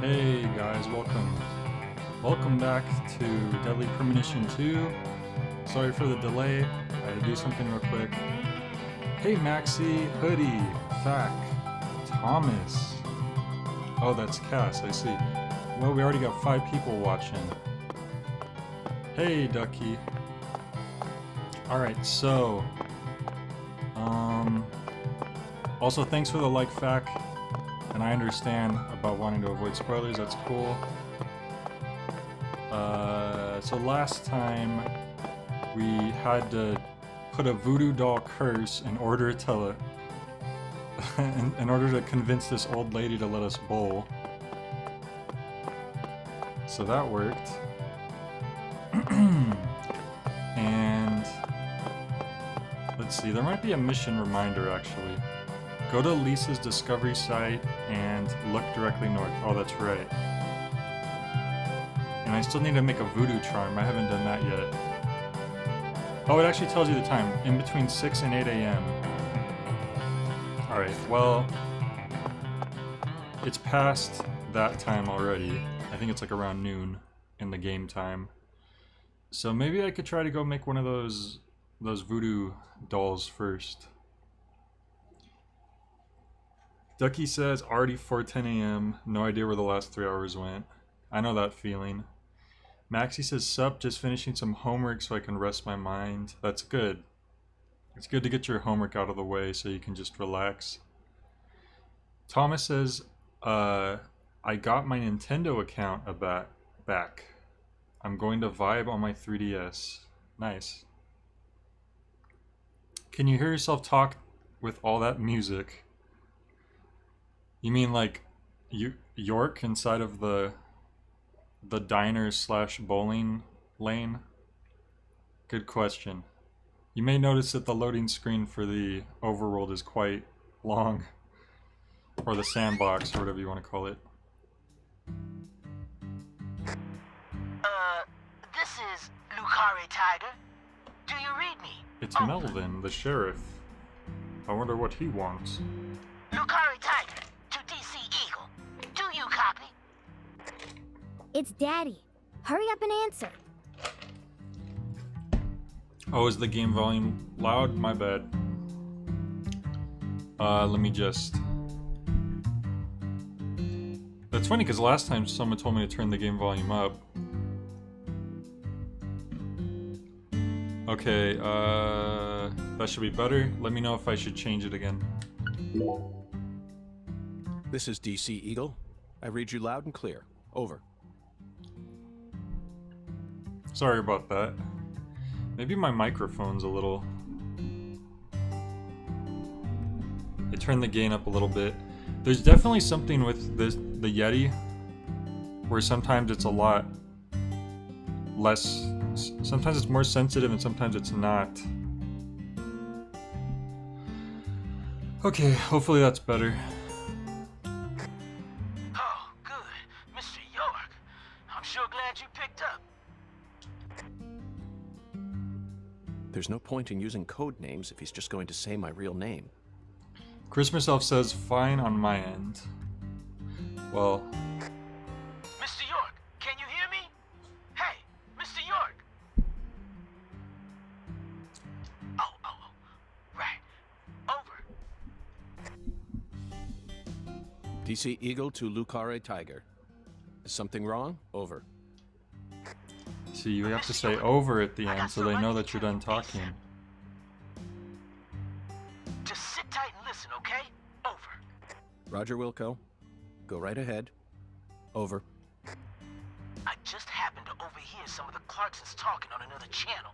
Hey guys, welcome back to Deadly Premonition 2. Sorry for the delay, I had to do something real quick. Hey Maxie, Hoodie, Fack, Thomas. Oh, that's Cass, I see. Well, we already got 5 people watching. Hey Ducky. Alright, so... Also, thanks for the like, Fack. And I understand about wanting to avoid spoilers, that's cool. So last time we had to put a voodoo doll curse in order to in order to convince this old lady to let us bowl. So that worked. And let's see, there might be a mission reminder actually. Go to Lisa's discovery site and look directly north. Oh, that's right. And I still need to make a voodoo charm. I haven't done that yet. Oh, it actually tells you the time. In between 6 and 8 a.m. Alright, well... It's past that time already. I think it's like around noon in the game time. So maybe I could try to go make one of those voodoo dolls first. Ducky says, already 4:10 a.m. No idea where the last 3 hours went. I know that feeling. Maxie says, sup, just finishing some homework so I can rest my mind. That's good. It's good to get your homework out of the way so you can just relax. Thomas says, I got my Nintendo account back. I'm going to vibe on my 3DS. Nice. Can you hear yourself talk with all that music? You mean like York inside of the diner / bowling lane? Good question. You may notice that the loading screen for the overworld is quite long. Or the sandbox, or whatever you want to call it. This is Lucare Tiger. Do you read me? It's Melvin, the sheriff. I wonder what he wants. Lucare Tiger. Eagle. Do you copy? It's Daddy. Hurry up and answer. Oh, is the game volume loud? My bad. Let me just... That's funny, because last time someone told me to turn the game volume up. Okay, that should be better. Let me know if I should change it again. This is DC Eagle. I read you loud and clear. Over. Sorry about that. Maybe my microphone's a little... I turned the gain up a little bit. There's definitely something with the Yeti where sometimes it's a lot less... Sometimes it's more sensitive and sometimes it's not. Okay, hopefully that's better. There's no point in using code names if he's just going to say my real name. Christmas Elf says, fine on my end. Well... Mr. York, can you hear me? Hey, Mr. York! Oh, right. Over. DC Eagle to Lucare Tiger. Is something wrong? Over. See, you have to say over at the end so they know that you're done talking. Just sit tight and listen, okay? Over. Roger, Wilco. Go right ahead. Over. I just happened to overhear some of the Clarksons talking on another channel.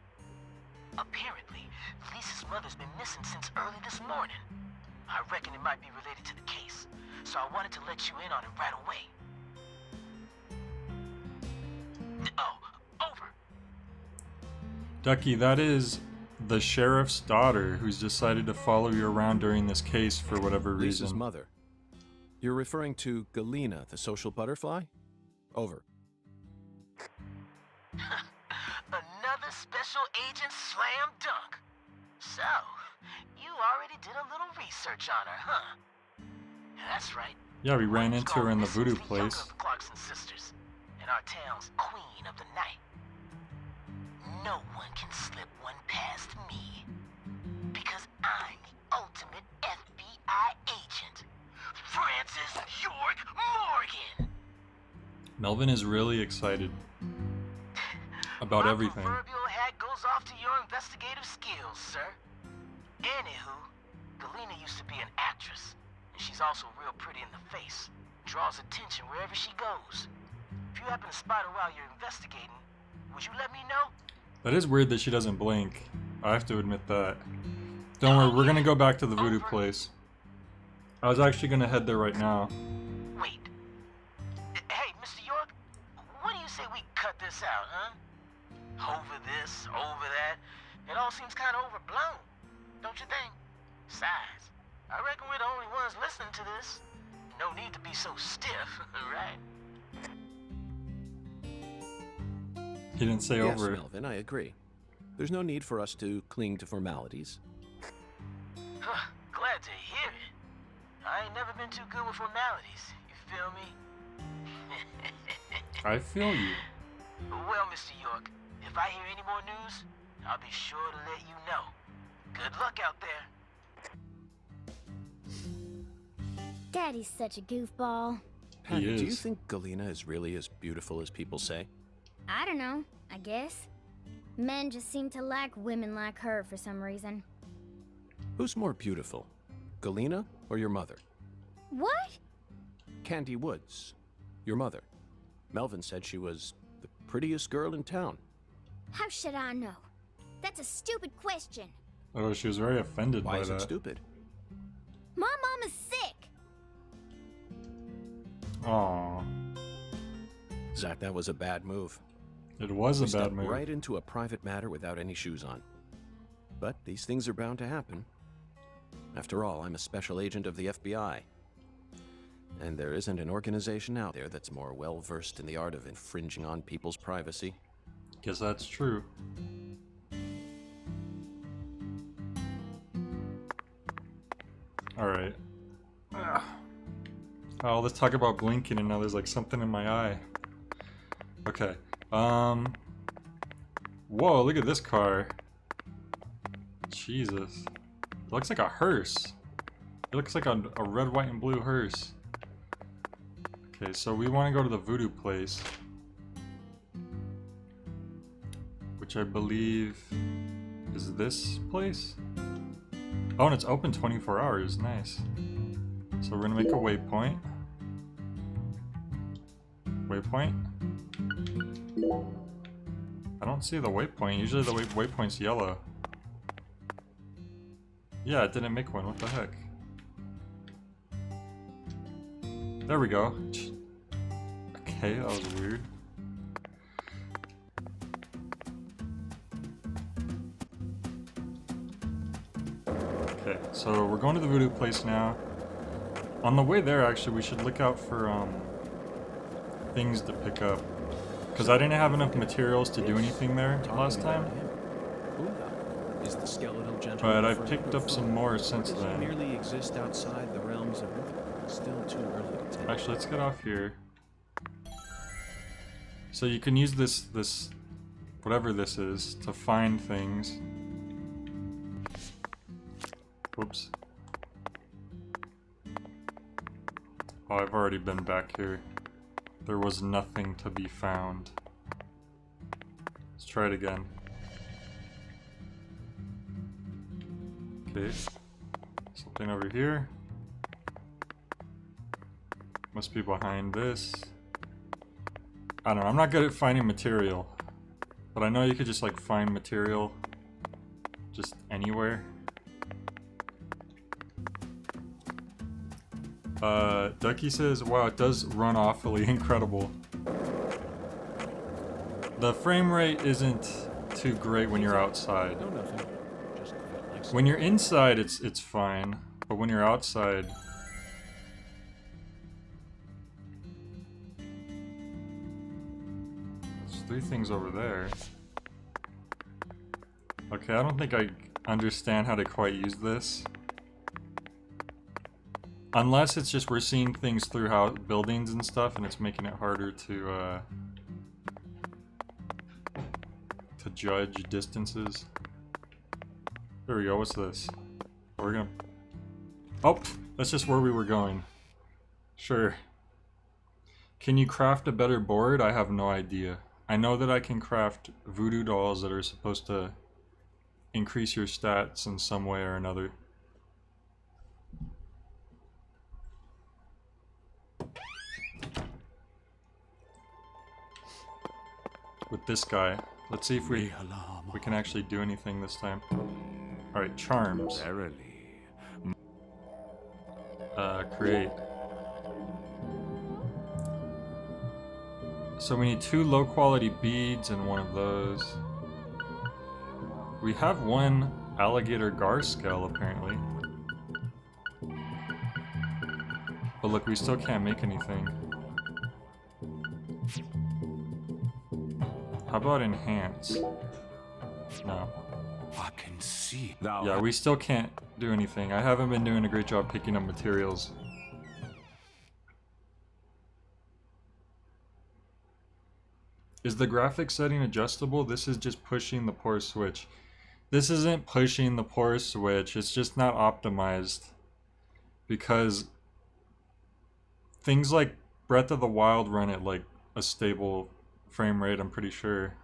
Apparently, Lisa's mother's been missing since early this morning. I reckon it might be related to the case, so I wanted to let you in on it right away. Oh. Over. Ducky, that is the sheriff's daughter who's decided to follow you around during this case for whatever reason. Lisa's mother. You're referring to Galena, the social butterfly? Over. Another special agent slam dunk. So, you already did a little research on her, huh? That's right. Yeah, we ran Who's into gone her in the missing voodoo is the younger place. of the Clarkson sisters, and our town's queen of the night. No one can slip one past me, because I'm the ultimate FBI agent, Francis York Morgan. Melvin is really excited about My everything. proverbial hat goes off to your investigative skills, sir. Anywho, Galena used to be an actress, and she's also real pretty in the face. Draws attention wherever she goes. If you happen to spot her while you're investigating, would you let me know? That is weird that she doesn't blink. I have to admit that. Don't worry, we're gonna go back to the voodoo place. I was actually gonna head there right now. Wait. Hey, Mr. York, what do you say we cut this out, huh? Over this, over that. It all seems kind of overblown, don't you think? Besides, I reckon we're the only ones listening to this. No need to be so stiff, right? He didn't say Yes, over. Melvin, I agree. There's no need for us to cling to formalities. Glad to hear it. I ain't never been too good with formalities, you feel me? I feel you. Well, Mr. York, if I hear any more news, I'll be sure to let you know. Good luck out there. Daddy's such a goofball. He Patty, do you is. think Galena is really as beautiful as people say? I don't know, I guess. Men just seem to like women like her for some reason. Who's more beautiful, Galena or your mother? What? Candy Woods, your mother. Melvin said she was the prettiest girl in town. How should I know? That's a stupid question. Oh, she was very offended Why by is that. it stupid? My mom is sick. Aw, Zach, that was a bad move. it was a We bad stepped move. right into a private matter without any shoes on. But these things are bound to happen. After all, I'm a special agent of the FBI. And there isn't an organization out there that's more well-versed in the art of infringing on people's privacy. Guess that's true. Alright. Oh, let's talk about blinking and now there's like something in my eye. Okay. Whoa, look at this car. Jesus. It looks like a hearse. It looks like a red, white, and blue hearse. Okay, so we want to go to the voodoo place. Which I believe is this place. Oh, and it's open 24 hours. Nice. So we're gonna make a waypoint. Waypoint? I don't see the waypoint. Usually the waypoint's yellow. Yeah, it didn't make one. What the heck? There we go. Okay, that was weird. Okay, so we're going to the voodoo place now. On the way there, actually, we should look out for things to pick up. Because I didn't have enough materials to do anything there last time. Is the skeletal gentleman But I've forever picked up some more since Does he then. merely exist outside the realms of myth? Still too early to tell. Actually, let's get off here. So you can use this, whatever this is, to find things. Whoops. Oh, I've already been back here. There was nothing to be found. Let's try it again. Okay. Something over here. Must be behind this. I don't know, I'm not good at finding material. But I know you could just like find material just anywhere. Ducky says, wow, it does run awfully incredible. The frame rate isn't too great when you're outside. No, nothing. Just felt like When you're inside, it's fine. But when you're outside... There's 3 things over there. Okay, I don't think I understand how to quite use this. Unless it's just we're seeing things through buildings and stuff, and it's making it harder to judge distances. There we go. What's this? We're gonna. Oh, that's just where we were going. Sure. Can you craft a better board? I have no idea. I know that I can craft voodoo dolls that are supposed to increase your stats in some way or another. With this guy. Let's see if we can actually do anything this time. Alright, charms. Create. So we need 2 low quality beads and 1 of those. We have 1 alligator gar skull apparently. But look, we still can't make anything. How about enhance? No. I can see. Yeah, we still can't do anything. I haven't been doing a great job picking up materials. Is the graphics setting adjustable? This is just pushing the poor switch. This isn't pushing the poor switch, it's just not optimized. Because things like Breath of the Wild run at like a stable frame rate, I'm pretty sure.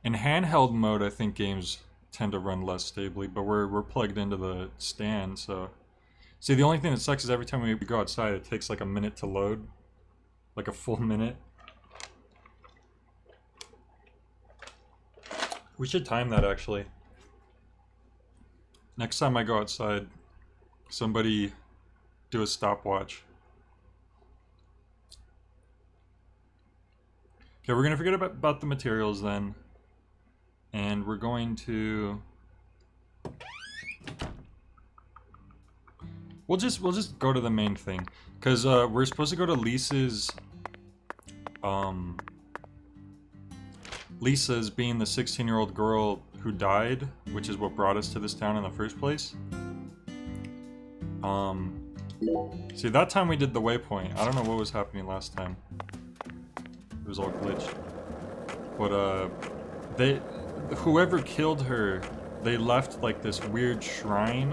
In handheld mode, I think games tend to run less stably, but we're plugged into the stand, so... See, the only thing that sucks is every time we go outside, it takes like a minute to load. Like a full minute. We should time that, actually. Next time I go outside, somebody do a stopwatch. Okay, we're gonna forget about the materials then. And we're going to... We'll just go to the main thing. Because we're supposed to go to Lisa's... Lisa's being the 16-year-old girl who died, which is what brought us to this town in the first place. See, that time we did the waypoint. I don't know what was happening last time. It was all glitched. But, whoever killed her, they left, like, this weird shrine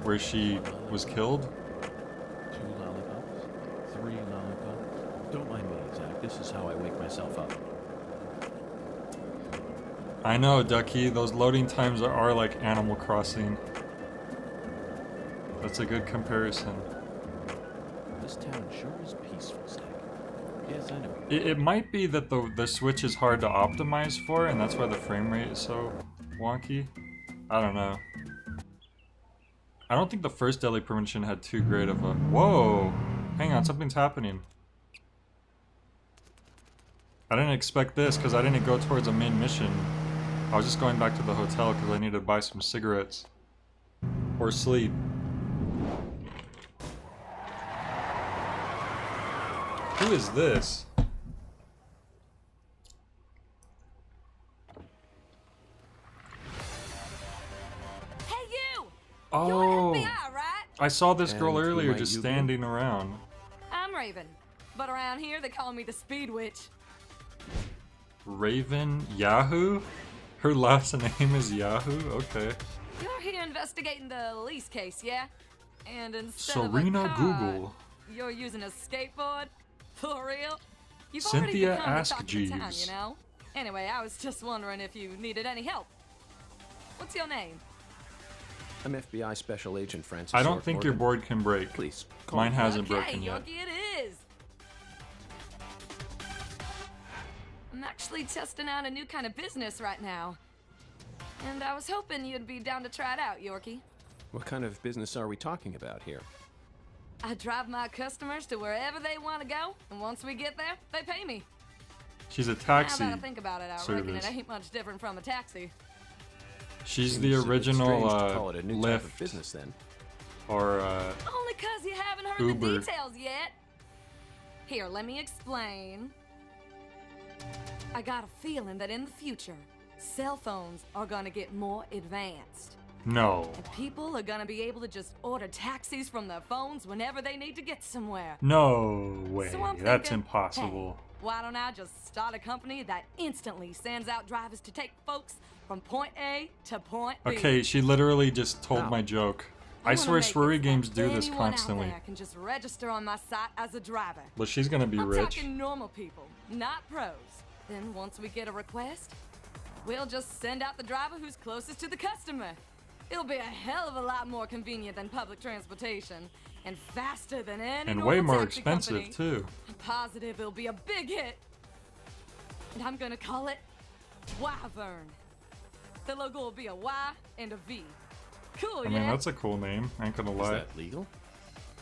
where she was killed. 2 lollipops, 3 lollipops. Don't mind me, Zach. This is how I wake myself up. I know, Ducky. Those loading times are like Animal Crossing. That's a good comparison. This town sure is peaceful, Stack. Yes, I know. It might be that the Switch is hard to optimize for, and that's why the frame rate is so wonky. I don't know. I don't think the first Deadly Premonition had too great of a... Whoa! Hang on, something's happening. I didn't expect this, because I didn't go towards a main mission. I was just going back to the hotel, because I needed to buy some cigarettes. Or sleep. Who is this? Hey you! Oh! You're FBI, right? I saw this girl And who earlier might just you be? standing around. I'm Raven, but around here they call me the Speed Witch. Raven Yahoo? Her last name is Yahoo? Okay. You're here investigating the lease case, yeah? And instead Serena of a car, Google. you're using a skateboard? For real? You've Cynthia already become Ask the talk of the town, Jeeves. you know? Anyway, I was just wondering if you needed any help. What's your name? I'm FBI Special Agent Francis. I don't York think your Morgan. board can break. Please, call Mine me. hasn't Okay, broken yet. Yogi it is. I'm actually testing out a new kind of business right now. And I was hoping you'd be down to try it out, Yorkie. What kind of business are we talking about here? I drive my customers to wherever they want to go, and once we get there, they pay me. She's a taxi Now that I think about it, I reckon it service. ain't much different from a taxi. She's Seems the a bit original strange to call it a new type of Lyft business then. or Only 'cause you haven't heard Uber. the details yet. Here, let me explain. I got a feeling that in the future, cell phones are gonna get more advanced. No. And people are gonna be able to just order taxis from their phones whenever they need to get somewhere. No way. So I'm That's thinking, impossible. hey, why don't I just start a company that instantly sends out drivers to take folks from point A to point B? Okay, she literally just told Wow. my joke. I wanna swear make it Swery so games do this anyone out constantly. there can just register on my site as a driver. But she's gonna be I'm rich. talking normal people, not pros. Then once we get a request, we'll just send out the driver who's closest to the customer. It'll be a hell of a lot more convenient than public transportation, and faster than any And normal way more taxi expensive, company. too. I'm positive it'll be a big hit. And I'm gonna call it Wyvern. The logo will be a Y and a V. Cool, I mean, yeah? that's a cool name. I ain't gonna Is lie. that legal?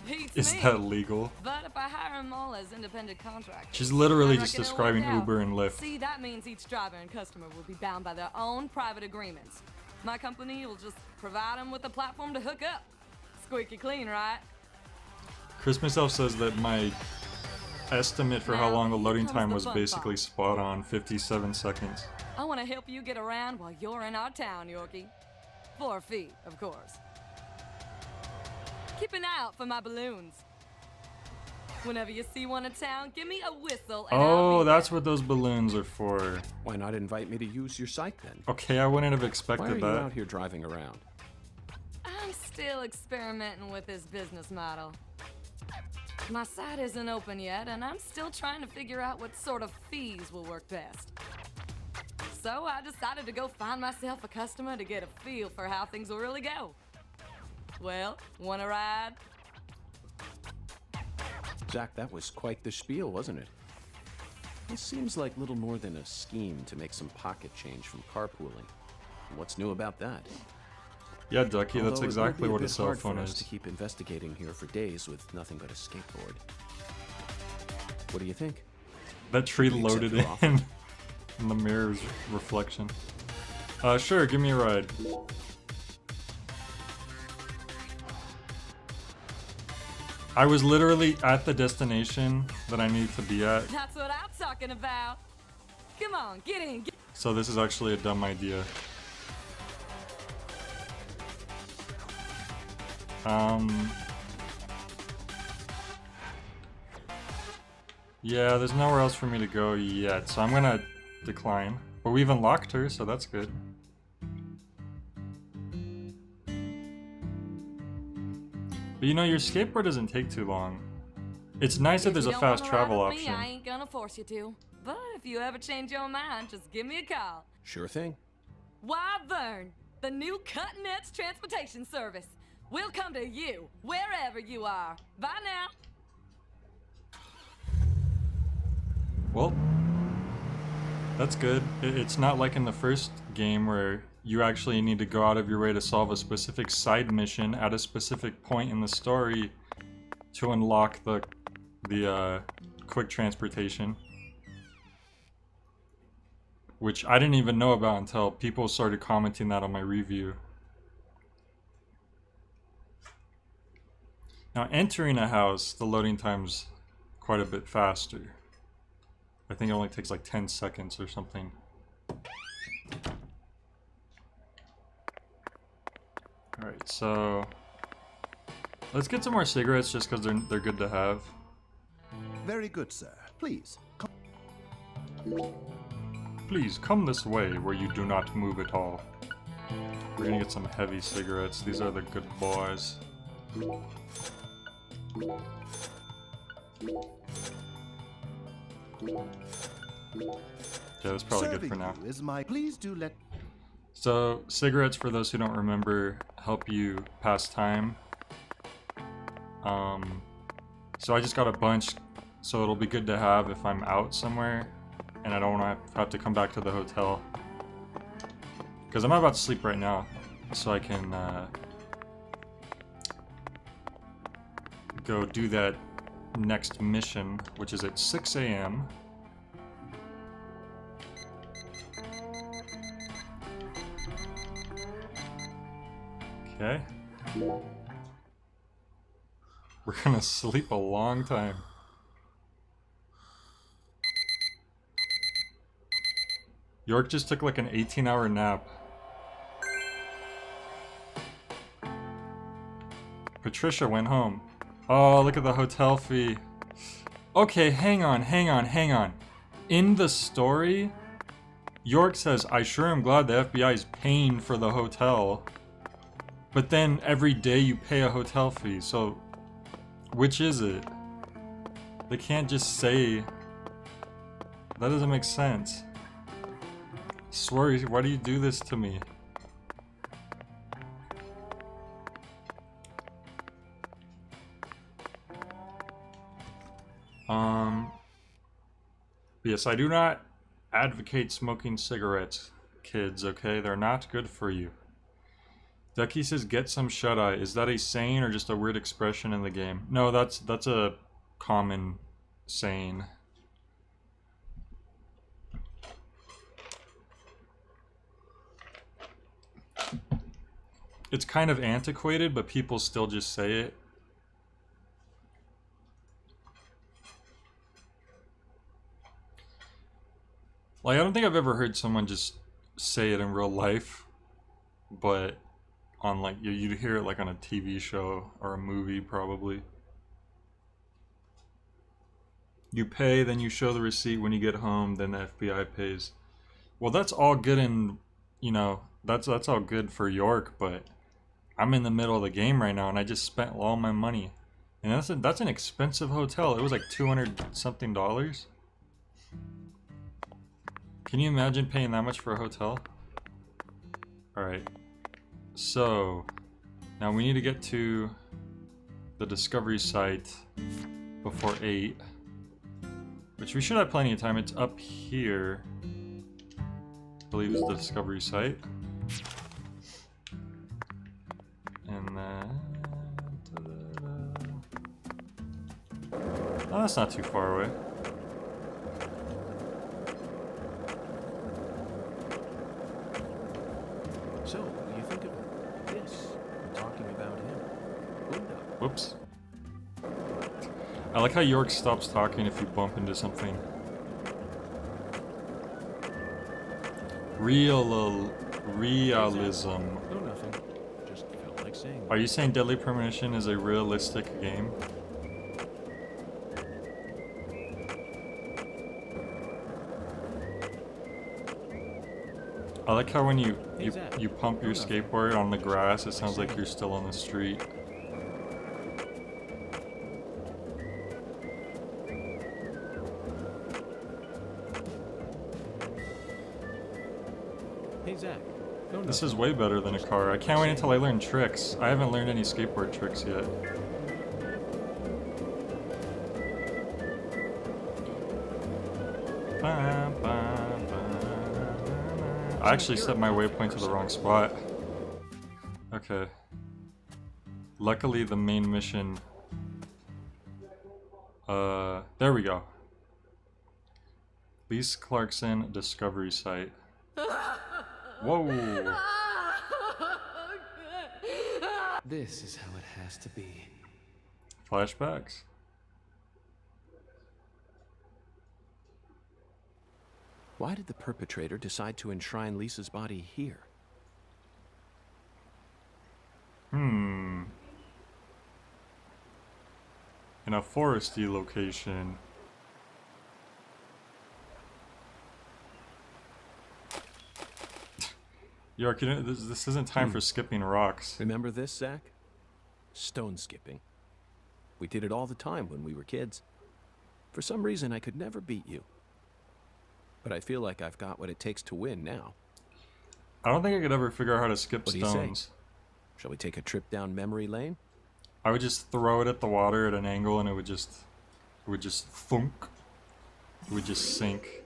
Beats Is me. that legal? But if I hire them all as independent contractors, She's literally I just reckon it'll describing work out. Uber and Lyft. See, that means each driver and customer will be bound by their own private agreements. My company will just provide them with a platform to hook up. Squeaky clean, right? Christmas Elf says that my estimate for how Now, long the here loading comes time the was fun basically part. spot on, 57 seconds. I want to help you get around while you're in our town, Yorkie. For a fee, of course. Keep an eye out for my balloons. Whenever you see one in town, give me a whistle and I'll Oh, be that's there. what those balloons are for. Why not invite me to use your site then? Okay, I wouldn't have Why are expected you that. out here driving around? I'm still experimenting with this business model. My site isn't open yet, and I'm still trying to figure out what sort of fees will work best. So I decided to go find myself a customer to get a feel for how things will really go. Well, wanna ride? Zach, that was quite the spiel, wasn't it? This seems like little more than a scheme to make some pocket change from carpooling. What's new about that? Yeah, Ducky, that's Although it will exactly be a what a bit cell hard phone for us is. to keep investigating here for days with nothing but a skateboard. What do you think? That tree Should we accept loaded your offer? in the mirror's reflection. Sure, give me a ride. I was literally at the destination that I needed to be at, That's what I'm talking about. Come on, get in. so this is actually a dumb idea. Yeah, there's nowhere else for me to go yet, so I'm gonna decline. But we've unlocked her, so that's good. But you know, your skateboard doesn't take too long. It's nice that If there's you a don't fast wanna ride travel with me, option. I ain't gonna force you to. But if you ever change your mind, just give me a call. Sure thing. Wyvern, the new cutting-edge transportation service. We'll come to you, wherever you are. Bye now. Well, that's good. It's not like in the first game where you actually need to go out of your way to solve a specific side mission at a specific point in the story to unlock the quick transportation. Which I didn't even know about until people started commenting that on my review. Now, entering a house, the loading time's quite a bit faster. I think it only takes like 10 seconds or something. Alright, so let's get some more cigarettes just because they're good to have. Very good, sir. Please. Please come this way where you do not move at all. We're gonna get some heavy cigarettes. These are the good boys. Yeah, that's probably good for Serving now. you is my. Please do let. So, cigarettes, for those who don't remember, help you pass time. So I just got a bunch, so it'll be good to have if I'm out somewhere, and I don't want to have to come back to the hotel. Because I'm about to sleep right now, so I can go do that next mission, which is at 6 a.m. Okay. We're gonna sleep a long time. York just took like an 18-hour nap. Patricia went home. Oh, look at the hotel fee. Okay, hang on. In the story, York says, I sure am glad the FBI is paying for the hotel. But then every day you pay a hotel fee, so which is it? They can't just say... That doesn't make sense. Swear, why do you do this to me? Yes, I do not advocate smoking cigarettes, kids, okay? They're not good for you. Ducky says, get some shut-eye. Is that a saying or just a weird expression in the game? No, that's a common saying. It's kind of antiquated, but people still just say it. Like, I don't think I've ever heard someone just say it in real life, but on, like, you'd hear it, like, on a TV show or a movie, probably. You pay, then you show the receipt when you get home, then the FBI pays. Well, that's all good and, you know, that's all good for York, but I'm in the middle of the game right now, and I just spent all my money. And that's an expensive hotel. It was like $200-something. Can you imagine paying that much for a hotel? Alright. So, now we need to get to the discovery site before 8. Which we should have plenty of time. It's up here. I believe is the discovery site. And then... Oh, that's not too far away. So, what do you think of this? We're talking about him. Whoops. I like how York stops talking if you bump into something. Realism. No, nothing. Just felt like saying. Are you saying Deadly Premonition is a realistic game? I like how when you pump your skateboard on the grass, it sounds like you're still on the street. Hey, Zach. No, This is way better than a car. I can't wait until I learn tricks. I haven't learned any skateboard tricks yet. I actually set my waypoint to the wrong spot. Okay. Luckily, the main mission... there we go. Lisa Clarkson Discovery Site. Whoa! This is how it has to be. Flashbacks. Why did the perpetrator decide to enshrine Lisa's body here? In a foresty location. York, you know, this isn't time for skipping rocks. Remember this, Zach? Stone skipping. We did it all the time when we were kids. For some reason, I could never beat you. But I feel like I've got what it takes to win now. I don't think I could ever figure out how to skip What do you stones. say? Shall we take a trip down memory lane? I would just throw it at the water at an angle and it would just thunk. It would just sink.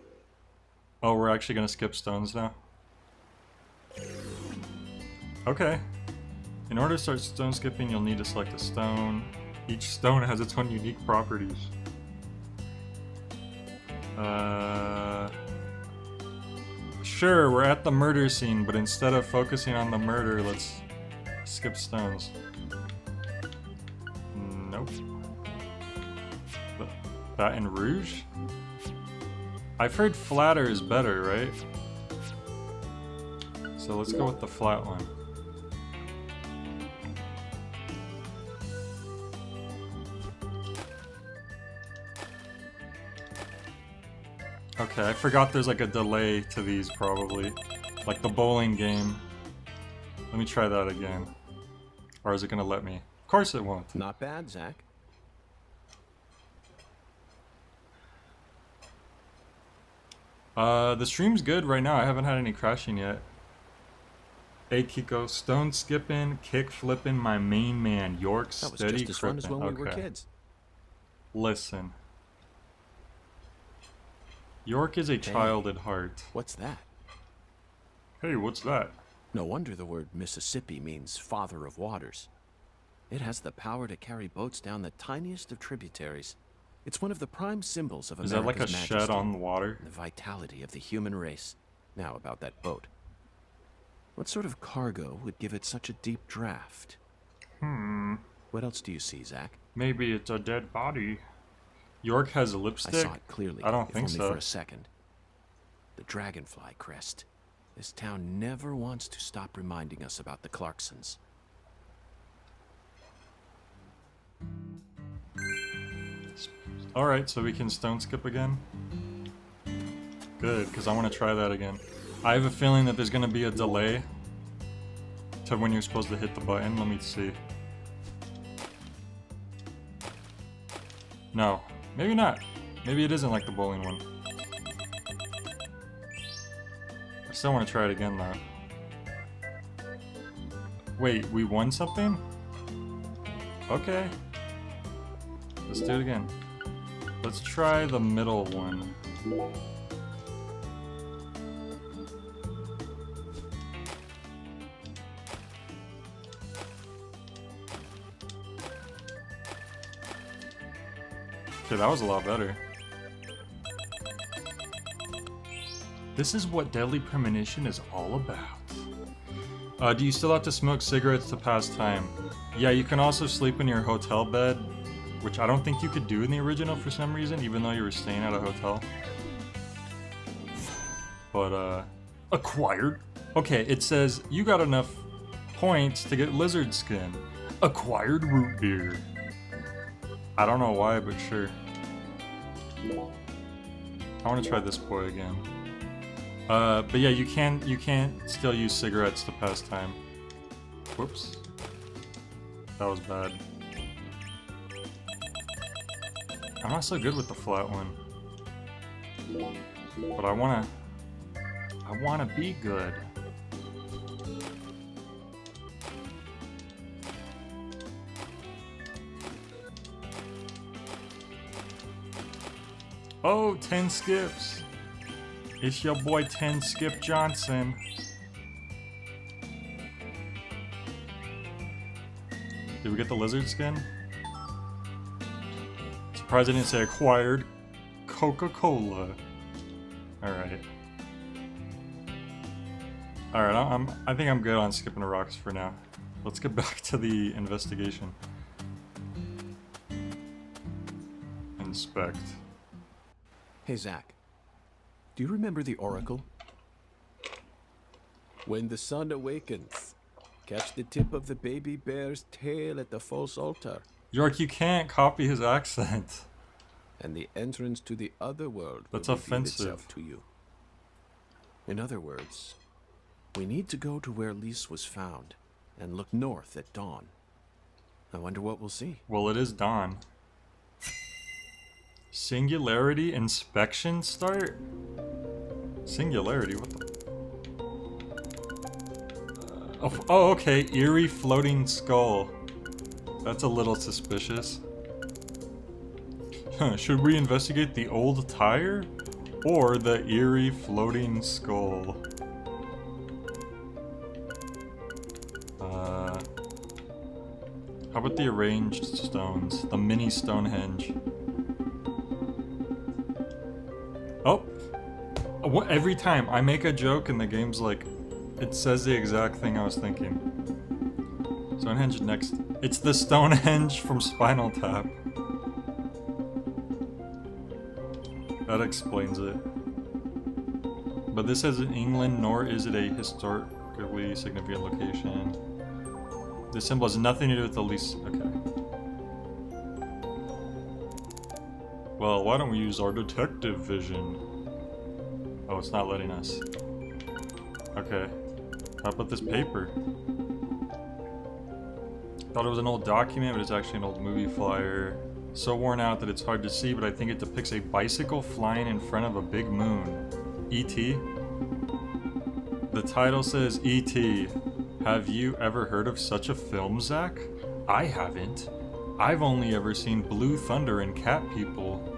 Oh, we're actually gonna skip stones now? Okay. In order to start stone skipping, you'll need to select a stone. Each stone has its own unique properties. Sure, we're at the murder scene, but instead of focusing on the murder, let's skip stones. Nope. Baton Rouge? I've heard flatter is better, right? So let's go with the flat one. Okay, I forgot there's like a delay to these probably. Like the bowling game. Let me try that again. Or is it gonna let me? Of course it won't. Not bad, Zach. The stream's good right now. I haven't had any crashing yet. Hey Kiko, stone skipping, kick flipping, my main man, York That was steady just as fun as crippin'. when we were kids. Listen. York is a child at heart. What's that? Hey, what's that? No wonder the word Mississippi means father of waters. It has the power to carry boats down the tiniest of tributaries. It's one of the prime symbols of Is that like America's a majesty shed on the water? and the vitality of the human race. Now about that boat. What sort of cargo would give it such a deep draft? What else do you see, Zach? Maybe it's a dead body. York has a I lipstick? saw it clearly, I don't if think only so. for a second. The dragonfly crest. This town never wants to stop reminding us about the Clarksons. Alright, so we can stone skip again? Good, because I want to try that again. I have a feeling that there's going to be a delay to when you're supposed to hit the button. Let me see. No, maybe not. Maybe it isn't like the bowling one. I still want to try it again though. Wait, we won something? Okay. Let's do it again. Let's try the middle one. Okay, that was a lot better. This is what Deadly Premonition is all about. Do you still have to smoke cigarettes to pass time? Yeah, you can also sleep in your hotel bed, which I don't think you could do in the original for some reason, even though you were staying at a hotel. But, acquired? Okay, it says, you got enough points to get lizard skin. Acquired root beer. I don't know why, but sure. I want to try this boy again. But yeah, you can't still use cigarettes to pass time. Whoops. That was bad. I'm not so good with the flat one. But I wanna be good. Oh, 10 skips. It's your boy 10 Skip Johnson. Did we get the lizard skin? Surprised I didn't say acquired Coca-Cola. Alright. Alright, I think I'm good on skipping the rocks for now. Let's get back to the investigation. Inspect. Hey, Zach. Do you remember the Oracle? When the sun awakens, catch the tip of the baby bear's tail at the false altar, York, you can't copy his accent. and the entrance to the other world That's will reveal offensive. itself to you. In other words, we need to go to where Lise was found and look north at dawn. I wonder what we'll see. Well, it is dawn. Singularity inspection start? Singularity, what the... oh, okay, eerie floating skull. That's a little suspicious. Huh, should we investigate the old tire? Or the eerie floating skull? How about the arranged stones? The mini Stonehenge. Oh! Every time I make a joke and the game's like, it says the exact thing I was thinking. Stonehenge next. It's the Stonehenge from Spinal Tap. That explains it. But this says in England, nor is it a historically significant location. The symbol has nothing to do with the least. Okay. Well, why don't we use our detective vision? Oh, it's not letting us. Okay. How about this paper? Thought it was an old document, but it's actually an old movie flyer. So worn out that it's hard to see, but I think it depicts a bicycle flying in front of a big moon. E.T.? The title says E.T. Have you ever heard of such a film, Zach? I haven't. I've only ever seen Blue Thunder and Cat People.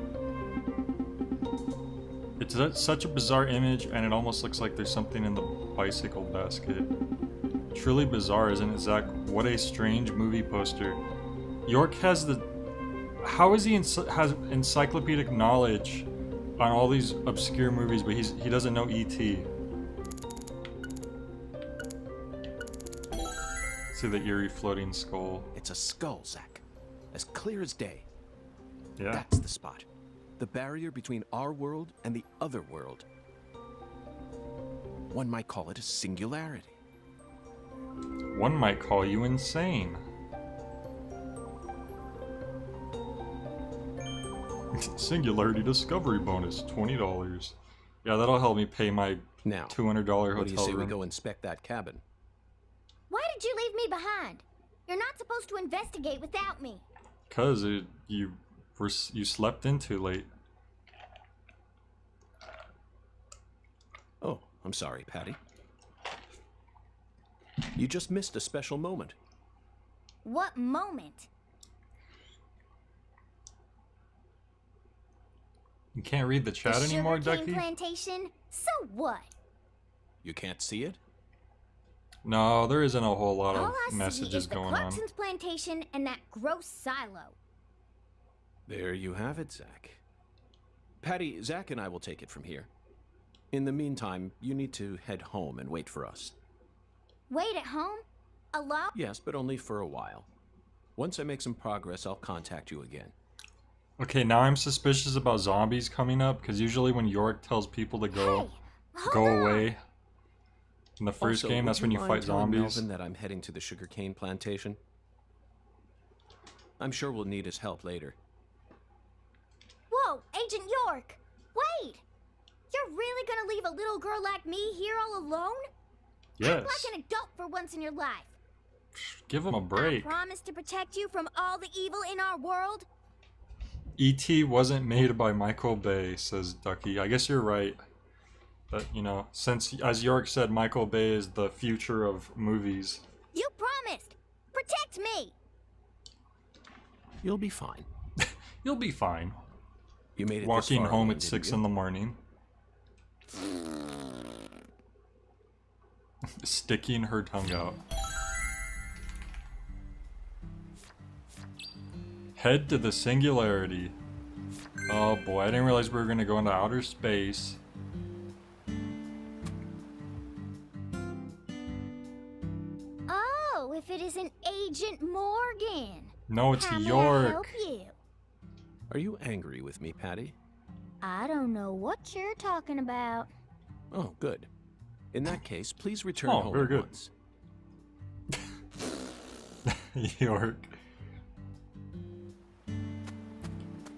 It's such a bizarre image, and it almost looks like there's something in the bicycle basket. Truly bizarre, isn't it, Zach? What a strange movie poster. York has the... How is he has encyclopedic knowledge on all these obscure movies, but he doesn't know E.T.? See the eerie floating skull. It's a skull, Zach. As clear as day. Yeah. That's the spot. The barrier between our world and the other world. One might call it a singularity. One might call you insane. Singularity discovery bonus, $20. Yeah, that'll help me pay my Now, $200 hotel what do you say room. we go inspect that cabin? Why did you leave me behind? You're not supposed to investigate without me. Cause you slept in too late. Oh, I'm sorry, Patty. You just missed a special moment. What moment? You can't read the chat The anymore, sugarcane Ducky? plantation? So what? You can't see it? No, there isn't a whole lot All of I see messages is the going on. Clarkson's plantation and that gross silo. There you have it, Zach. Patty, Zach and I will take it from here. In the meantime, you need to head home and wait for us. Wait at home? Alone? Yes, but only for a while. Once I make some progress, I'll contact you again. Okay, now I'm suspicious about zombies coming up, because usually when York tells people to go Hey, hold go on. away in the first Also, game, would that's when you mind fight telling zombies. Melvin that I'm heading to the sugarcane plantation? I'm sure we'll need his help later. Whoa, Agent York! Wait! You're really gonna leave a little girl like me here all alone? Yes. Act like an adult for once in your life. Give him a break. I promise to protect you from all the evil in our world. E.T. wasn't made by Michael Bay, says Ducky. I guess you're right. But, you know, since, as York said, Michael Bay is the future of movies. You promised! Protect me! You'll be fine. You'll be fine. You made it Walking this far home alone, at 6 didn't in you? the morning. Sticking her tongue out. Head to the singularity. Oh boy, I didn't realize we were gonna go into outer space. Oh, if it isn't Agent Morgan. No, it's How may I York. help you? Are you angry with me, Patty? I don't know what you're talking about. Oh, good. In that case, please return Oh, home very at good. once. York.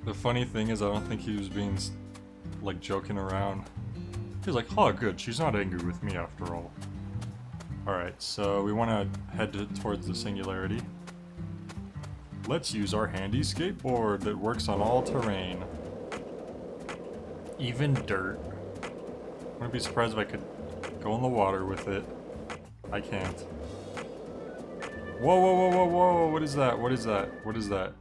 The funny thing is, I don't think he was being, like, joking around. He's like, oh, good, she's not angry with me after all. Alright, so we want to head towards the singularity. Let's use our handy skateboard that works on all terrain. Even dirt. I wouldn't be surprised if I could go in the water with it. I can't. Whoa, whoa, whoa, whoa, whoa, what is that? What is that? What is that?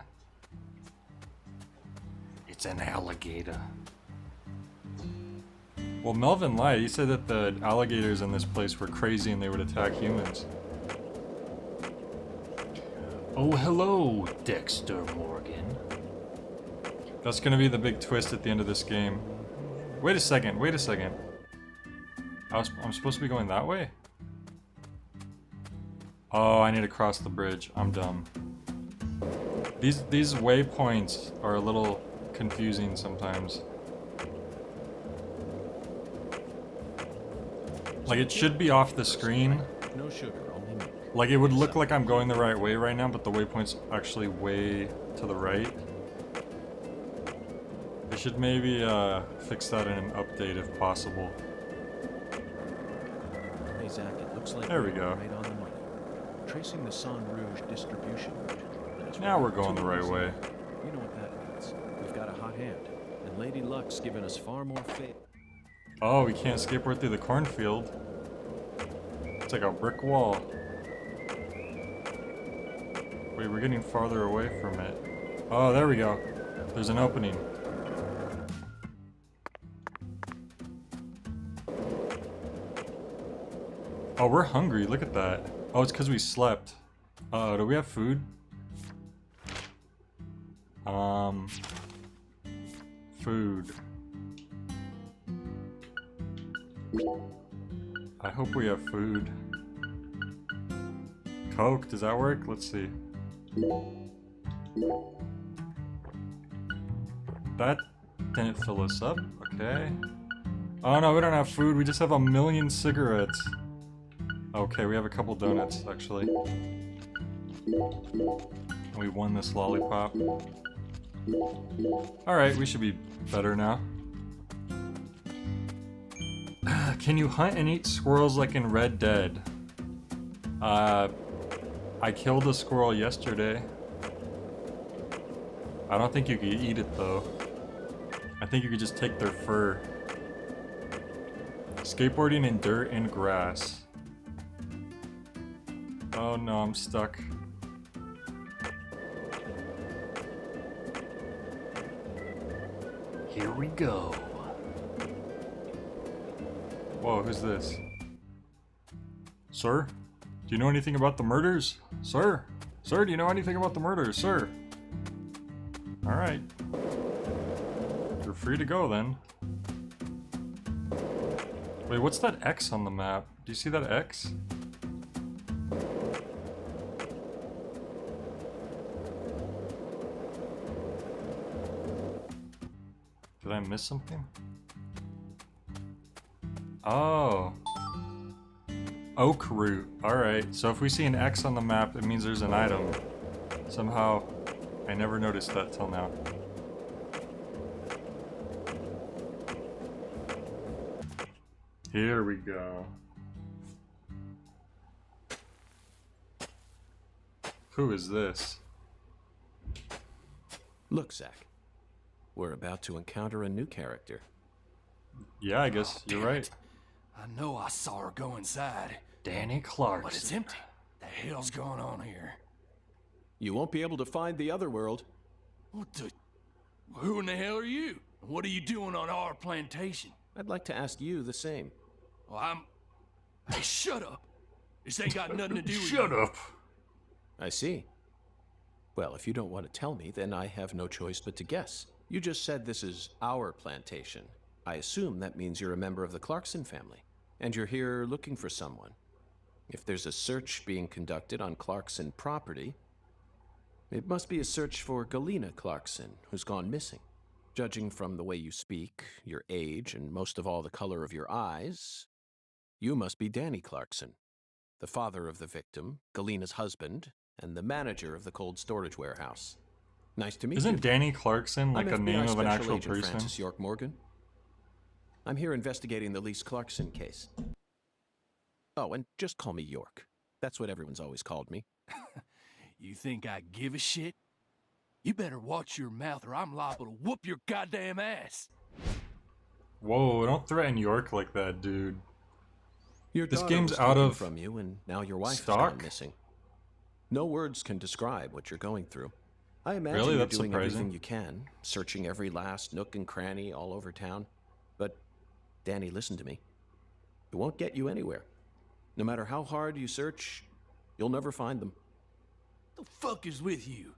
It's an alligator. Well, Melvin lied. He said that the alligators in this place were crazy and they would attack humans. Oh, hello, Dexter Morgan. That's gonna be the big twist at the end of this game. Wait a second, wait a second. I'm supposed to be going that way? Oh, I need to cross the bridge. I'm dumb. These waypoints are a little confusing sometimes. Like, it should be off the screen. No sugar, only milk. Like, it would look like I'm going the right way right now, but the waypoint's actually way to the right. They should maybe fix that in an update if possible. Hey, Zach, it looks like There we we're go. right on the money. Tracing the San Rouge distribution route. led us Now right we're going to the right way. Louisiana. You know what that means. We've got a hot hand, and Lady Luck's given us far more faith. Oh, we can't skateboard through the cornfield. It's like a brick wall. Wait, we're getting farther away from it. Oh, there we go. There's an opening. Oh, we're hungry. Look at that. Oh, it's because we slept. Uh-oh, do we have food? Food. I hope we have food. Coke, does that work? Let's see. That didn't fill us up, okay. Oh no, we don't have food, we just have a million cigarettes. Okay, we have a couple donuts, actually. We won this lollipop. Alright, we should be better now. Can you hunt and eat squirrels like in Red Dead? I killed a squirrel yesterday. I don't think you could eat it though. I think you could just take their fur. Skateboarding in dirt and grass. Oh no, I'm stuck. Here we go. Whoa, who's this? Sir? Do you know anything about the murders? Sir? Sir, do you know anything about the murders, sir? Alright. You're free to go then. Wait, what's that X on the map? Do you see that X? Did I miss something? Oh. Oak root. Alright, so if we see an X on the map, it means there's an item. Somehow, I never noticed that till now. Here we go. Who is this? Look, Zach. We're about to encounter a new character. Yeah, I guess you're Damn right. it. I know I saw her go inside, Danny Clark. but it's empty. The hell's going on here? You won't be able to find the other world. What the... Who in the hell are you? What are you doing on our plantation? I'd like to ask you the same. Well, I'm... Hey, shut up. This ain't got nothing to do with Shut you. up. I see. Well, if you don't want to tell me, then I have no choice but to guess. You just said this is our plantation. I assume that means you're a member of the Clarkson family, and you're here looking for someone. If there's a search being conducted on Clarkson property, it must be a search for Galena Clarkson, who's gone missing. Judging from the way you speak, your age, and most of all the color of your eyes, you must be Danny Clarkson, the father of the victim, Galena's husband, and the manager of the cold storage warehouse. Nice to meet you. Isn't Danny Clarkson like I'm a FBI name of an Special actual Agent person? Francis York Morgan. I'm here investigating the Lise Clarkson case. Oh, and just call me York. That's what everyone's always called me. You think I give a shit? You better watch your mouth or I'm liable to whoop your goddamn ass. Whoa, don't threaten York like that, dude. Your This daughter game's was out taken of from you, and now your wife stock? is gone missing. No words can describe what you're going through. I imagine Really? you're That's doing surprising. everything you can, searching every last nook and cranny all over town. But, Danny, listen to me. It won't get you anywhere. No matter how hard you search, you'll never find them. The fuck is with you?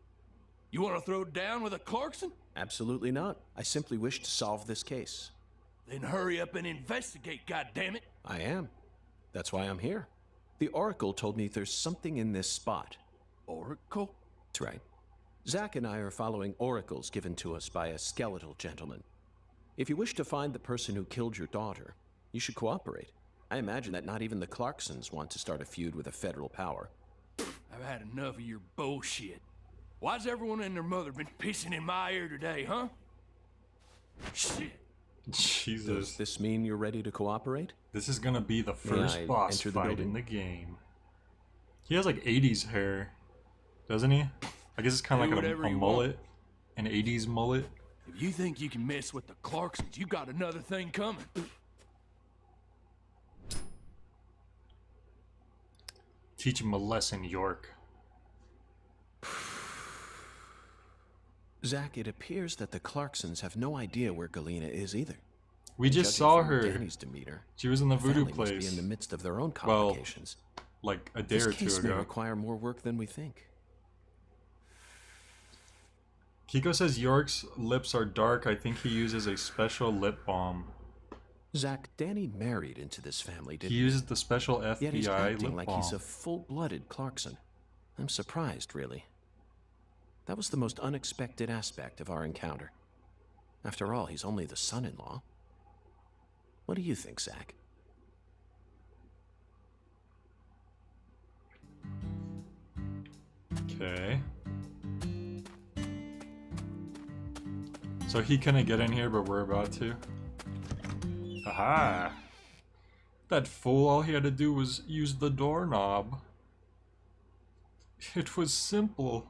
You want to throw down with a Clarkson? Absolutely not. I simply wish to solve this case. Then hurry up and investigate, goddammit. I am. That's why I'm here. The Oracle told me there's something in this spot. Oracle? That's right. Zach and I are following oracles given to us by a skeletal gentleman. If you wish to find the person who killed your daughter, you should cooperate. I imagine that not even the Clarksons want to start a feud with a federal power. I've had enough of your bullshit. Why's everyone and their mother been pissing in my ear today, huh? Shit. Jesus. Does this mean you're ready to cooperate? This is gonna be the May first I boss enter the fight building? in the game. He has like 80s hair, doesn't he? I guess it's kind Do of like whatever a you mullet, an 80s mullet. If you think you can mess with the Clarksons, you got another thing coming. Teach him a lesson, York. Zach, it appears that the Clarksons have no idea where Galena is either. We And just judging saw from her. Danny's demeanor, She was in the voodoo family must be place in the midst of their own Well, complications. like a day This or two case may ago. require more work than we think. Kiko says York's lips are dark. I think he uses a special lip balm. Zach, Danny married into this family, He didn't uses the special Yet he's FBI acting lip like balm. he's a full-blooded Clarkson. I'm surprised, really. That was the most unexpected aspect of our encounter. After all, he's only the son-in-law. What do you think, Zach? Okay. So he couldn't get in here, but we're about to. Aha! That fool, all he had to do was use the doorknob. It was simple.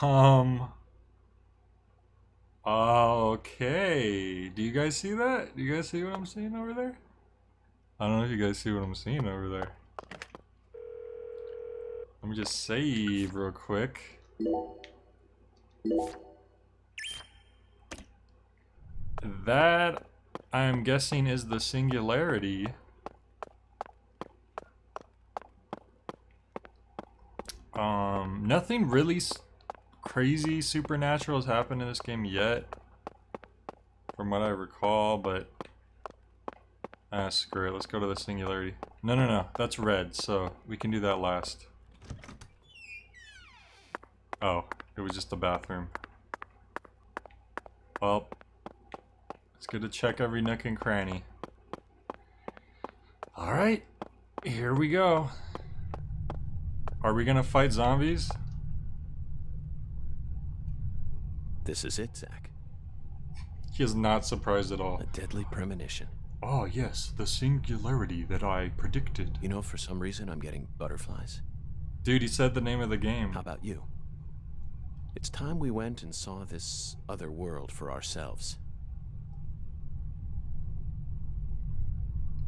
Um. Okay. Do you guys see that? Do you guys see what I'm seeing over there? I don't know if you guys see what I'm seeing over there. Let me just save real quick. That, I'm guessing, is the singularity. Nothing really crazy supernatural has happened in this game yet, from what I recall, but screw it, let's go to the singularity. No, that's red, so we can do that last. Oh, it was just the bathroom. Well, it's good to check every nook and cranny. Alright, here we go. Are we gonna fight zombies? This is it, Zach. He is not surprised at all. A deadly premonition. Oh yes, the singularity that I predicted. You know, for some reason, I'm getting butterflies. Dude, he said the name of the game. How about you? It's time we went and saw this other world for ourselves.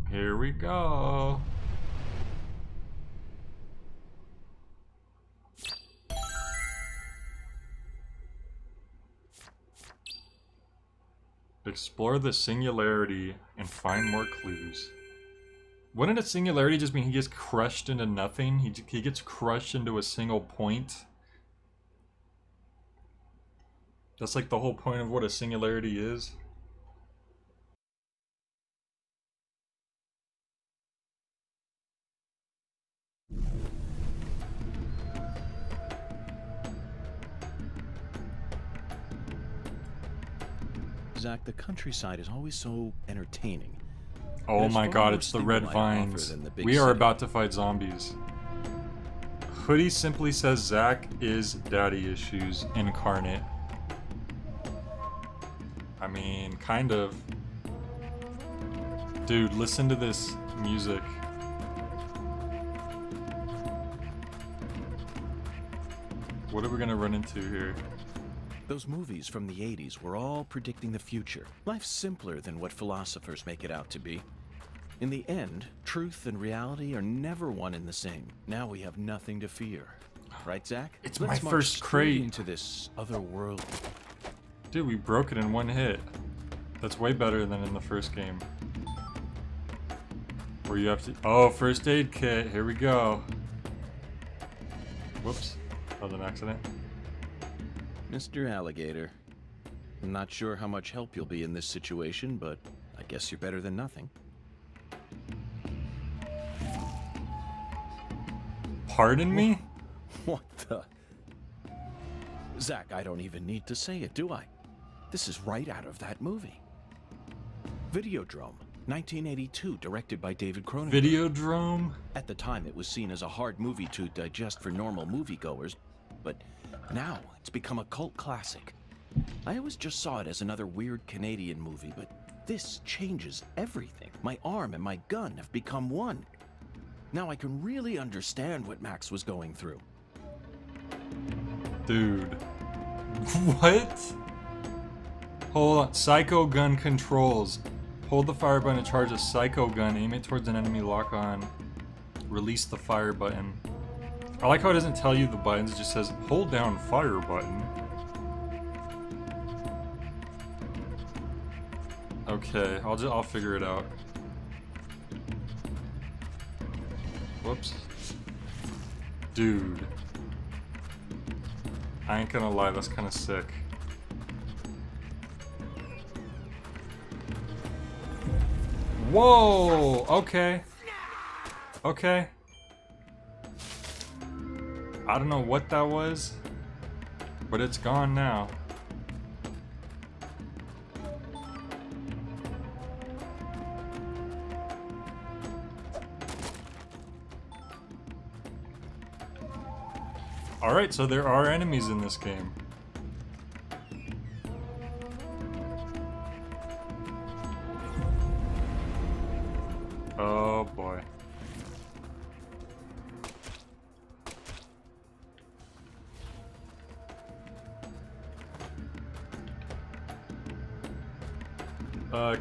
Here we go. Explore the singularity and find more clues. Wouldn't a singularity just mean he gets crushed into nothing? He gets crushed into a single point? That's like the whole point of what a singularity is? Zach, the countryside is always so entertaining. Oh There's my far god, more it's the stimuli red to offer vines. than the big We are city. about to fight zombies. Hoodie simply says Zach is daddy issues incarnate. I mean, kind of. Dude, listen to this music. What are we gonna run into here? Those movies from the 80s were all predicting the future. Life's simpler than what philosophers make it out to be. In the end, truth and reality are never one and the same. Now we have nothing to fear. Right, Zach? It's Let's my march first straight crate. into this other world. Dude, we broke it in one hit. That's way better than in the first game. Where you have to... Oh, first aid kit. Here we go. Whoops. That was an accident. Mr. Alligator, I'm not sure how much help you'll be in this situation, but I guess you're better than nothing. Pardon me? What the? Zach, I don't even need to say it, do I? This is right out of that movie. Videodrome, 1982, directed by David Cronenberg. Videodrome? At the time, it was seen as a hard movie to digest for normal moviegoers, but now it's become a cult classic. I always just saw it as another weird Canadian movie, but this changes everything. My arm and my gun have become one. Now I can really understand what Max was going through. Dude. What? Hold on. Psycho gun controls. Hold the fire button to charge a psycho gun. Aim it towards an enemy. Lock on. Release the fire button. I like how it doesn't tell you the buttons. It just says hold down fire button. Okay, I'll figure it out. Whoops. Dude. I ain't gonna lie, that's kind of sick. Whoa! Okay. Okay. I don't know what that was, but it's gone now. Alright, so there are enemies in this game. Oh boy.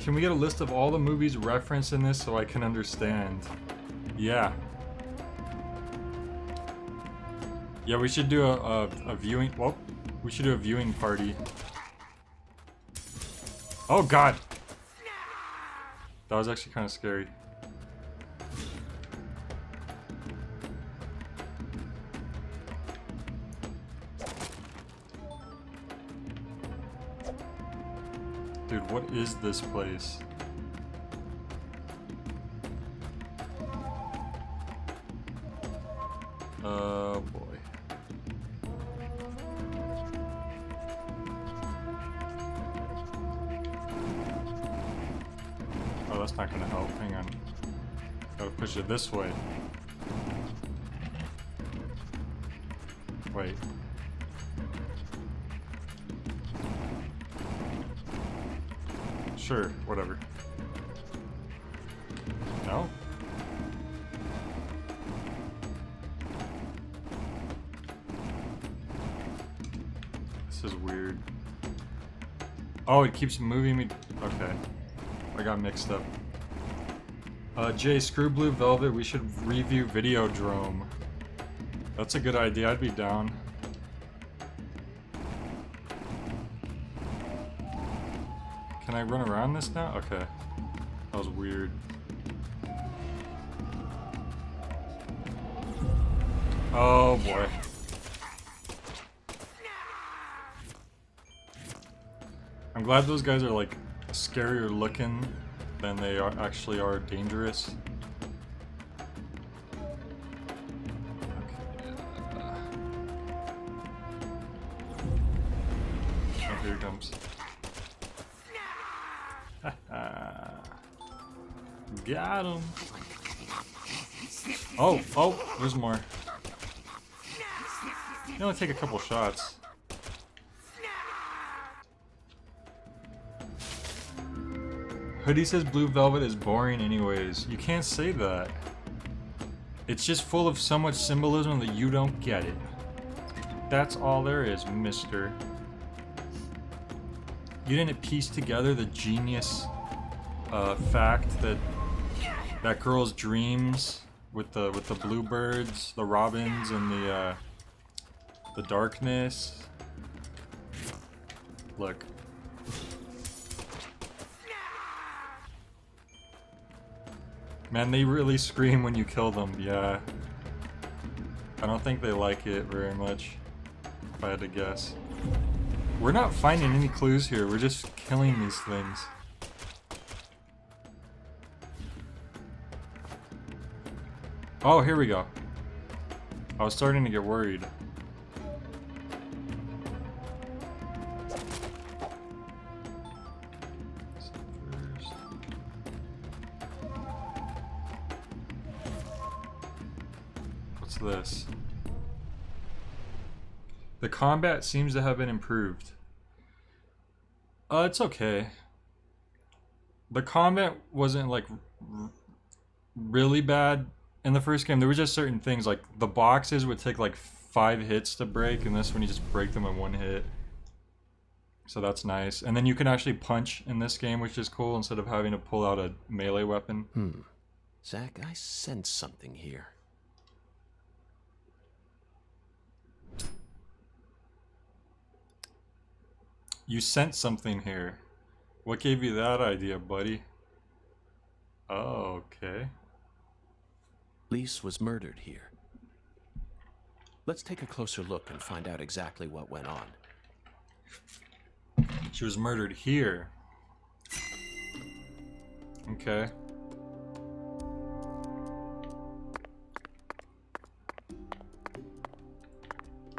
Can we get a list of all the movies referenced in this so I can understand? Yeah. Yeah, we should do a viewing. Well, we should do a viewing party. Oh god! That was actually kind of scary. Dude, what is this place? Oh boy. Oh, that's not gonna help. Hang on. Gotta push it this way. Wait. Sure, whatever. No? This is weird. Oh, it keeps moving me. Okay. I got mixed up. Jay, screw Blue Velvet. We should review Videodrome. That's a good idea. I'd be down. Can I run around this now? Okay. That was weird. Oh boy. I'm glad those guys are like scarier looking than they are actually are dangerous. Okay. Oh, here it comes. Got him. Oh, oh, there's more. You only take a couple shots. Hoodie says Blue Velvet is boring anyways. You can't say that. It's just full of so much symbolism that you don't get it. That's all there is, mister. You didn't piece together the genius fact that that girl's dreams with the bluebirds, the robins, and the darkness. Look. Man, they really scream when you kill them, yeah. I don't think they like it very much, if I had to guess. We're not finding any clues here, we're just killing these things. Oh, here we go. I was starting to get worried. What's this? The combat seems to have been improved. It's okay. The combat wasn't like really bad in the first game. There were just certain things like the boxes would take like 5 hits to break, and this one you just break them in 1 hit. So that's nice. And then you can actually punch in this game, which is cool, instead of having to pull out a melee weapon. Zach, I sense something here. You sense something here. What gave you that idea, buddy? Oh, okay. Lise was murdered here. Let's take a closer look and find out exactly what went on. She was murdered here. Okay.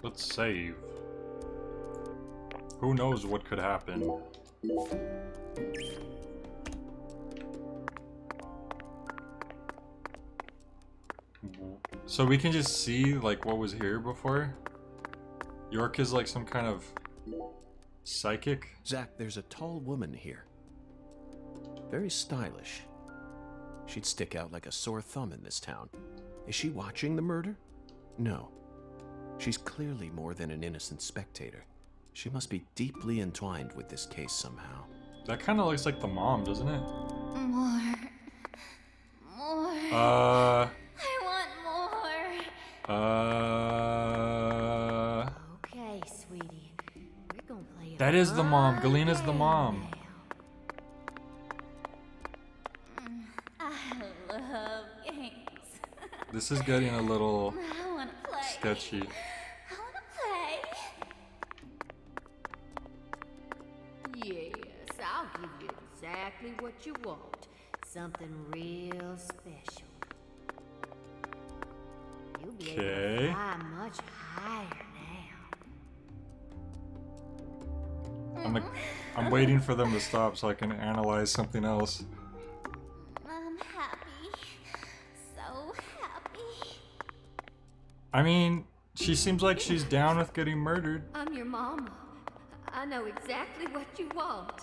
Let's save. Who knows what could happen? So we can just see like what was here before? York is like some kind of psychic? Zach, there's a tall woman here. Very stylish. She'd stick out like a sore thumb in this town. Is she watching the murder? No. She's clearly more than an innocent spectator. She must be deeply entwined with this case somehow. That kind of looks like the mom, doesn't it? More. I want more. Okay, sweetie. We're gonna play That is the mom. Galena's the mom. I love games. This is getting a little I wanna play. sketchy. I wanna play. Yes, I'll give you exactly what you want. Something real special. You'll be able Okay. to fly much higher now. I'm waiting for them to stop so I can analyze something else. I'm happy. So happy. I mean, she seems like she's down with getting murdered. I'm your mama. I know exactly what you want.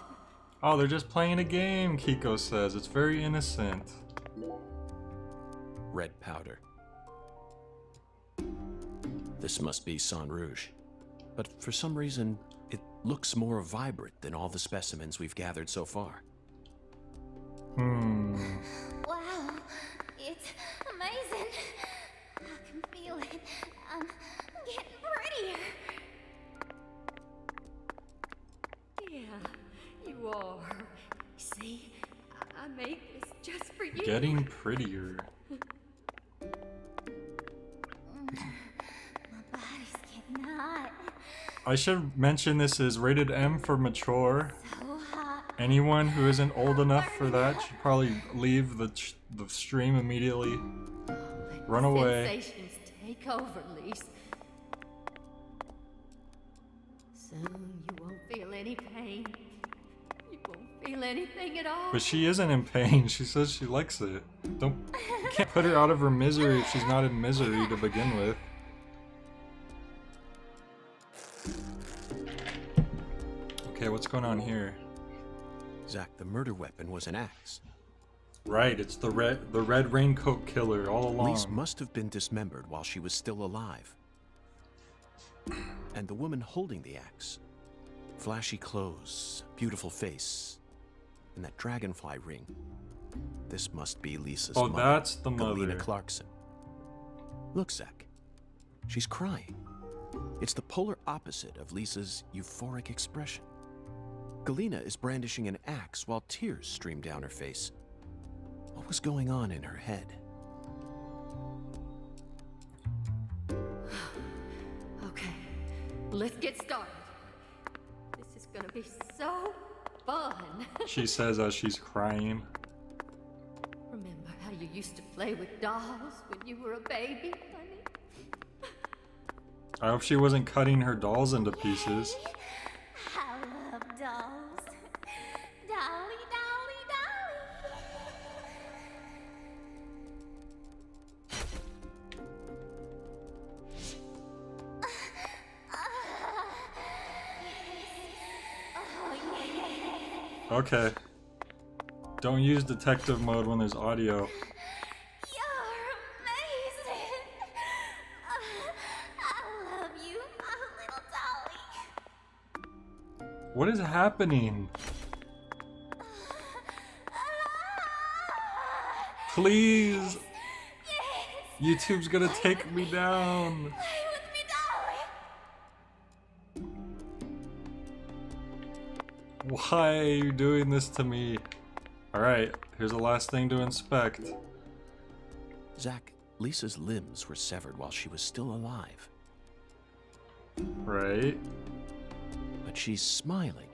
Oh, they're just playing a game, Kiko says. It's very innocent. Red powder. This must be Sang Rouge. But for some reason, it looks more vibrant than all the specimens we've gathered so far. Wow, it's amazing. I can feel it. I'm getting prettier. Yeah, you are. See, I made this just for you. Getting prettier. My body's getting hot. I should mention this is rated M for mature. So hot. Anyone who isn't old enough for that should probably leave the stream immediately. Run away. Sensations take over, Lise. Soon you won't feel any pain. You won't feel anything at all. But she isn't in pain. She says she likes it. You can't put her out of her misery if she's not in misery to begin with. Okay, what's going on here? Zach, the murder weapon was an axe. Right, it's the red raincoat killer all along. Lise must have been dismembered while she was still alive. And the woman holding the axe. Flashy clothes, beautiful face, and that dragonfly ring. This must be Lisa's Oh, mother, that's the mother. Galena Clarkson. Look, Zach. She's crying. It's the polar opposite of Lisa's euphoric expression. Galena is brandishing an axe while tears stream down her face. What was going on in her head? Okay, let's get started. This is gonna be so fun. She says as she's crying. Remember how you used to play with dolls when you were a baby, honey? I hope she wasn't cutting her dolls into pieces. I love dolls. Dolly, dolly, dolly. Okay. Don't use detective mode when there's audio. You're amazing. I love you, my little dolly. What is happening? Please! YouTube's gonna take me down. Play with me, dolly. Why are you doing this to me? Alright, here's the last thing to inspect. Zach, Lisa's limbs were severed while she was still alive. Right. But she's smiling.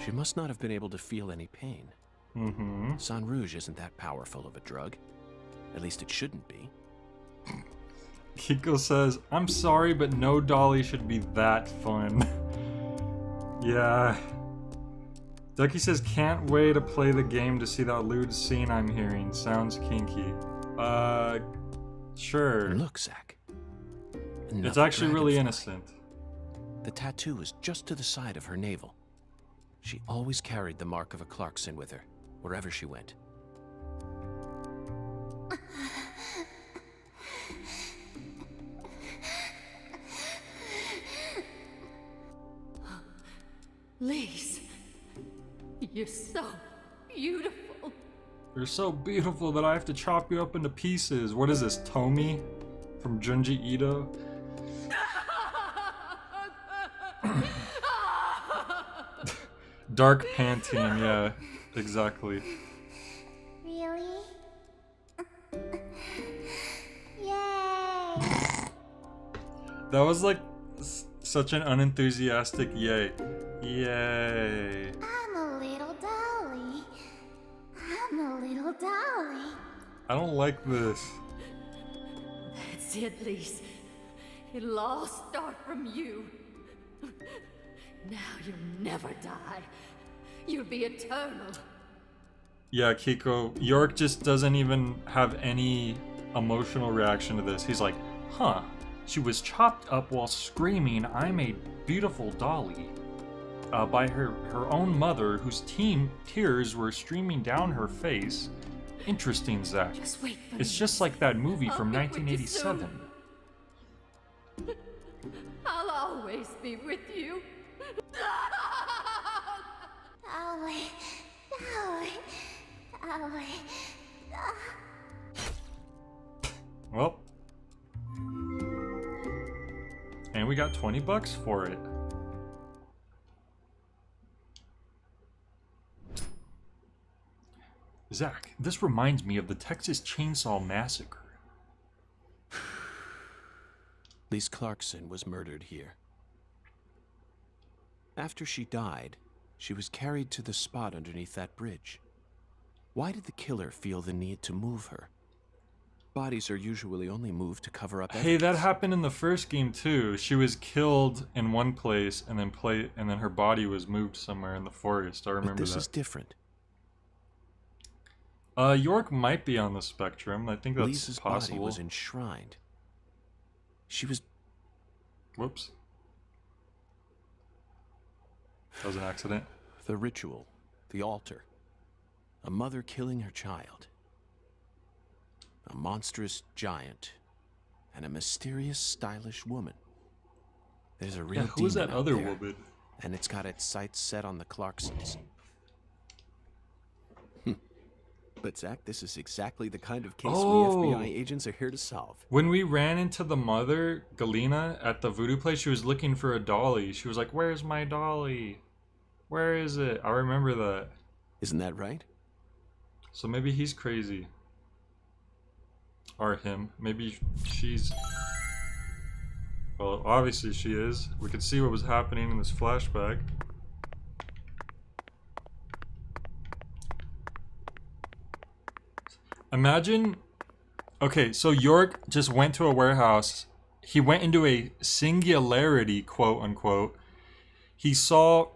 She must not have been able to feel any pain. Mm-hmm. San Rouge isn't that powerful of a drug. At least it shouldn't be. Kiko says, I'm sorry, but no dolly should be that fun. Yeah. Ducky says, can't wait to play the game to see that lewd scene I'm hearing. Sounds kinky. Sure. And look, Zach. It's Another actually really dragonfly. innocent. The tattoo is just to the side of her navel. She always carried the mark of a Clarkson with her, wherever she went. Lise, you're so beautiful. You're so beautiful that I have to chop you up into pieces. What is this, Tomy? From Junji Ito? Dark Pantene, yeah, exactly. Really? Yay! That was like such an unenthusiastic yay. Yay. I'm a little dolly. I'm a little dolly. I don't like this. That's it, Lise. It'll all start from you. Now you'll never die. You'll be eternal. Yeah, Kiko, York just doesn't even have any emotional reaction to this. He's like, huh, she was chopped up while screaming, I'm a beautiful dolly, by her own mother, whose tears were streaming down her face. Interesting, Zach. Just wait for It's me. just like that movie I'll from be with you 1987. I'll always be with you. Dolly, dolly, dolly. Well. And we got $20 for it. Zach, this reminds me of the Texas Chainsaw Massacre. Lise Clarkson was murdered here. After she died, she was carried to the spot underneath that bridge. Why did the killer feel the need to move her? Bodies are usually only moved to cover up Hey, that evidence. happened in the first game too. She was killed in one place and then her body was moved somewhere in the forest. I But remember this that. is different. York might be on the spectrum. I think that's Lisa's possible. body was enshrined. She was... Whoops. That was an accident. The ritual, the altar, a mother killing her child, a monstrous giant, and a mysterious, stylish woman. There's a real Yeah, who was demon that out other there, woman? and it's got its sights set on the Clarksons. But Zach, this is exactly the kind of case Oh. we FBI agents are here to solve. When we ran into the mother, Galena, at the voodoo place, she was looking for a dolly. She was like, "Where's my dolly? Where is it?" I remember that. Isn't that right? So maybe he's crazy. Or him. Maybe she's... Well, obviously she is. We could see what was happening in this flashback. Imagine... Okay, so York just went to a warehouse. He went into a singularity, quote unquote. He saw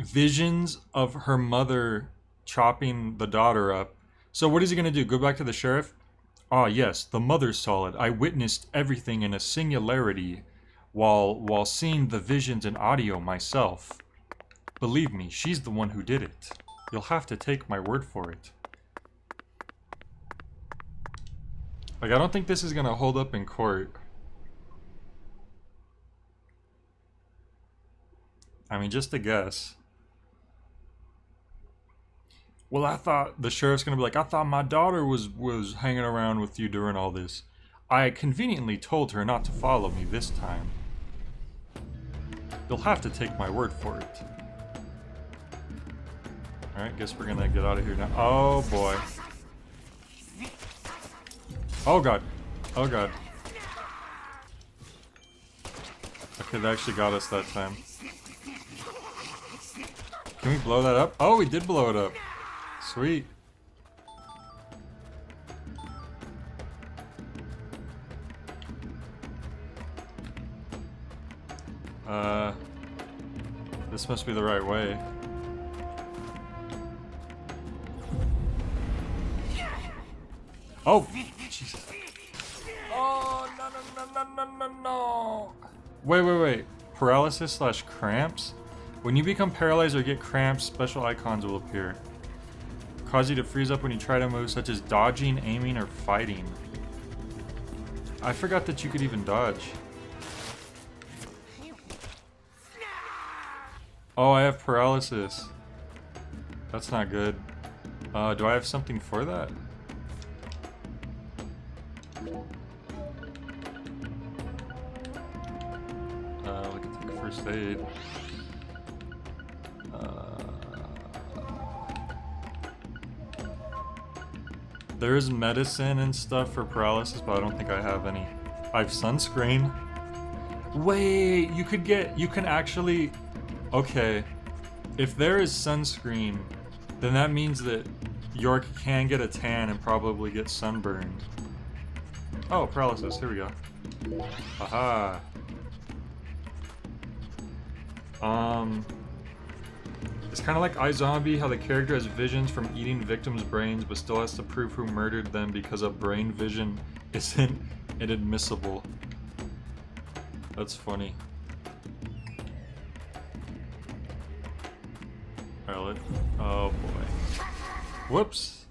visions of her mother chopping the daughter up. So what is he going to do? Go back to the sheriff? Ah, yes, the mother saw it. I witnessed everything in a singularity while seeing the visions and audio myself. Believe me, she's the one who did it. You'll have to take my word for it. Like, I don't think this is gonna hold up in court. I mean, just a guess. Well, I thought the sheriff's gonna be like, I thought my daughter was hanging around with you during all this. I conveniently told her not to follow me this time. You'll have to take my word for it. Alright, guess we're gonna get out of here now. Oh boy. Oh god. Oh god. Okay, they actually got us that time. Can we blow that up? Oh, we did blow it up. Sweet. This must be the right way. Oh! Jesus. Oh, no. Wait. Paralysis / cramps? When you become paralyzed or get cramps, special icons will appear. Cause you to freeze up when you try to move, such as dodging, aiming, or fighting. I forgot that you could even dodge. Oh, I have paralysis. That's not good. Do I have something for that? We can take first aid. There is medicine and stuff for paralysis, but I don't think I have any. I have sunscreen. Wait, you can actually... Okay, if there is sunscreen, then that means that York can get a tan and probably get sunburned. Oh, paralysis, here we go. Aha. It's kind of like iZombie, how the character has visions from eating victims' brains, but still has to prove who murdered them because a brain vision isn't inadmissible. That's funny. Alright, oh boy. Whoops!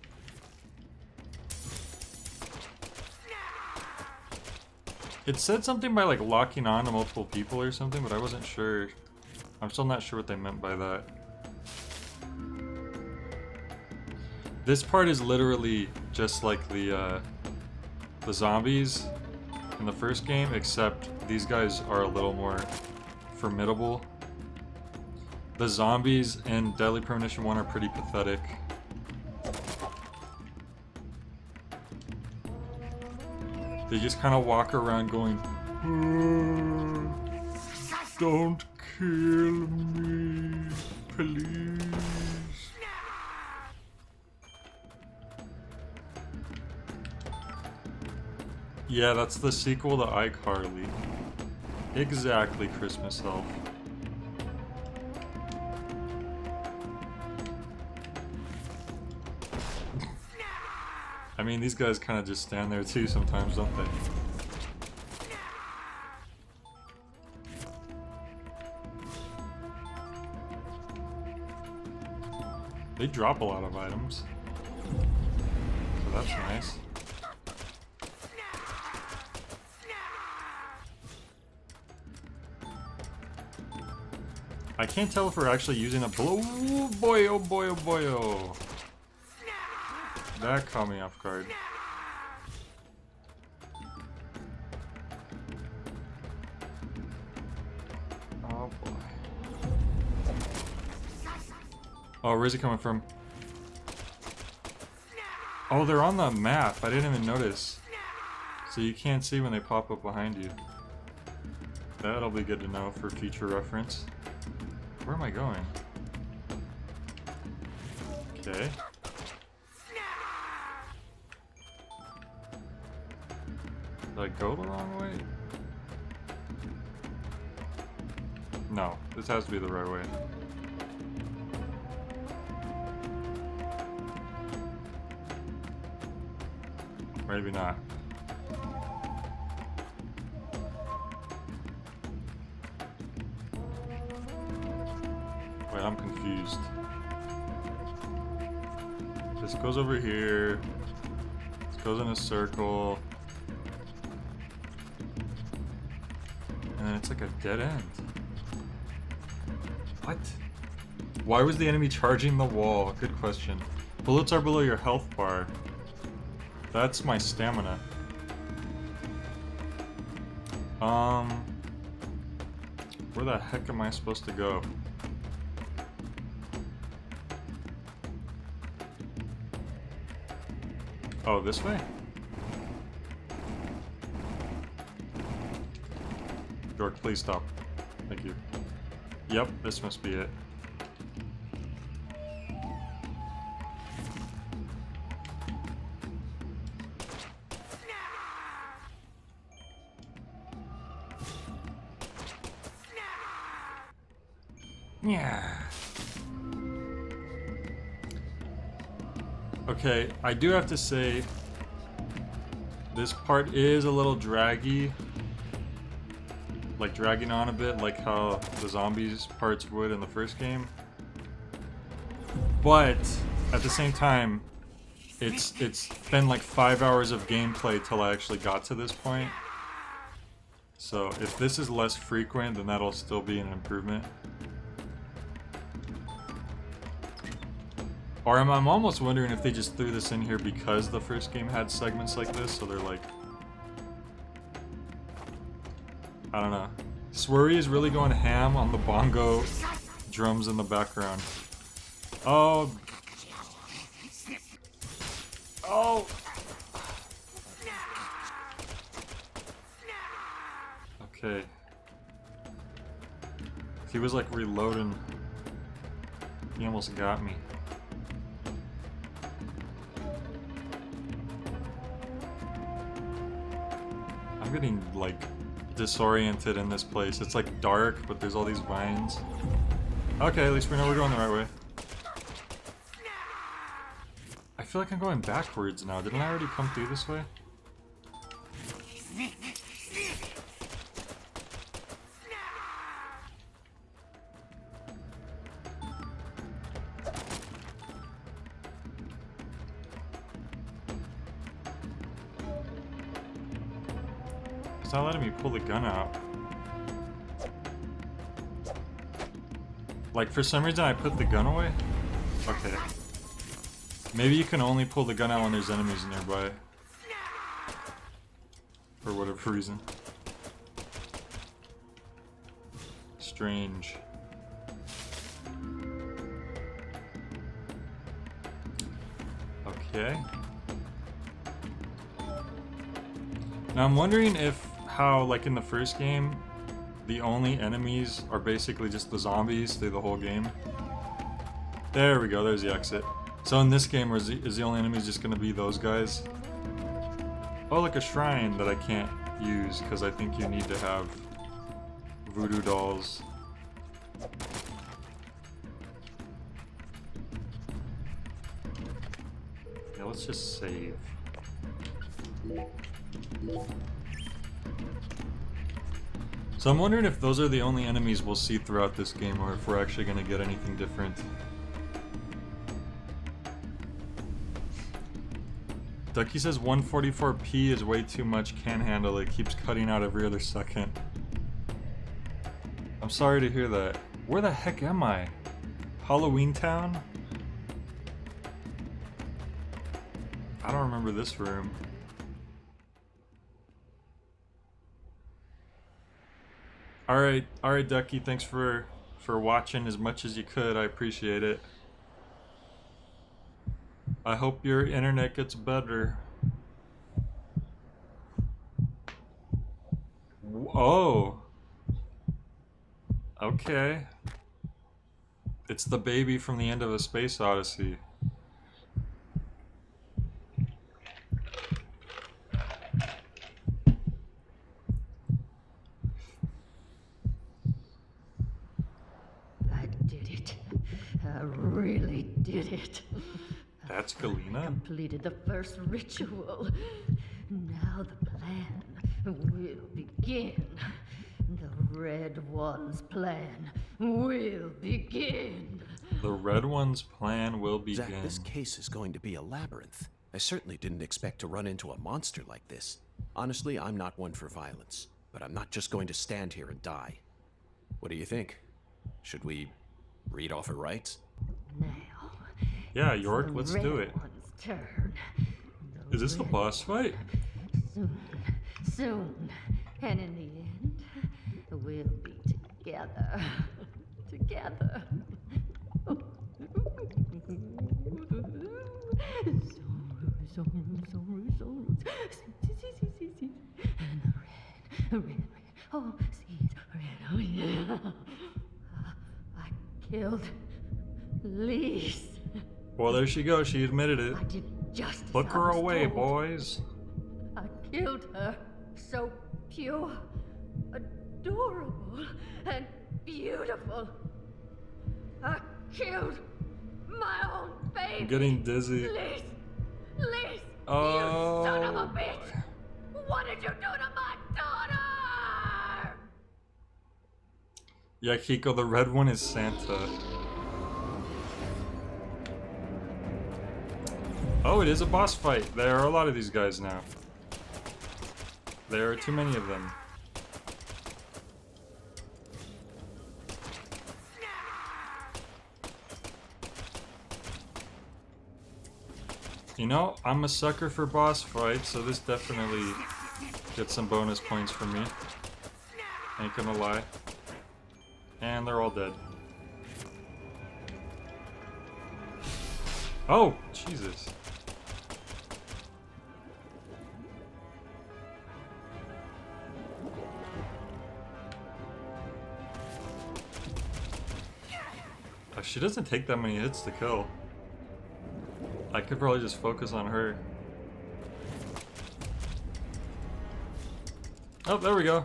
It said something by like locking on to multiple people or something, but I wasn't sure. I'm still not sure what they meant by that. This part is literally just like the zombies in the first game, except these guys are a little more formidable. The zombies in Deadly Premonition 1 are pretty pathetic. They just kind of walk around going, don't kill me, please. Yeah, that's the sequel to iCarly. Exactly, Christmas Elf. I mean, these guys kind of just stand there too sometimes, don't they? They drop a lot of items. So that's nice. I can't tell if we're actually using a blow. Oh boy, oh boy, oh boy, oh. That caught me off guard. Oh boy. Oh, where's he coming from? Oh, they're on the map. I didn't even notice. So you can't see when they pop up behind you. That'll be good to know for future reference. Where am I going? Okay. Did I go the wrong way? No, this has to be the right way. Maybe not. Wait, I'm confused. This goes over here. This goes in a circle. And then it's like a dead end. What? Why was the enemy charging the wall? Good question. Bullets are below your health bar. That's my stamina. Where the heck am I supposed to go? Oh, this way? York, please stop. Thank you. Yep, this must be it. Yeah. Okay, I do have to say, this part is a little draggy. Like dragging on a bit, like how the zombies parts would in the first game. But at the same time, it's been like 5 hours of gameplay till I actually got to this point. So if this is less frequent, then that'll still be an improvement. Or I'm almost wondering if they just threw this in here because the first game had segments like this, so they're like... I don't know. Swery is really going ham on the bongo drums in the background. Oh. Oh. Okay. He was like reloading. He almost got me. I'm getting like disoriented in this place. It's like dark, but there's all these vines. Okay, at least we know we're going the right way. I feel like I'm going backwards now. Didn't I already come through this way? It's not letting me pull the gun out. Like, for some reason I put the gun away? Okay. Maybe you can only pull the gun out when there's enemies nearby. For whatever reason. Strange. Okay. Now I'm wondering if how, like in the first game, the only enemies are basically just the zombies through the whole game. There we go, there's the exit. So in this game, is the only enemies just gonna be those guys? Oh, like a shrine that I can't use because I think you need to have voodoo dolls. Yeah, let's just save. So I'm wondering if those are the only enemies we'll see throughout this game, or if we're actually gonna get anything different. Ducky says 144p is way too much, can't handle it, keeps cutting out every other second. I'm sorry to hear that. Where the heck am I? Halloween Town? I don't remember this room. Alright Ducky, thanks for watching as much as you could, I appreciate it. I hope your internet gets better. Oh. Okay. It's the baby from the end of A Space Odyssey. I did it. I really did it. That's Galena? Completed the first ritual. Now the plan will begin. The Red One's plan will begin. The Red One's plan will Zach, begin. this case is going to be a labyrinth. I certainly didn't expect to run into a monster like this. Honestly, I'm not one for violence, but I'm not just going to stand here and die. What do you think? Should we read off her rights? Now, Yeah, York, let's do it. Red One's turn. Is this the boss fight? Soon. And in the end, we'll be together. Together. And red. Oh, seeds, red. Oh, yeah. I killed Lise. Well, there she goes. She admitted it. I did justice. Look her I was away, told. boys. I killed her. So pure, adorable, and beautiful. I killed my own baby. I'm getting dizzy. Lise, Oh, you son of a boy. bitch! What did you do to my daughter? Yeah, Kiko, the Red One is Santa. Oh, it is a boss fight. There are a lot of these guys now. There are too many of them. You know, I'm a sucker for boss fights, so this definitely gets some bonus points for me. Ain't gonna lie. And they're all dead. Oh, Jesus. She doesn't take that many hits to kill. I could probably just focus on her. Oh, there we go.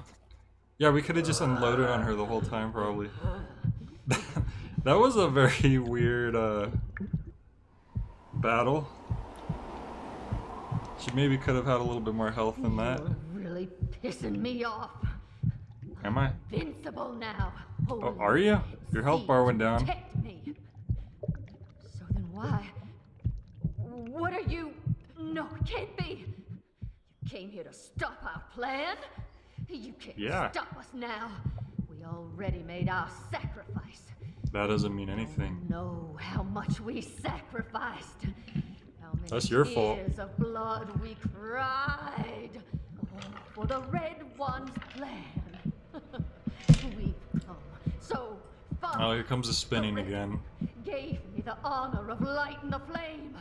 Yeah, we could have just unloaded on her the whole time, probably. That was a very weird battle. She maybe could have had a little bit more health than that. You're really pissing me off. Am I? Invincible now. Oh, are you? Your health bar went down. Protect me. So then why? What are you? No, it can't be. You came here to stop our plan. You can't stop us now. We already made our sacrifice. That doesn't mean anything. You know how much we sacrificed. How many That's your fault. tears of blood we cried. Oh, for the Red One's plan. We've come so far. Oh, here comes the spinning The Red again. Gave me the honor of lighting the flame.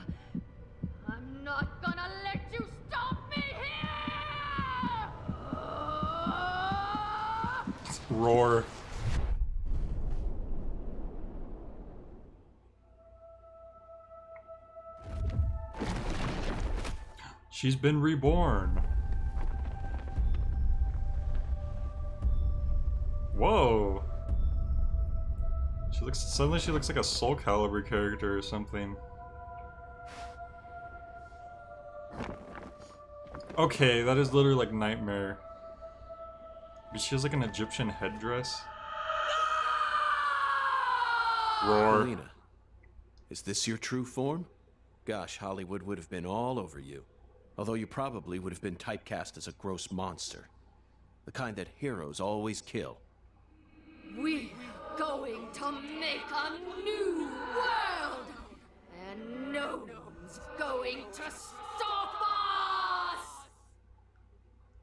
I'm not gonna let you stop me here! Roar. She's been reborn. Whoa. Suddenly she looks like a Soul Calibur character or something. Okay, that is literally like Nightmare. But she has like an Egyptian headdress. Roar. Helena, is this your true form? Gosh, Hollywood would have been all over you. Although you probably would have been typecast as a gross monster. The kind that heroes always kill. We're going to make a new world! And no one's going to stop us!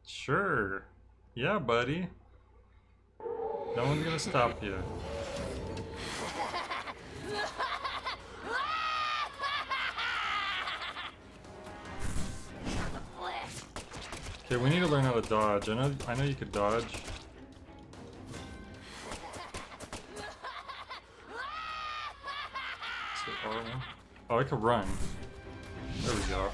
Sure. Yeah, buddy. No one's gonna stop you. Okay, we need to learn how to dodge. I know you could dodge. So, oh, I could run. There we go.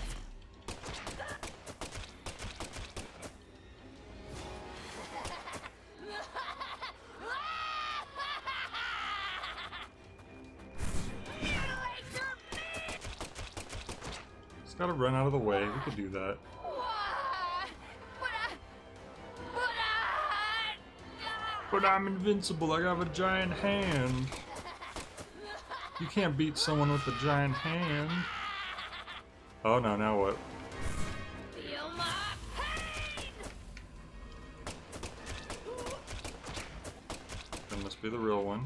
Just gotta run out of the way. We could do that. But I'm invincible, I have a giant hand. You can't beat someone with a giant hand. Oh no, now what? Feel my pain! That must be the real one.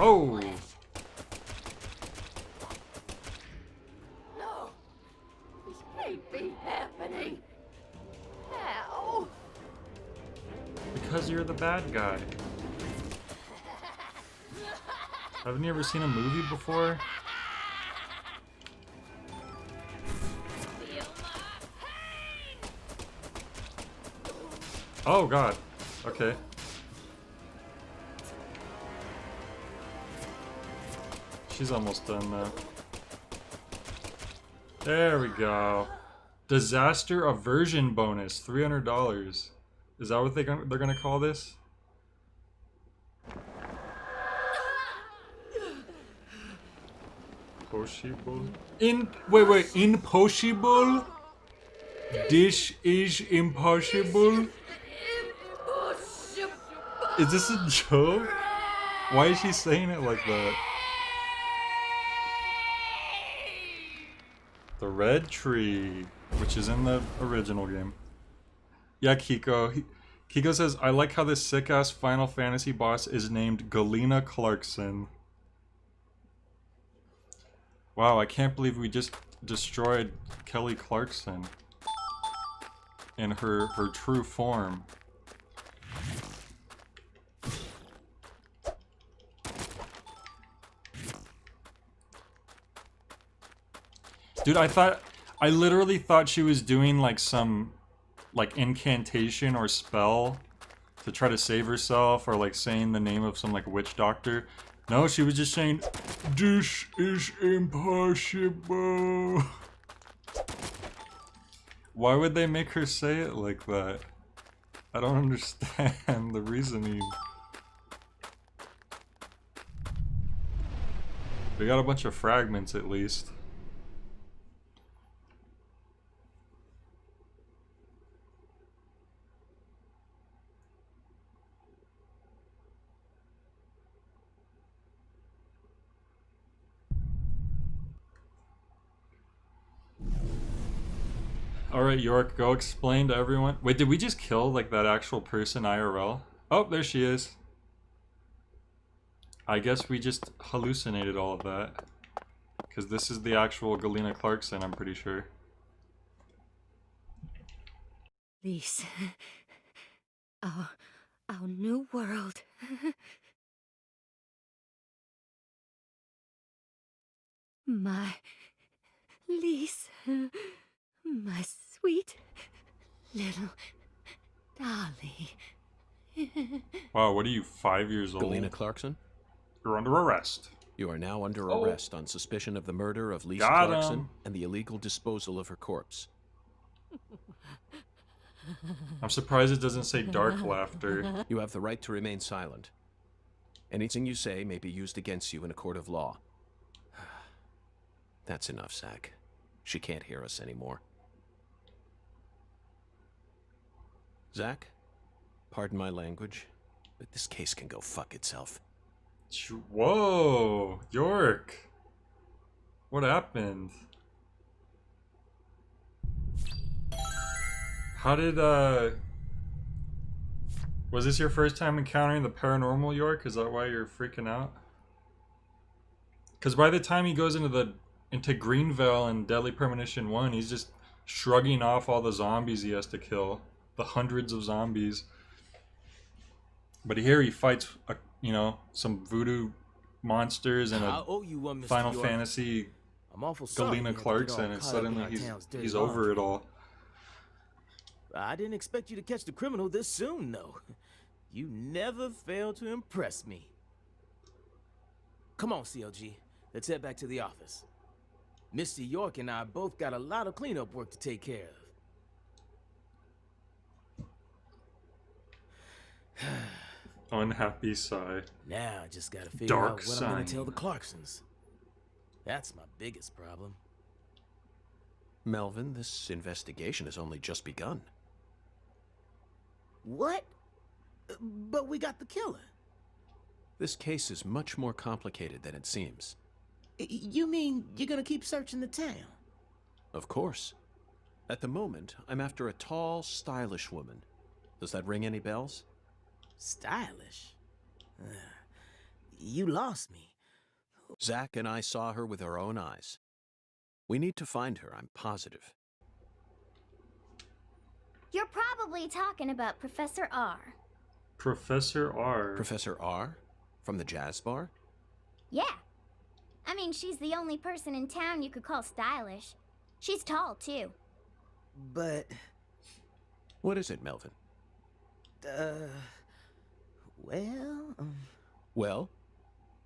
Oh! No! This can't be happening! How? Because you're the bad guy. Haven't you ever seen a movie before? Feel my pain! Oh god. Okay. She's almost done now. There we go. Disaster aversion bonus, $300. Is that what they're gonna call this? Impossible. Wait. Impossible. This is impossible. Impossible! Is this a joke? Why is she saying it like that? The red tree, which is in the original game. Yeah, Kiko. Kiko says, I like how this sick-ass Final Fantasy boss is named Galena Clarkson. Wow, I can't believe we just destroyed Kelly Clarkson in her true form. Dude, I literally thought she was doing like some like incantation or spell to try to save herself, or like saying the name of some like witch doctor. No, she was just saying, this is impossible. Why would they make her say it like that? I don't understand the reasoning. We got a bunch of fragments at least. Alright, York, go explain to everyone. Wait, did we just kill, like, that actual person IRL? Oh, there she is. I guess we just hallucinated all of that. Because this is the actual Galena Clarkson, I'm pretty sure. Lise. Our new world. My Lise. My sweet little dolly. Wow, what are you, 5 years old? Galena Clarkson? You're under arrest. You are now under arrest on suspicion of the murder of Lise Got Clarkson him. and the illegal disposal of her corpse. I'm surprised it doesn't say dark laughter. You have the right to remain silent. Anything you say may be used against you in a court of law. That's enough, Zach. She can't hear us anymore. Zach, pardon my language, but this case can go fuck itself. Whoa, York. What happened? How did, was this your first time encountering the paranormal, York? Is that why you're freaking out? Because by the time he goes into Greenville and Deadly Premonition 1, he's just shrugging off all the zombies he has to kill. The hundreds of zombies. But here he fights, you know, some voodoo monsters and a Final Fantasy Galena Clarkson, and suddenly he's over it all. I didn't expect you to catch the criminal this soon, though. You never fail to impress me. Come on, CLG. Let's head back to the office. Mr. York and I both got a lot of cleanup work to take care of. Unhappy sigh. Now I just gotta figure Dark out what sign. I'm gonna tell the Clarksons. That's my biggest problem. Melvin, this investigation has only just begun. What? But we got the killer. This case is much more complicated than it seems. You mean you're gonna keep searching the town? Of course. At the moment, I'm after a tall, stylish woman. Does that ring any bells? Stylish? You lost me. Zach and I saw her with our own eyes. We need to find her, I'm positive. You're probably talking about Professor R. Professor R. Professor R? From the jazz bar? Yeah. I mean, she's the only person in town you could call stylish. She's tall, too. But... What is it, Melvin? Well... Well?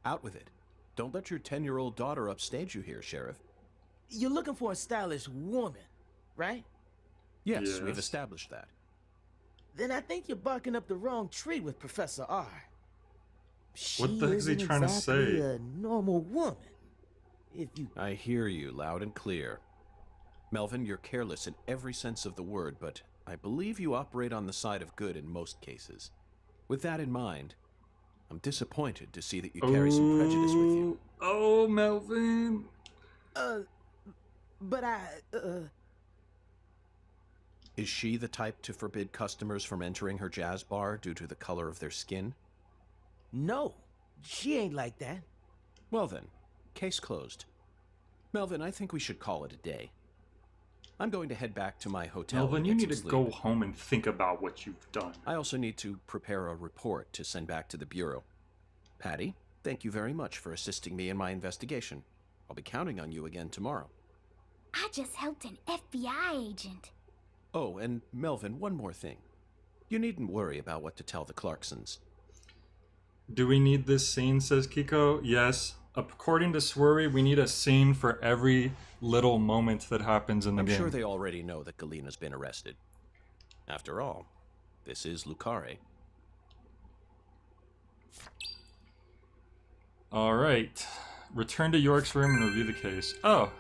Out with it. Don't let your 10-year-old daughter upstage you here, Sheriff. You're looking for a stylish woman, right? Yes, we've established that. Then I think you're barking up the wrong tree with Professor R. What the heck is he trying to say? A normal woman. If you... I hear you loud and clear. Melvin, you're careless in every sense of the word, but I believe you operate on the side of good in most cases. With that in mind, I'm disappointed to see that you carry some prejudice with you. Oh, Melvin. But Is she the type to forbid customers from entering her jazz bar due to the color of their skin? No, she ain't like that. Well then, case closed. Melvin, I think we should call it a day. I'm going to head back to my hotel. Melvin, you need to go home and think about what you've done. I also need to prepare a report to send back to the Bureau. Patty, thank you very much for assisting me in my investigation. I'll be counting on you again tomorrow. I just helped an FBI agent. Oh, and Melvin, one more thing. You needn't worry about what to tell the Clarksons. Do we need this scene, says Kiko? Yes. According to Swery, we need a scene for every little moment that happens in the game. I'm sure they already know that Galina's been arrested. After all, this is Lucare. Alright. Return to York's room and review the case. Oh.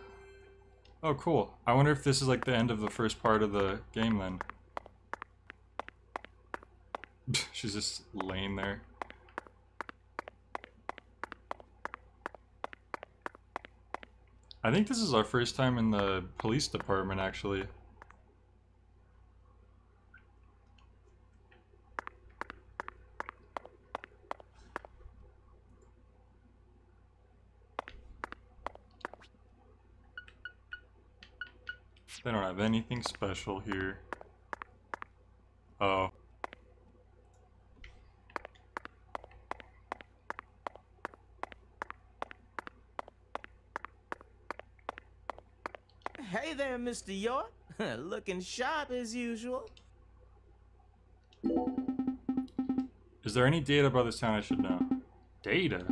Oh, cool. I wonder if this is like the end of the first part of the game then. She's just laying there. I think this is our first time in the police department, actually. They don't have anything special here. Oh. Hey there, Mr. York. Looking sharp as usual. Is there any data about this town I should know? Data?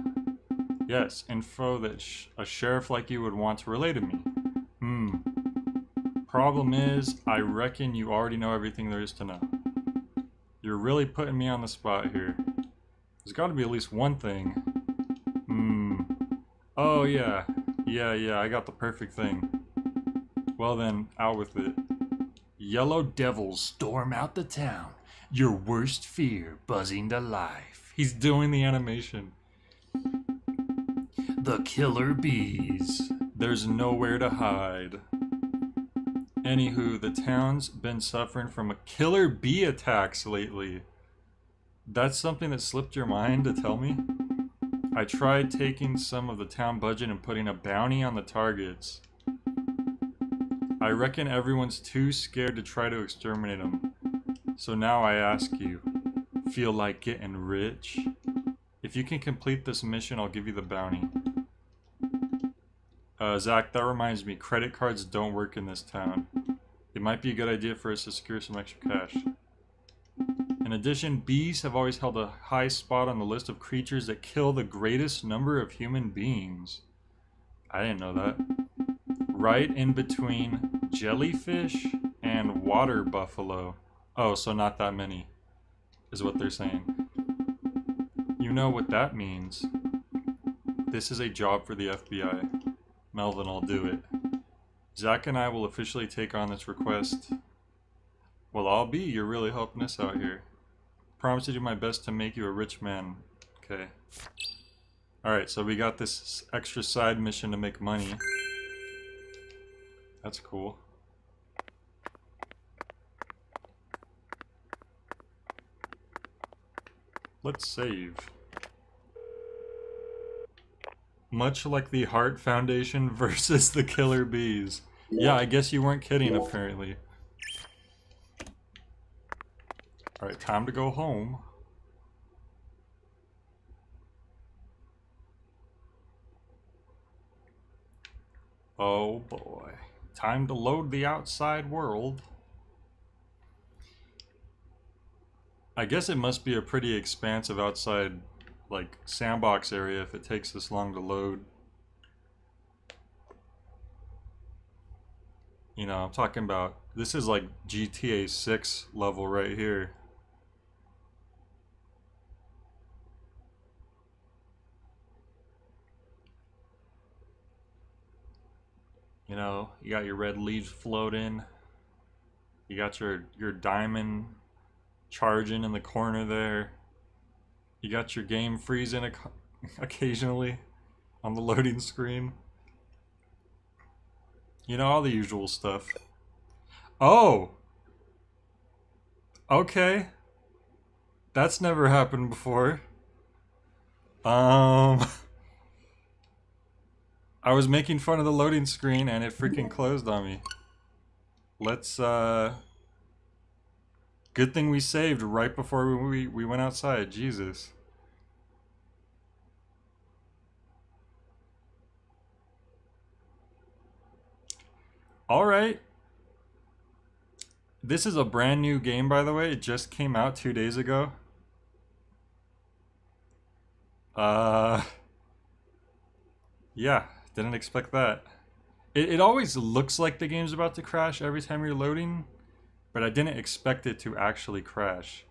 Yes, info that a sheriff like you would want to relay to me. Problem is, I reckon you already know everything there is to know. You're really putting me on the spot here. There's got to be at least one thing. Oh yeah. Yeah, I got the perfect thing. Well then, out with it. Yellow devils storm out the town. Your worst fear buzzing to life. He's doing the animation. The killer bees. There's nowhere to hide. Anywho, the town's been suffering from a killer bee attacks lately. That's something that slipped your mind to tell me? I tried taking some of the town budget and putting a bounty on the targets. I reckon everyone's too scared to try to exterminate them. So now I ask you, feel like getting rich? If you can complete this mission, I'll give you the bounty. Zach, that reminds me, credit cards don't work in this town. It might be a good idea for us to secure some extra cash. In addition, bees have always held a high spot on the list of creatures that kill the greatest number of human beings. I didn't know that. Right in between jellyfish and water buffalo. Oh, so not that many, is what they're saying. You know what that means. This is a job for the FBI. Melvin will do it. Zach and I will officially take on this request. Well, I'll be. You're really helping us out here. Promise to do my best to make you a rich man. Okay. Alright, so we got this extra side mission to make money. That's cool. Let's save. Much like the Heart Foundation versus the Killer Bees. Yeah, I guess you weren't kidding, apparently. Alright, time to go home. Oh boy. Time to load the outside world. I guess it must be a pretty expansive outside, like, sandbox area if it takes this long to load. You know, I'm talking about, this is like GTA 6 level right here. You know, you got your red leaves floating. You got your diamond charging in the corner there. You got your game freezing occasionally on the loading screen. You know, all the usual stuff. Oh! Okay. That's never happened before. I was making fun of the loading screen and it freaking closed on me. Let's, good thing we saved right before we went outside. Jesus. Alright. This is a brand new game, by the way. It just came out 2 days ago. Yeah, didn't expect that. It always looks like the game's about to crash every time you're loading, but I didn't expect it to actually crash.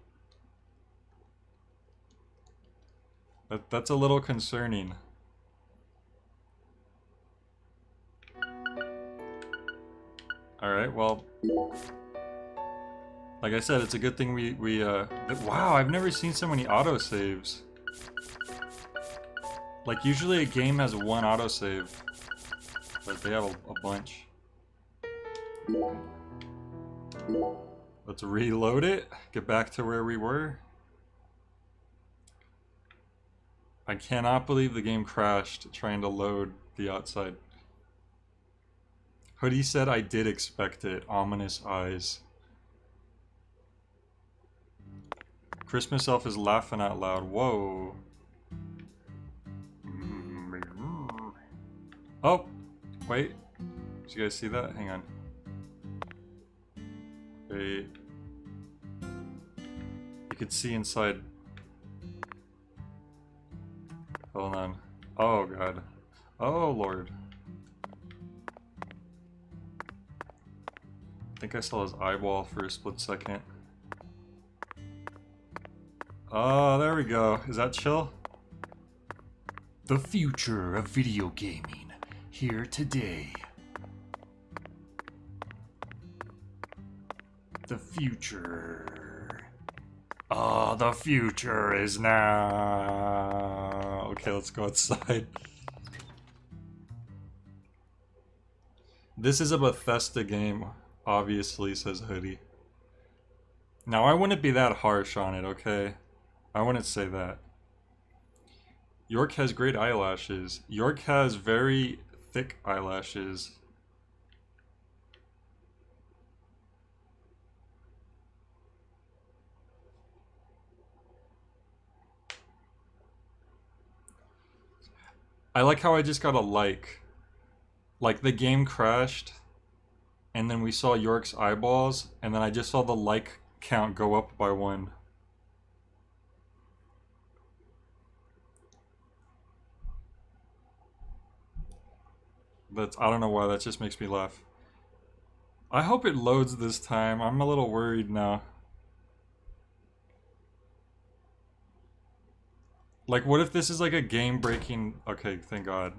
That's a little concerning. Alright, well, like I said, it's a good thing wow, I've never seen so many autosaves. Like, usually a game has one autosave, but they have a bunch. Let's reload it, get back to where we were. I cannot believe the game crashed trying to load the outside. Hoodie said I did expect it. Ominous eyes. Christmas elf is laughing out loud. Whoa. Oh, wait. Did you guys see that? Hang on. Wait. You could see inside. Hold on. Oh god. Oh lord. I think I saw his eyeball for a split second. Oh, there we go. Is that chill? The future of video gaming, here today. The future. Oh, the future is now. Okay, let's go outside. This is a Bethesda game, obviously, says Hoodie. Now, I wouldn't be that harsh on it, okay? I wouldn't say that. York has great eyelashes. York has very thick eyelashes. I like how I just got a like. Like, the game crashed, and then we saw York's eyeballs, and then I just saw the like count go up by 1. I don't know why, that just makes me laugh. I hope it loads this time. I'm a little worried now. Like, what if this is like a game-breaking... Okay, thank God.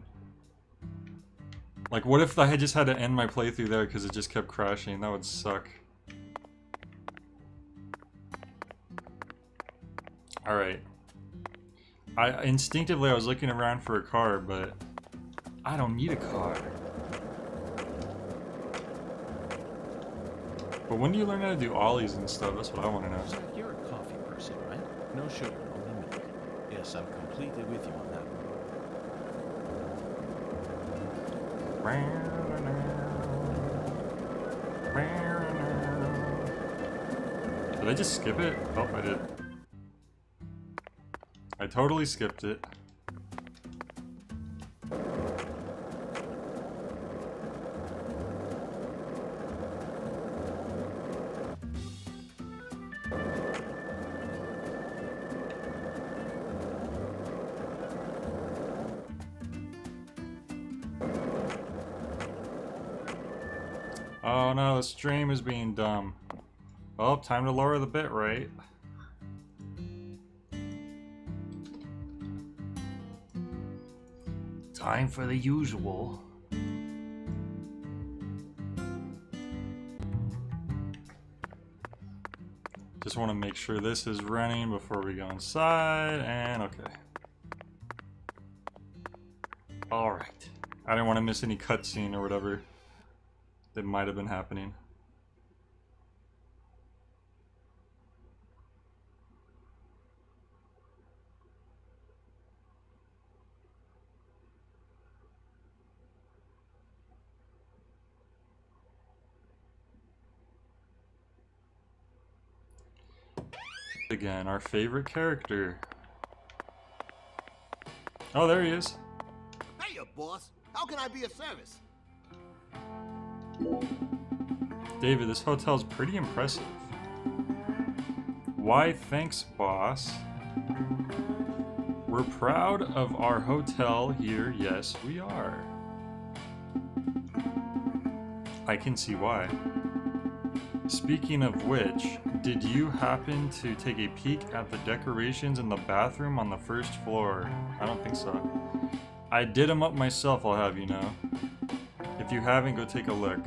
Like, what if I had just had to end my playthrough there because it just kept crashing? That would suck. Alright. Instinctively, I was looking around for a car, but I don't need a car. But when do you learn how to do ollies and stuff? That's what I want to know. You're a coffee person, right? No sugar, only milk. Yes, I'm completely with you on that one. Did I just skip it? Oh, I did. I totally skipped it. Oh no, the stream is being dumb. Well, time to lower the bit rate. Time for the usual. Just want to make sure this is running before we go inside, and okay. Alright. I didn't want to miss any cutscene or whatever that might have been happening. Again, our favorite character. Oh, there he is. Hey, boss. How can I be of service? David, this hotel's pretty impressive. Why, thanks, boss. We're proud of our hotel here. Yes, we are. I can see why. Speaking of which, did you happen to take a peek at the decorations in the bathroom on the first floor? I don't think so. I did them up myself, I'll have you know. If you haven't, go take a look.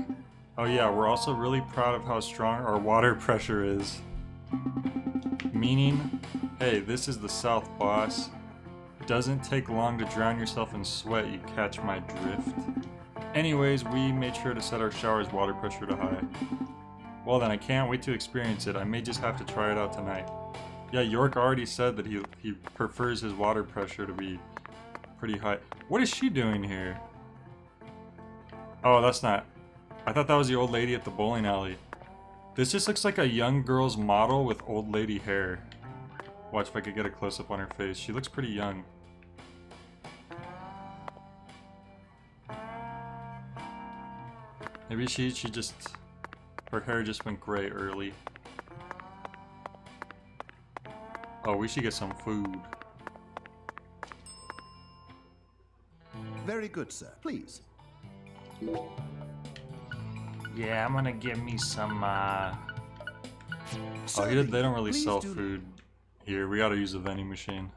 Oh yeah, we're also really proud of how strong our water pressure is. Meaning, hey, this is the South, boss. Doesn't take long to drown yourself in sweat, you catch my drift. Anyways, we made sure to set our shower's water pressure to high. Well then, I can't wait to experience it. I may just have to try it out tonight. Yeah, York already said that he prefers his water pressure to be pretty high. What is she doing here? Oh, that's not... I thought that was the old lady at the bowling alley. This just looks like a young girl's model with old lady hair. Watch if I could get a close-up on her face. She looks pretty young. Maybe she just... Her hair just went gray early. Oh, we should get some food. Very good, sir. Please. Yeah, I'm gonna get me some, Oh, they don't really sell food here. We gotta use a vending machine.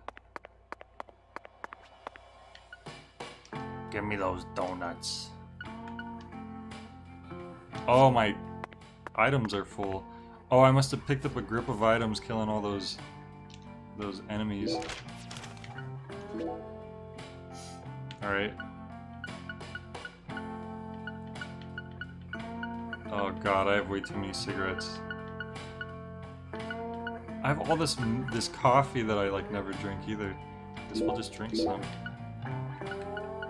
Give me those donuts. Oh, my items are full. Oh, I must have picked up a grip of items killing all those enemies. Alright. Oh god, I have way too many cigarettes. I have all this coffee that I like never drink either. Guess we'll just drink some.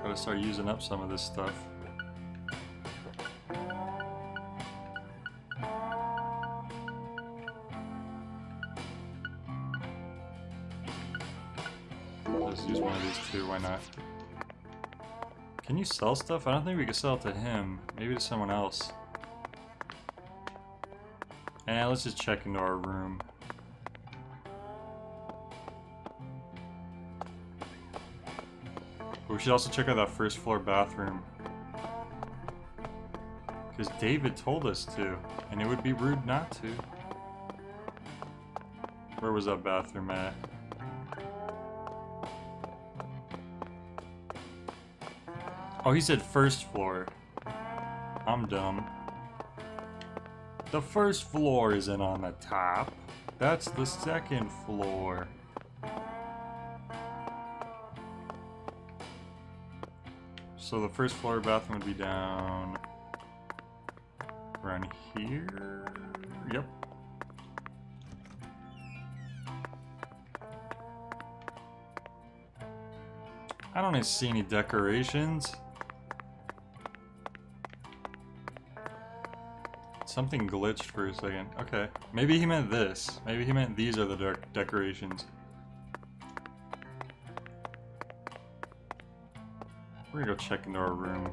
Gotta start using up some of this stuff. Let's use one of these too, why not? Can you sell stuff? I don't think we can sell it to him. Maybe to someone else. And let's just check into our room. But we should also check out that first floor bathroom. Because David told us to, and it would be rude not to. Where was that bathroom at? Oh, he said first floor. I'm dumb. The first floor isn't on the top. That's the second floor. So the first floor bathroom would be down around here. Yep. I don't see any decorations. Something glitched for a second. Okay. Maybe he meant this. Maybe he meant these are the decorations. We're gonna go check into our room.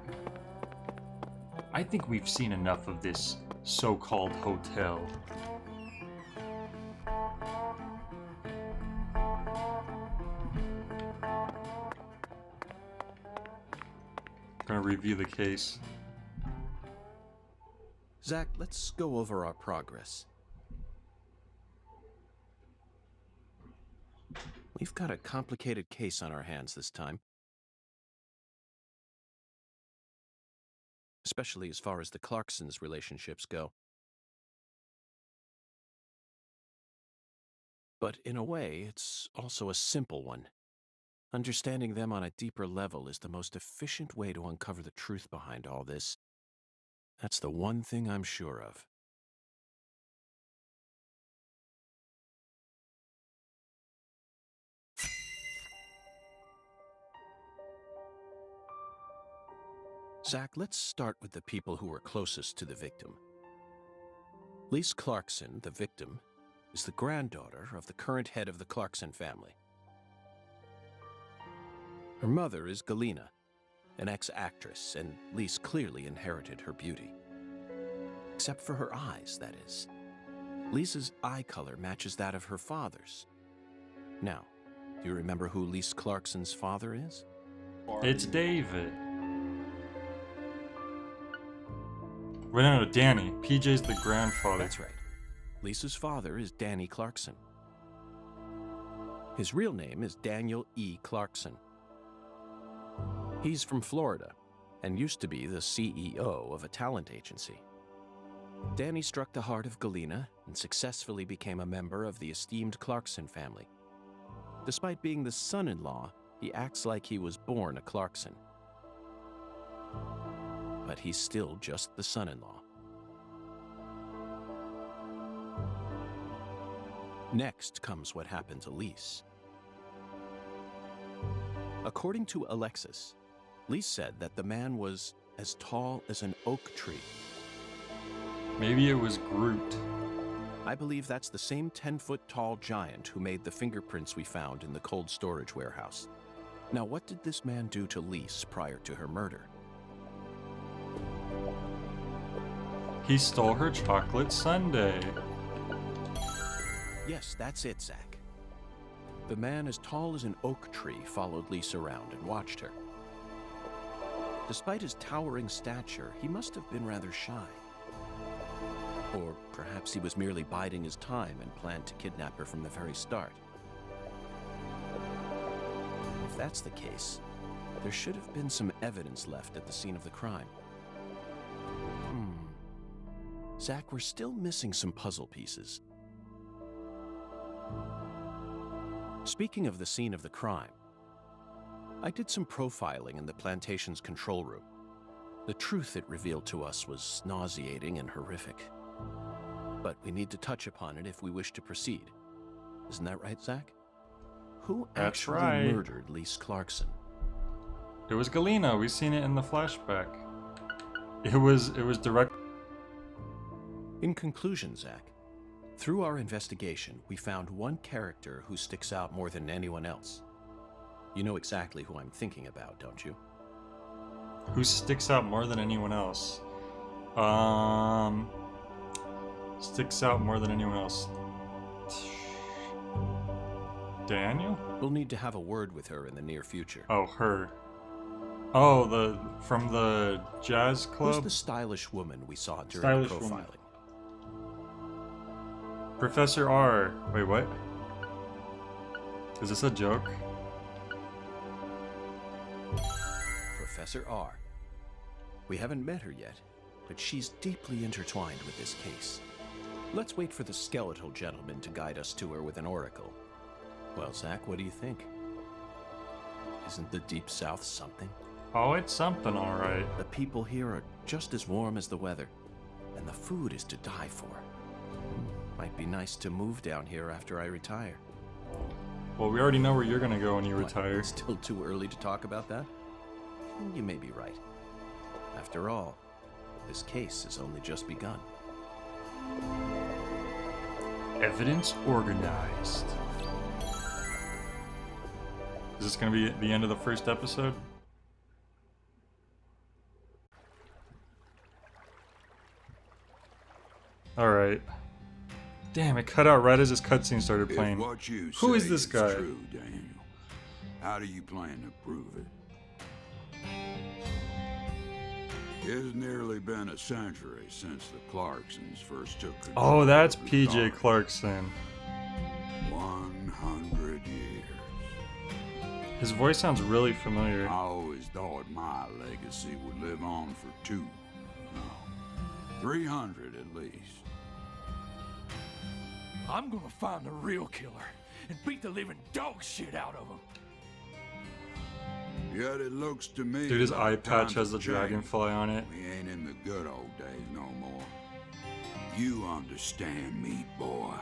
I think we've seen enough of this so-called hotel. Gonna review the case. Zach, let's go over our progress. We've got a complicated case on our hands this time. Especially as far as the Clarksons' relationships go. But in a way, it's also a simple one. Understanding them on a deeper level is the most efficient way to uncover the truth behind all this. That's the one thing I'm sure of. Zach, let's start with the people who were closest to the victim. Lise Clarkson, the victim, is the granddaughter of the current head of the Clarkson family. Her mother is Galena, an ex-actress, and Lise clearly inherited her beauty. Except for her eyes, that is. Lisa's eye color matches that of her father's. Now, do you remember who Lise Clarkson's father is? It's David. Wait, no, Danny. PJ's the grandfather. That's right. Lisa's father is Danny Clarkson. His real name is Daniel E. Clarkson. He's from Florida and used to be the CEO of a talent agency. Danny struck the heart of Galena and successfully became a member of the esteemed Clarkson family. Despite being the son-in-law, he acts like he was born a Clarkson. But he's still just the son-in-law. Next comes what happened to Lise. According to Alexis, Lise said that the man was as tall as an oak tree. Maybe it was Groot. I believe that's the same 10-foot-tall giant who made the fingerprints we found in the cold storage warehouse. Now, what did this man do to Lise prior to her murder? He stole her chocolate sundae. Yes, that's it, Zach. The man as tall as an oak tree followed Lise around and watched her. Despite his towering stature, he must have been rather shy. Or perhaps he was merely biding his time and planned to kidnap her from the very start. If that's the case, there should have been some evidence left at the scene of the crime. Zach, we're still missing some puzzle pieces. Speaking of the scene of the crime, I did some profiling in the plantation's control room. The truth it revealed to us was nauseating and horrific. But we need to touch upon it if we wish to proceed. Isn't that right, Zach? Who actually murdered Lise Clarkson? It was Galena. We've seen it in the flashback. It was direct. In conclusion, Zach, through our investigation, we found one character who sticks out more than anyone else. You know exactly who I'm thinking about, don't you? Who sticks out more than anyone else? Sticks out more than anyone else. Daniel? We'll need to have a word with her in the near future. Oh, her. Oh, from the jazz club? Who's the stylish woman we saw during the profiling? Woman. Professor R. Wait, what? Is this a joke? Professor R. We haven't met her yet, but she's deeply intertwined with this case. Let's wait for the skeletal gentleman to guide us to her with an oracle. Well, Zach, what do you think? Isn't the Deep South something? Oh, it's something, all right. The people here are just as warm as the weather, and the food is to die for. Might be nice to move down here after I retire. Well, we already know where you're gonna go when you What, retire. it's still too early to talk about that? You may be right. After all, this case has only just begun. Evidence organized. Is this gonna be the end of the first episode? Alright. Damn, it cut out right as this cutscene started playing. If what you Who is say this guy? True, Daniel. How do you plan to prove it? It's nearly been a century since the Clarksons first took control. Oh, that's of the PJ colony. Clarkson. 100 years. His voice sounds really familiar. I always thought my legacy would live on for 300 at least. I'm gonna find the real killer and beat the living dog shit out of him. Yet it looks to me Dude, his like eye patch times has the have changed. dragonfly on it. We ain't in the good old days no more. You understand me, boy.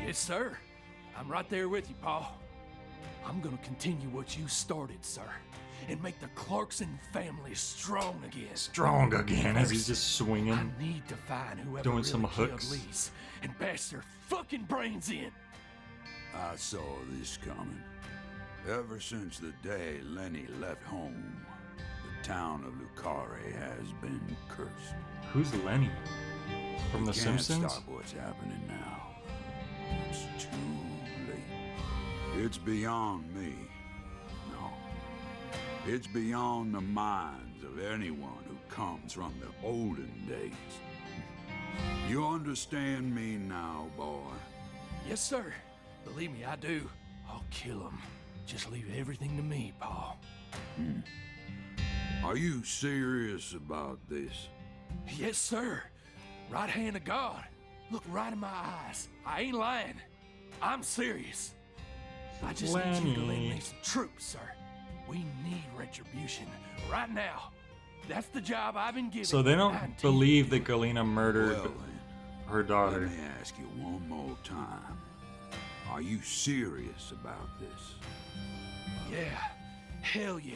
Yes, sir. I'm right there with you, Paul. I'm gonna continue what you started, sir, and make the Clarkson family strong again. Strong again as he's just swinging. I need to find whoever Doing really some killed hooks. Lise and bash their fucking brains in. I saw this coming. Ever since the day Lenny left home, the town of Lucare has been cursed. Who's Lenny? From The We can't Simpsons? stop what's happening now. It's too late. It's beyond me. No. It's beyond the minds of anyone who comes from the olden days. You understand me now, boy? Yes, sir. Believe me, I do. I'll kill him. Just leave everything to me, Paul. Are you serious about this? Yes, sir. Right hand of God. Look right in my eyes. I ain't lying. I'm serious. I just need you to lend Lenny. me some troops, sir. We need retribution right now. That's the job I've been given. So they don't 19 believe that Galena murdered Well, then, her let daughter. me ask you one more time. Are you serious about this? Yeah. Hell yeah.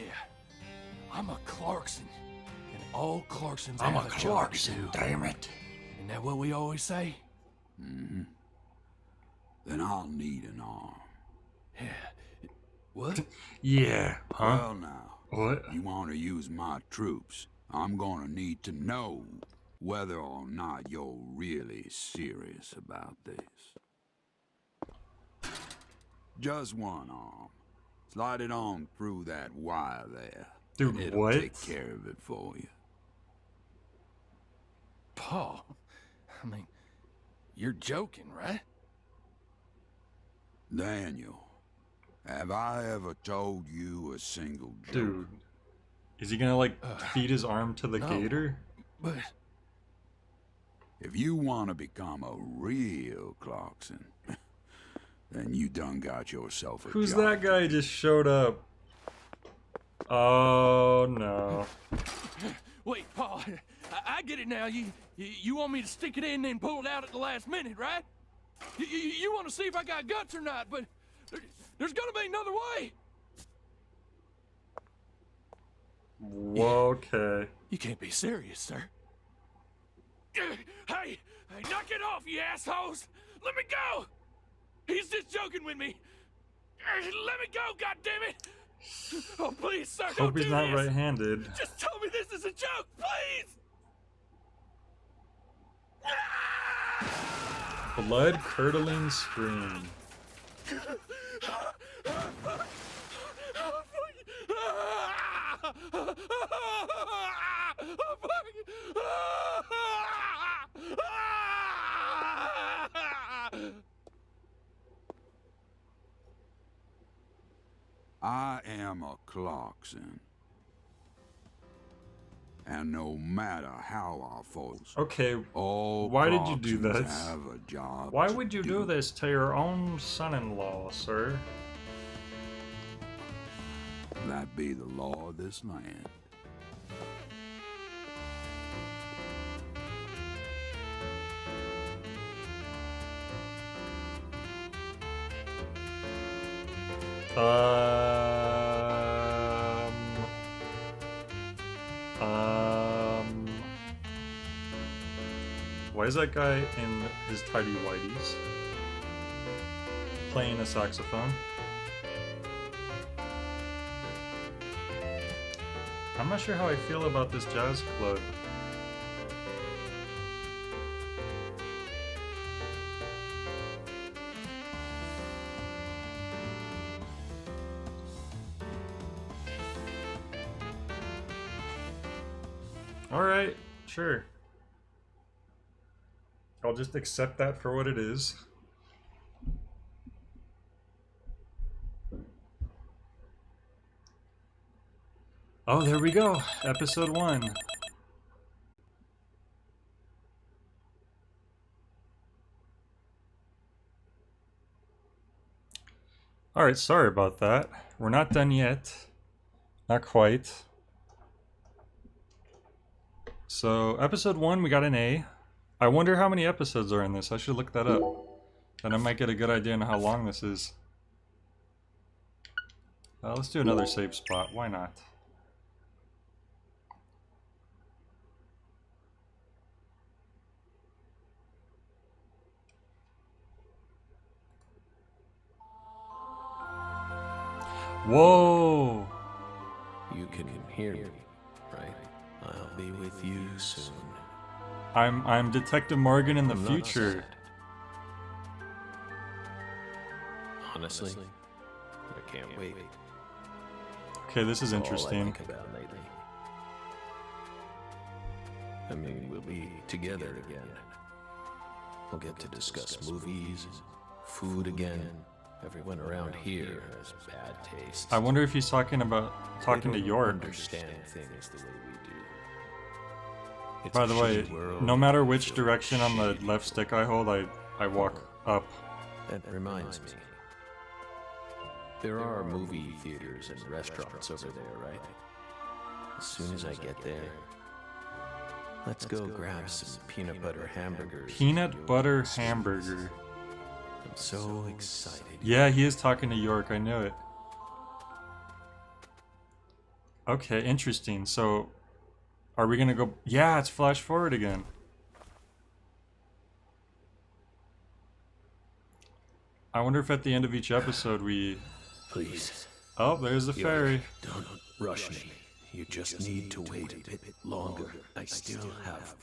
I'm a Clarkson. And all Clarksons I'm a have a job to Clarkson, do. damn it. Isn't that what we always say? Mm-hmm. Then I'll need an arm. Yeah. What? Yeah, huh? Well now, What? you want to use my troops, I'm gonna need to know whether or not you're really serious about this. Just one arm. Slide it on through that wire there. Dude, and it'll what? take care of it for you. Paul, I mean, you're joking, right? Daniel, have I ever told you a single joke? Dude. Is he gonna, like, feed his arm to the no. gator? But If you want to become a real Clarkson, then you done got yourself a Who's job. that guy just showed up? Oh, no. wait, Paul, I get it now. You want me to stick it in and then pull it out at the last minute, right? You want to see if I got guts or not, but there's gonna be another way. Okay. You can't be serious, sir. Hey, knock it off, you assholes! Let me go! He's just joking with me. Let me go, goddammit! Oh, please, sir, don't Hope he's do not this. right-handed. Just tell me this is a joke, please! Blood-curdling scream. I am a Clarkson. And no matter how our foes, Okay, all why did you do Clarksons this? have a job Why to would you do this to your own son-in-law, sir? That be the law of this land. Why is that guy in his tidy whities playing a saxophone? I'm not sure how I feel about this jazz club. Alright, sure. I'll just accept that for what it is. Oh, there we go. Episode 1. Alright, sorry about that. We're not done yet. Not quite. So, episode 1, we got an A. I wonder how many episodes are in this. I should look that up. Then I might get a good idea on how long this is. Let's do another save spot. Why not? Whoa! You can hear me, right? I'll be with you soon. I'm Detective Morgan in the future. Honestly, I can't wait. Okay, this is All I interesting. think about lately. I mean, we'll be together again. We'll get to discuss movies, food again. Everyone around here has bad taste. I wonder if he's talking to York. Understand things the way we do. It's By a the way, shitty world no matter which filled direction on the with left stick I hold, I walk up. That reminds me. There are movie theaters and restaurants over there, right? As soon as I get there, let's go grab some peanut butter hamburgers. Peanut butter hamburger. I'm so excited. Yeah, he is talking to York, I knew it. Okay, interesting. So, are we gonna go... Yeah, it's flash forward again. I wonder if at the end of each episode we... Please. Oh, there's the ferry. Don't rush me. You just need to wait a bit longer. I still have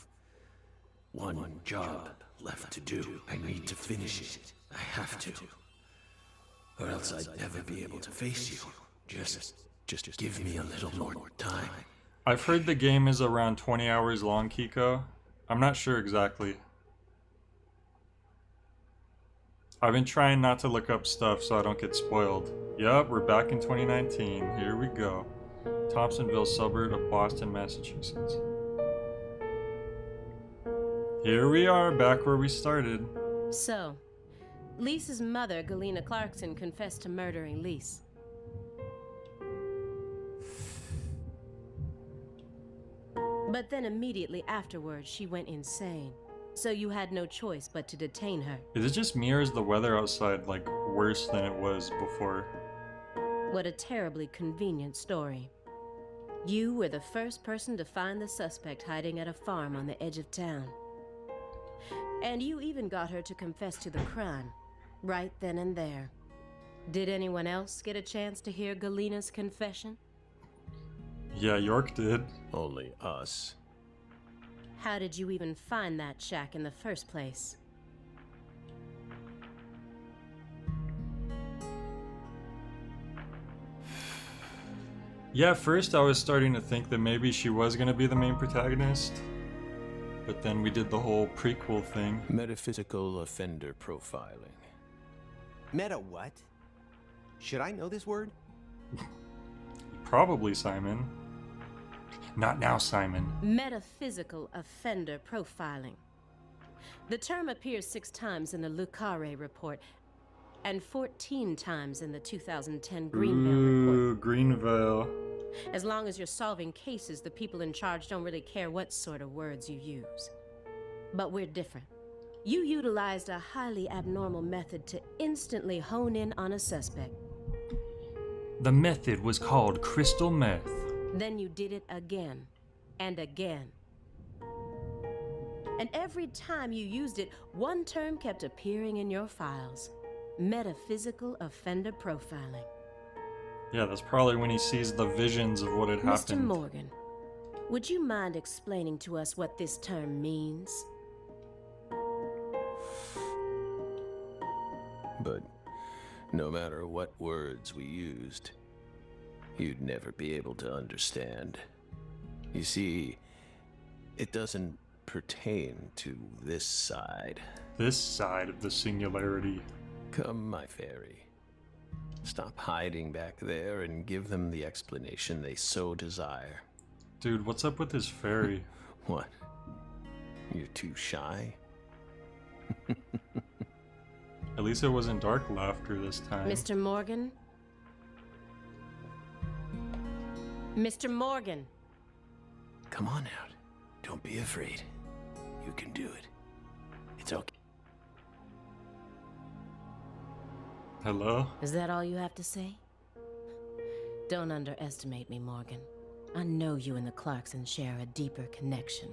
one job left to do. I need to finish it. I have to. Or else I'd never be able to face you. Just give me a little more time. I've heard the game is around 20 hours long, Kiko. I'm not sure exactly. I've been trying not to look up stuff so I don't get spoiled. Yup, we're back in 2019. Here we go. Thompsonville suburb of Boston, Massachusetts. Here we are, back where we started. So, Lisa's mother, Galena Clarkson, confessed to murdering Lise. But then immediately afterwards, she went insane. So you had no choice but to detain her. Is it just me or is the weather outside, like, worse than it was before? What a terribly convenient story. You were the first person to find the suspect hiding at a farm on the edge of town. And you even got her to confess to the crime, right then and there. Did anyone else get a chance to hear Galena's confession? Yeah, York did. Only us. How did you even find that shack in the first place? Yeah, first I was starting to think that maybe she was going to be the main protagonist. But then we did the whole prequel thing. Metaphysical offender profiling. Meta what? Should I know this word? Probably, Simon. Not now, Simon. Metaphysical offender profiling. The term appears 6 times in the Lucare report and 14 times in the 2010 Greenville report. Ooh, Greenville. As long as you're solving cases, the people in charge don't really care what sort of words you use. But we're different. You utilized a highly abnormal method to instantly hone in on a suspect. The method was called crystal meth. Then you did it again and again. And every time you used it, one term kept appearing in your files. Metaphysical offender profiling. Yeah, that's probably when he sees the visions of what had happened. Mr. Morgan, would you mind explaining to us what this term means? But no matter what words we used, you'd never be able to understand. You see, it doesn't pertain to this side. This side of the singularity. Come, my fairy. Stop hiding back there and give them the explanation they so desire. Dude, what's up with his fairy? What? You're too shy? At least it wasn't dark laughter this time. Mr. Morgan? Mr. Morgan! Come on out. Don't be afraid. You can do it. It's okay. Hello? Is that all you have to say? Don't underestimate me, Morgan. I know you and the Clarksons share a deeper connection,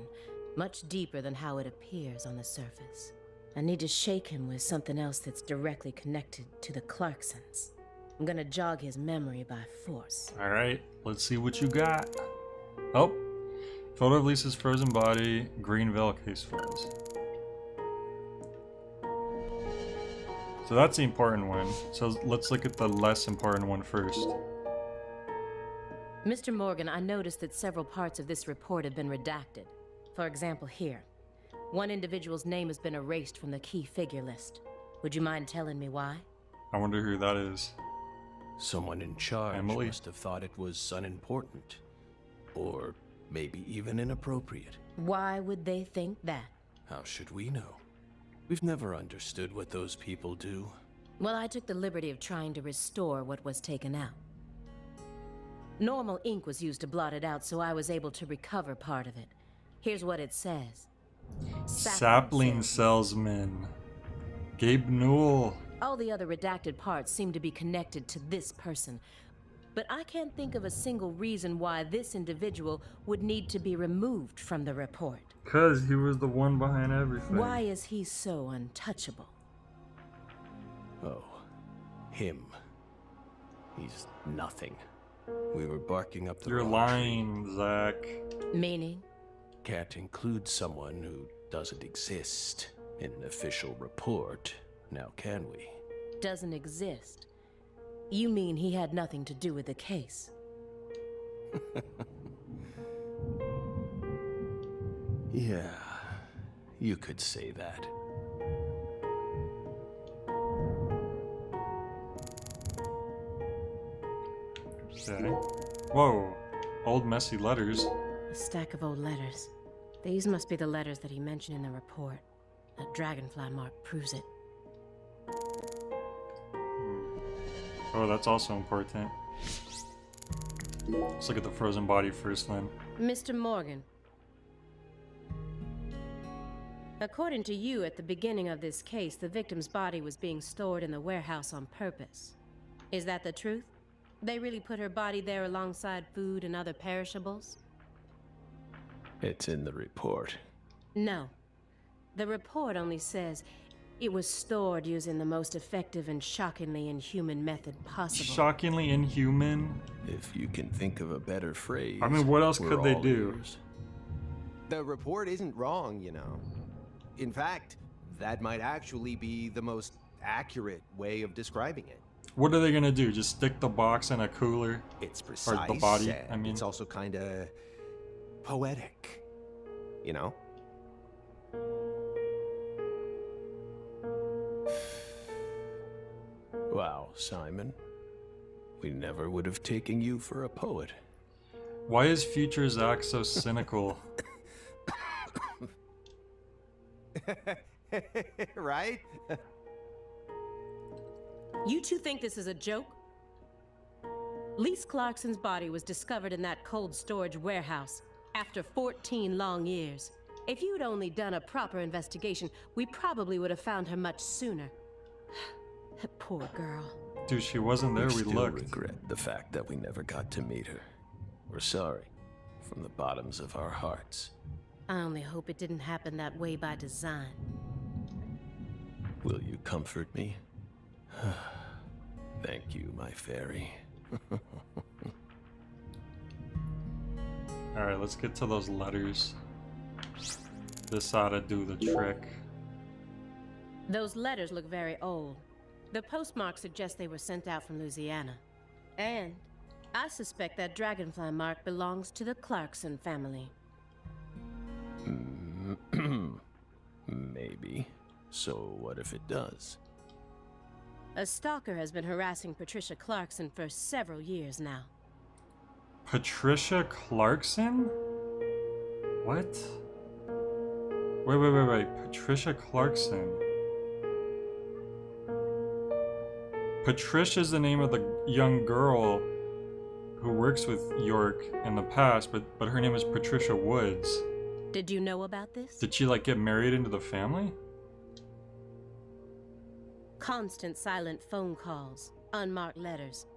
much deeper than how it appears on the surface. I need to shake him with something else that's directly connected to the Clarksons. I'm gonna jog his memory by force. Alright, let's see what you got. Oh, photo of Lisa's frozen body, Greenville case files. So that's the important one. So let's look at the less important one first. Mr. Morgan, I noticed that several parts of this report have been redacted. For example, here. One individual's name has been erased from the key figure list. Would you mind telling me why? I wonder who that is. Someone in charge Emily must have thought it was unimportant. Or maybe even inappropriate. Why would they think that? How should we know? We've never understood what those people do. Well, I took the liberty of trying to restore what was taken out. Normal ink was used to blot it out, so I was able to recover part of it. Here's what it says. Sapling salesman. Gabe Newell. All the other redacted parts seem to be connected to this person, but I can't think of a single reason why this individual would need to be removed from the report. 'Cause he was the one behind everything. Why is he so untouchable? Oh, him. He's nothing. We were barking up the You're wrong lying, tree. Zach. Meaning? Can't include someone who doesn't exist in an official report, now can we? Doesn't exist. You mean he had nothing to do with the case? Yeah, you could say that. Okay. Whoa. Old messy letters. A stack of old letters. These must be the letters that he mentioned in the report. That dragonfly mark proves it. Oh, that's also important. Let's look at the frozen body first then. Mr. Morgan. According to you, at the beginning of this case, the victim's body was being stored in the warehouse on purpose. Is that the truth? They really put her body there alongside food and other perishables? It's in the report. No. The report only says it was stored using the most effective and shockingly inhuman method possible. Shockingly inhuman? If you can think of a better phrase. I mean, what else we're could they all do? ears. The report isn't wrong, you know. In fact, that might actually be the most accurate way of describing it. What are they gonna do? Just stick the box in a cooler? It's precise. Or the body, and I mean. it's also kind of poetic, you know? Wow, Simon. We never would have taken you for a poet. Why is future Zach so cynical? Right? You two think this is a joke? Lise Clarkson's body was discovered in that cold storage warehouse after 14 long years. If you'd only done a proper investigation, we probably would have found her much sooner. That poor girl. Dude, she wasn't there. We still looked. regret the fact that we never got to meet her. We're sorry, from the bottoms of our hearts. I only hope it didn't happen that way by design. Will you comfort me? Thank you, my fairy. Alright, let's get to those letters. This ought to do the trick. Those letters look very old. The postmark suggests they were sent out from Louisiana. And I suspect that dragonfly mark belongs to the Clarkson family. Maybe. So what if it does? A stalker has been harassing Patricia Clarkson for several years now. Patricia Clarkson? What? Wait. Patricia Clarkson. Patricia's the name of the young girl who works with York in the past, but her name is Patricia Woods. Did you know about this? Did she like get married into the family? Constant silent phone calls, unmarked letters.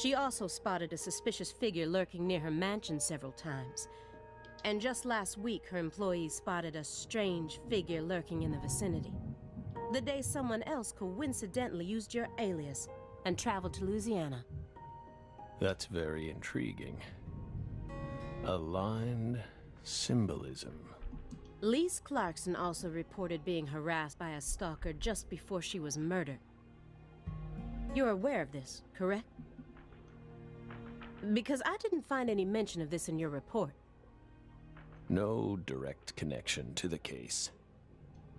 She also spotted a suspicious figure lurking near her mansion several times. And just last week, her employees spotted a strange figure lurking in the vicinity. The day someone else coincidentally used your alias and traveled to Louisiana. That's very intriguing. Aligned symbolism. Lise Clarkson also reported being harassed by a stalker just before she was murdered. You're aware of this, correct? Because I didn't find any mention of this in your report. No direct connection to the case.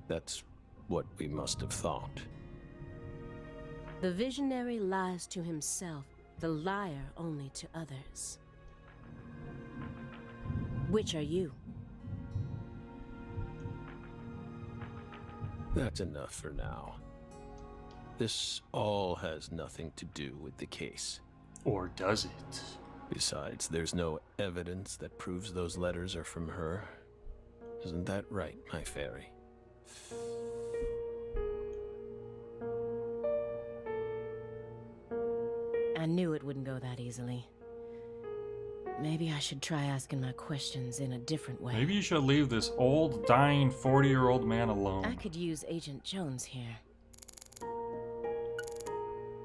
That's what we must have thought. The visionary lies to himself, the liar only to others. Which are you? That's enough for now. This all has nothing to do with the case. Or does it? Besides, there's no evidence that proves those letters are from her. Isn't that right, my fairy? I knew it wouldn't go that easily. Maybe I should try asking my questions in a different way. Maybe you should leave this old, dying 40-year-old man alone. I could use Agent Jones here.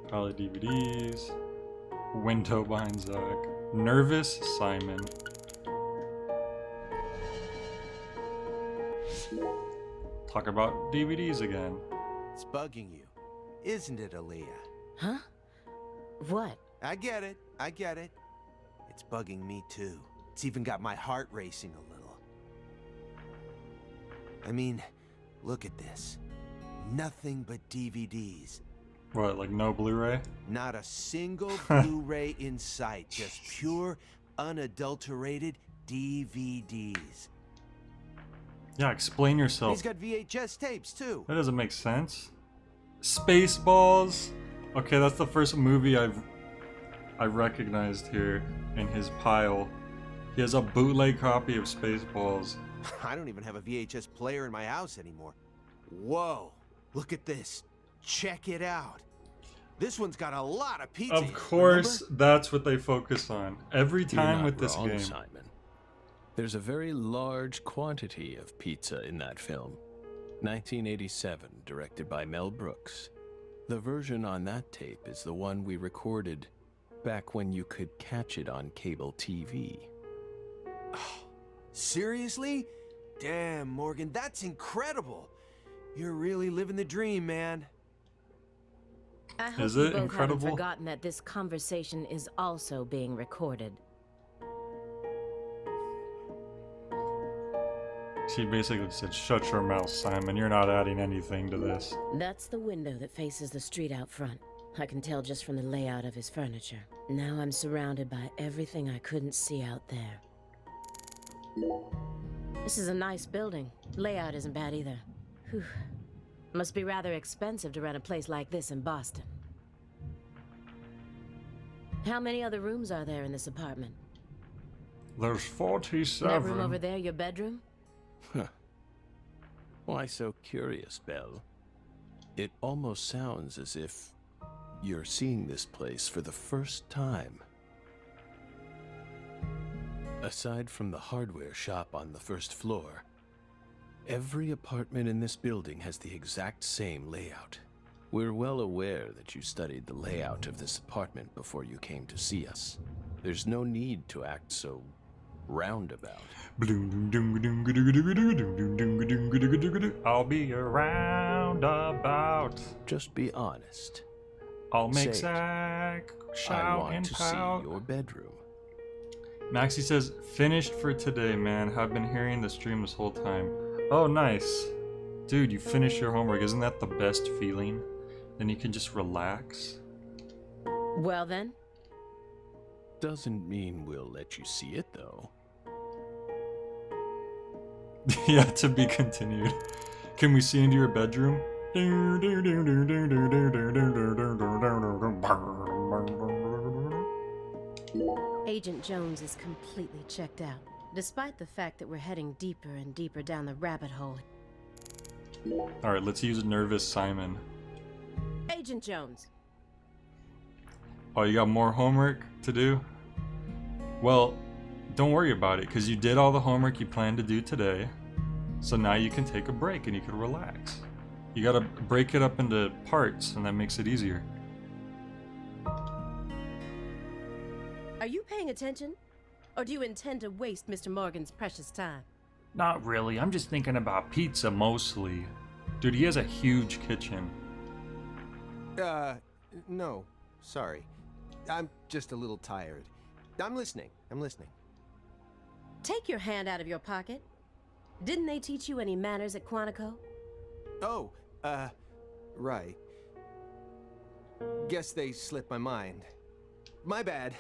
Probably DVDs. Window behind Zach. Nervous Simon. Talk about DVDs again. It's bugging you, isn't it, Aaliyah? Huh? What? I get it. It's bugging me too. It's even got my heart racing a little. I mean, look at this. Nothing but DVDs. What, like no Blu-ray? Not a single Blu-ray in sight. Just pure, unadulterated DVDs. Yeah, explain yourself. He's got VHS tapes too. That doesn't make sense. Spaceballs. Okay, that's the first movie I recognized here in his pile. He has a bootleg copy of Spaceballs. I don't even have a VHS player in my house anymore. Whoa, look at this. Check it out. This one's got a lot of pizza. Of course, that's what they focus on. Every time with this wrong, game. Simon. There's a very large quantity of pizza in that film. 1987, directed by Mel Brooks. The version on that tape is the one we recorded back when you could catch it on cable TV. Oh, seriously? Damn, Morgan, that's incredible. You're really living the dream, man. I hope you both haven't forgotten that this conversation is also being recorded. She basically said, shut your mouth, Simon. You're not adding anything to this. That's the window that faces the street out front. I can tell just from the layout of his furniture. Now I'm surrounded by everything I couldn't see out there. This is a nice building. Layout isn't bad either. Whew. Must be rather expensive to rent a place like this in Boston. How many other rooms are there in this apartment? There's 47. That room over there, your bedroom? Huh. Why so curious, Belle? It almost sounds as if you're seeing this place for the first time. Aside from the hardware shop on the first floor, every apartment in this building has the exact same layout. We're well aware that you studied the layout of this apartment before you came to see us. There's no need to act so roundabout. I'll be a roundabout. Just be honest. I'll make Say it. Zach I shout want and to pout. see your bedroom. Maxie says, finished for today, man. Have been hearing the stream this whole time. Oh, nice. Dude, you finished your homework. Isn't that the best feeling? Then you can just relax. Well then? Doesn't mean we'll let you see it, though. Yeah, to be continued. Can we see into your bedroom? Agent Jones is completely checked out, despite the fact that we're heading deeper and deeper down the rabbit hole. Alright, let's use Nervous Simon. Agent Jones! Oh, you got more homework to do? Well, don't worry about it, because you did all the homework you planned to do today. So now you can take a break and you can relax. You gotta break it up into parts, and that makes it easier. Are you paying attention? Or do you intend to waste Mr. Morgan's precious time? Not really, I'm just thinking about pizza mostly. Dude, he has a huge kitchen. No. Sorry. I'm just a little tired. I'm listening. Take your hand out of your pocket. Didn't they teach you any manners at Quantico? Oh, right. Guess they slipped my mind. My bad.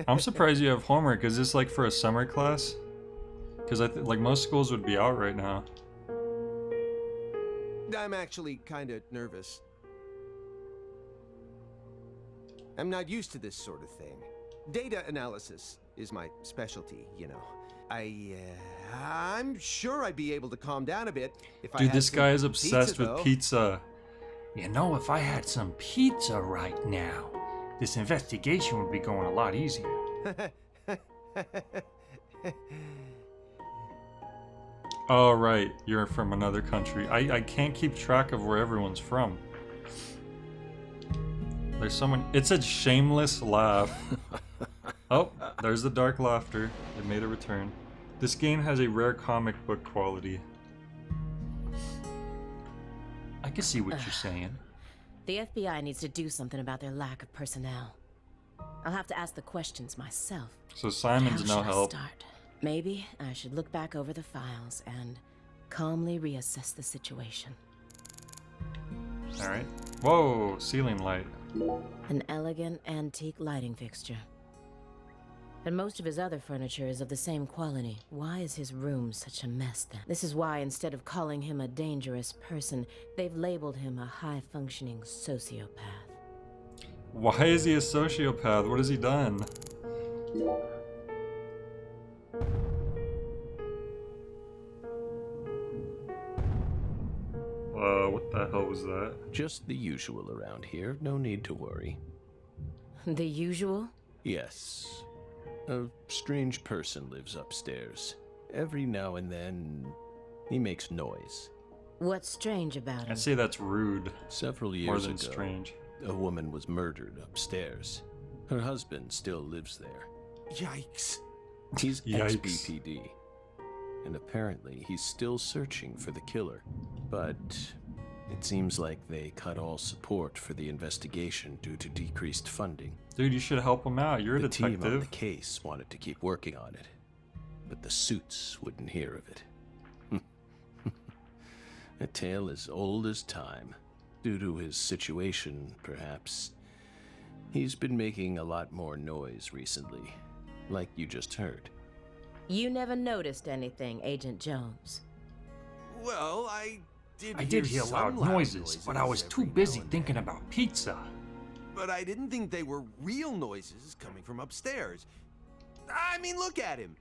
I'm surprised you have homework. Is this like for a summer class? Because like most schools would be out right now. I'm actually kind of nervous. I'm not used to this sort of thing. Data analysis is my specialty, you know. I'm sure I'd be able to calm down a bit if I had Dude, this guy is obsessed pizza, with though. pizza. You know, if I had some pizza right now, this investigation would be going a lot easier. Oh, right. You're from another country. I can't keep track of where everyone's from. There's someone... It's a shameless laugh. Oh, there's the dark laughter. It made a return. This game has a rare comic book quality. I can see what you're saying. The FBI needs to do something about their lack of personnel. I'll have to ask the questions myself. So Simon's no How should I help. start? Maybe I should look back over the files and calmly reassess the situation. Alright. Whoa, ceiling light. An elegant antique lighting fixture. And most of his other furniture is of the same quality. Why is his room such a mess then? This is why instead of calling him a dangerous person, they've labeled him a high-functioning sociopath. Why is he a sociopath? What has he done? What the hell was that? Just the usual around here. No need to worry. The usual? Yes. A strange person lives upstairs. Every now and then, he makes noise. What's strange about him? I'd say that's rude. Several More years than ago, strange. a woman was murdered upstairs. Her husband still lives there. Yikes. He's Yikes. ex-BPD. And apparently, he's still searching for the killer. But it seems like they cut all support for the investigation due to decreased funding. Dude, you should help him out. You're a The team on detective. the case wanted to keep working on it, but the suits wouldn't hear of it. A tale as old as time. Due to his situation, perhaps. He's been making a lot more noise recently, like you just heard. You never noticed anything, Agent Jones. Well, I I did hear loud noises, but I was too busy thinking about pizza. But I didn't think they were real noises coming from upstairs. I mean, look at him.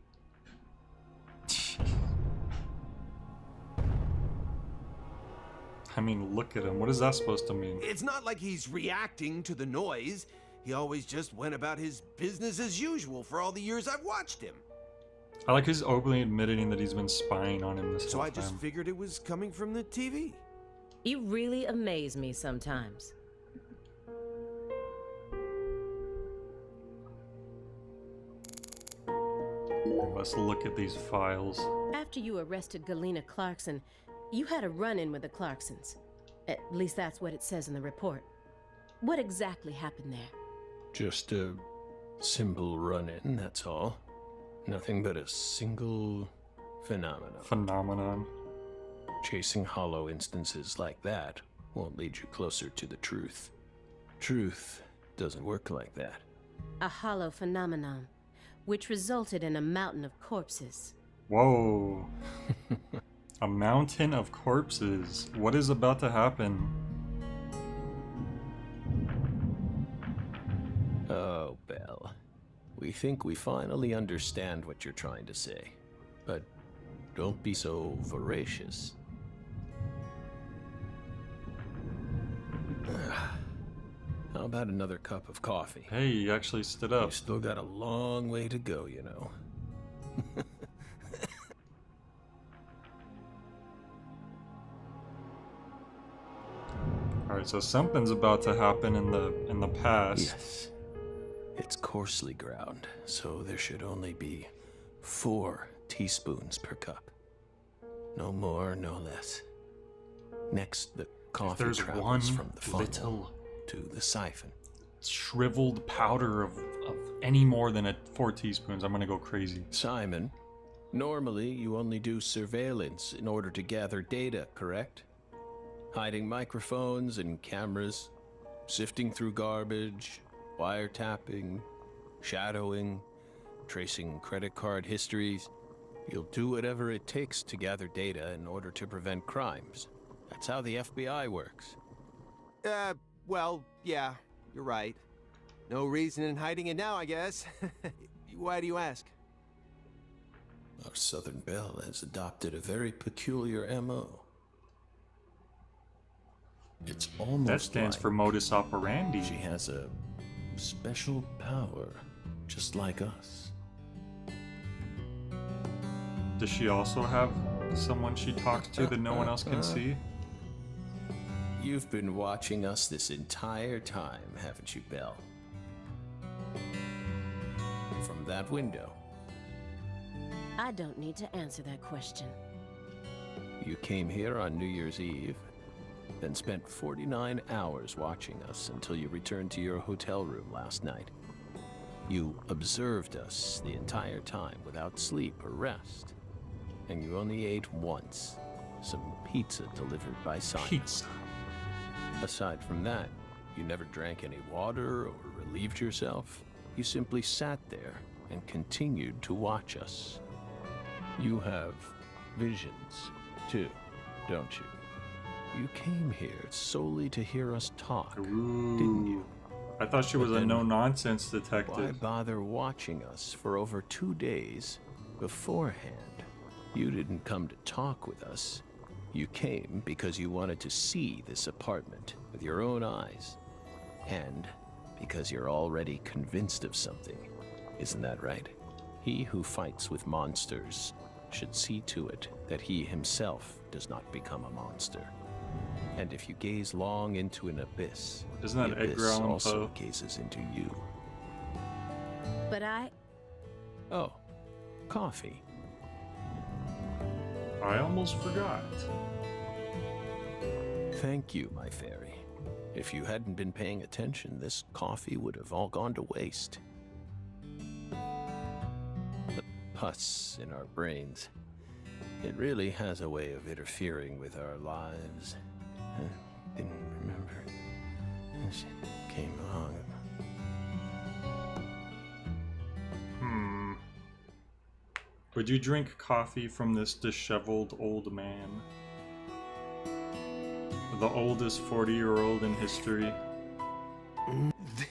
I mean, look at him. What is that supposed to mean? It's not like he's reacting to the noise. He always just went about his business as usual for all the years I've watched him. I like he's openly admitting that he's been spying on him this whole So I time. just figured it was coming from the TV. You really amaze me sometimes. Let's look at these files. After you arrested Galena Clarkson, you had a run-in with the Clarksons. At least that's what it says in the report. What exactly happened there? Just a simple run-in, that's all. Nothing but a single phenomenon. Chasing hollow instances like that won't lead you closer to the truth. Truth doesn't work like that. A hollow phenomenon, which resulted in a mountain of corpses. Whoa. A mountain of corpses. What is about to happen? Oh, Belle. We think we finally understand what you're trying to say. But don't be so voracious. How about another cup of coffee? Hey, he actually stood up. You've still got a long way to go, you know. Alright, so something's about to happen in the past. Yes. It's coarsely ground, so there should only be 4 teaspoons per cup. No more, no less. Next, the coffee there's travels one from the funnel little to the siphon. Shriveled powder of any more than 4 teaspoons, I'm gonna go crazy. Simon, normally you only do surveillance in order to gather data, correct? Hiding microphones and cameras, sifting through garbage, wiretapping, shadowing, tracing credit card histories. You'll do whatever it takes to gather data in order to prevent crimes. That's how the FBI works. Well, yeah, you're right. No reason in hiding it now, I guess. Why do you ask? Our Southern Belle has adopted a very peculiar MO. It's almost That stands like for modus operandi. she has a special power, just like us. Does she also have someone she talks to that no one else can see? You've been watching us this entire time, haven't you, Belle? From that window. I don't need to answer that question. You came here on New Year's Eve, then spent 49 hours watching us until you returned to your hotel room last night. You observed us the entire time without sleep or rest. And you only ate once. Some pizza delivered by Simon. Pizza. Aside from that, you never drank any water or relieved yourself. You simply sat there and continued to watch us. You have visions, too, don't you? You came here solely to hear us talk, didn't you? I thought she was a no-nonsense detective. Why bother watching us for over 2 days beforehand? You didn't come to talk with us. You came because you wanted to see this apartment with your own eyes. And because you're already convinced of something. Isn't that right? He who fights with monsters should see to it that he himself does not become a monster. And if you gaze long into an abyss, Isn't that the Edgar abyss Allan also Poe? gazes into you. But I... Oh, coffee. I almost forgot. Thank you, my fairy. If you hadn't been paying attention, this coffee would have all gone to waste. The pus in our brains. It really has a way of interfering with our lives. tongue. Would you drink coffee from this disheveled old man? The oldest 40-year-old in history.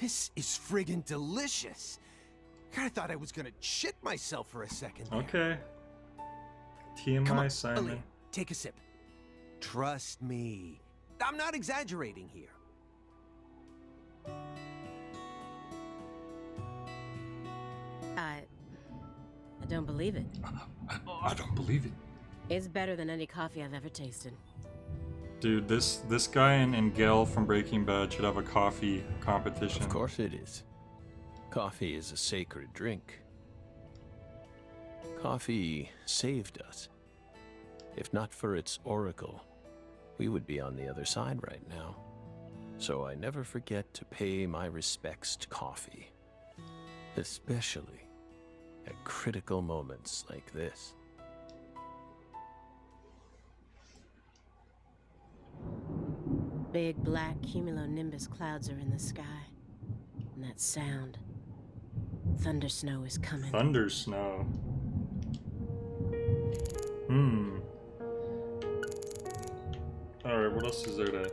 This is friggin' delicious. I thought I was gonna shit myself for a second there. Okay. TMI, Come on, Simon. Aaliyah, take a sip. Trust me. I'm not exaggerating here. I don't believe it. I don't believe it. It's better than any coffee I've ever tasted. Dude, this guy and Gail from Breaking Bad should have a coffee competition. Of course it is. Coffee is a sacred drink. Coffee saved us. If not for its oracle, we would be on the other side right now. So I never forget to pay my respects to coffee. Especially at critical moments like this. Big black cumulonimbus clouds are in the sky. And that sound. Thunder snow is coming. Thunder snow. Alright, what else is there to...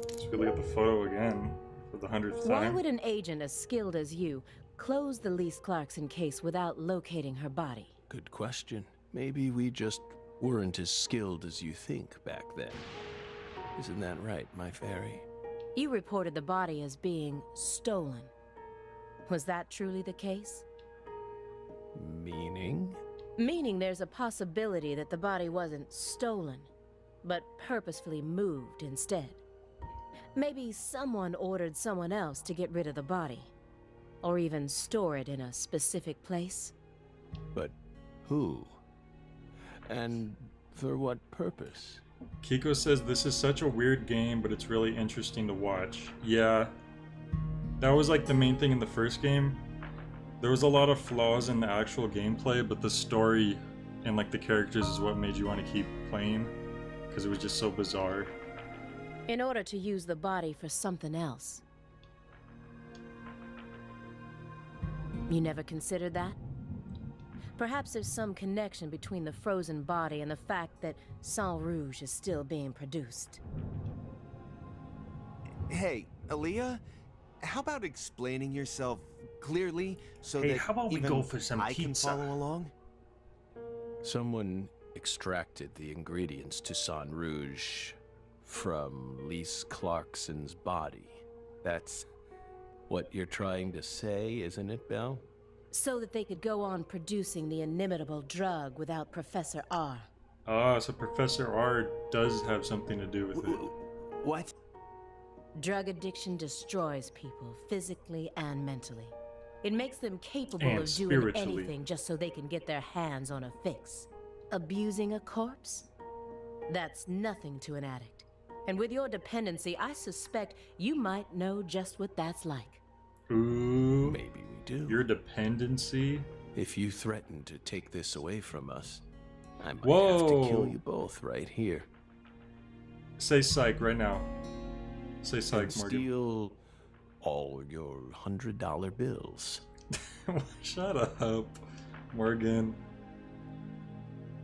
Let's look at the photo again for the 100th time. Why would an agent as skilled as you close the Lise Clarkson case without locating her body? Good question. Maybe we just weren't as skilled as you think back then. Isn't that right, my fairy? You reported the body as being stolen. Was that truly the case? Meaning? Meaning there's a possibility that the body wasn't stolen, but purposefully moved instead. Maybe someone ordered someone else to get rid of the body, or even store it in a specific place. But who? And for what purpose? Kiko says this is such a weird game, but it's really interesting to watch. Yeah, that was like the main thing in the first game. There was a lot of flaws in the actual gameplay, but the story and like the characters is what made you want to keep playing, because it was just so bizarre. In order to use the body for something else. You never considered that? Perhaps there's some connection between the frozen body and the fact that Sang Rouge is still being produced. Hey, Aaliyah, how about explaining yourself clearly so that how about we even go for some I pizza? can follow along? Someone extracted the ingredients to Sang Rouge from Lise Clarkson's body. That's what you're trying to say, isn't it, Belle? So that they could go on producing the inimitable drug without Professor R. Ah, so Professor R does have something to do with it. What? Drug addiction destroys people, physically and mentally. It makes them capable And of doing spiritually. anything just so they can get their hands on a fix. Abusing a corpse? That's nothing to an addict. And with your dependency, I suspect you might know just what that's like. Ooh, maybe we do. Your dependency? If you threaten to take this away from us, I might Whoa. have to kill you both right here. Say psych right now. Say And psych, Morgan. steal all your $100 bills. Shut up, Morgan.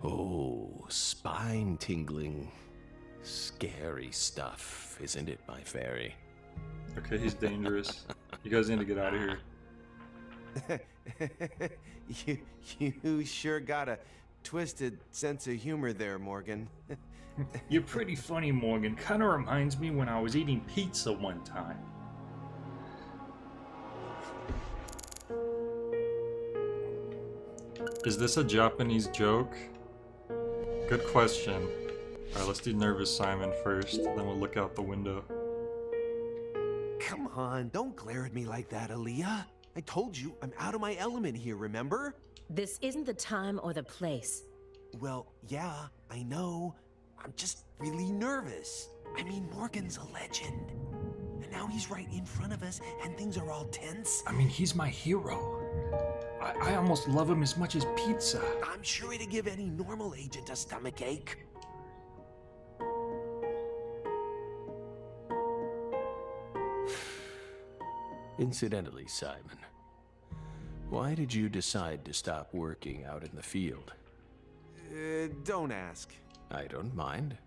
Oh, spine-tingling, scary stuff, isn't it, my fairy? Okay, he's dangerous. You guys need to get out of here. You sure got a twisted sense of humor there, Morgan. You're pretty funny, Morgan. Kinda reminds me when I was eating pizza one time. Is this a Japanese joke? Good question. Alright, let's do Nervous Simon first, then we'll look out the window. Come on, don't glare at me like that, Aaliyah. I told you, I'm out of my element here, remember? This isn't the time or the place. Well, yeah, I know. I'm just really nervous. I mean, Morgan's a legend. And now he's right in front of us, and things are all tense. I mean, he's my hero. I almost love him as much as pizza. I'm sure it'd give any normal agent a stomachache. Incidentally, Simon, why did you decide to stop working out in the field? Don't ask. I don't mind.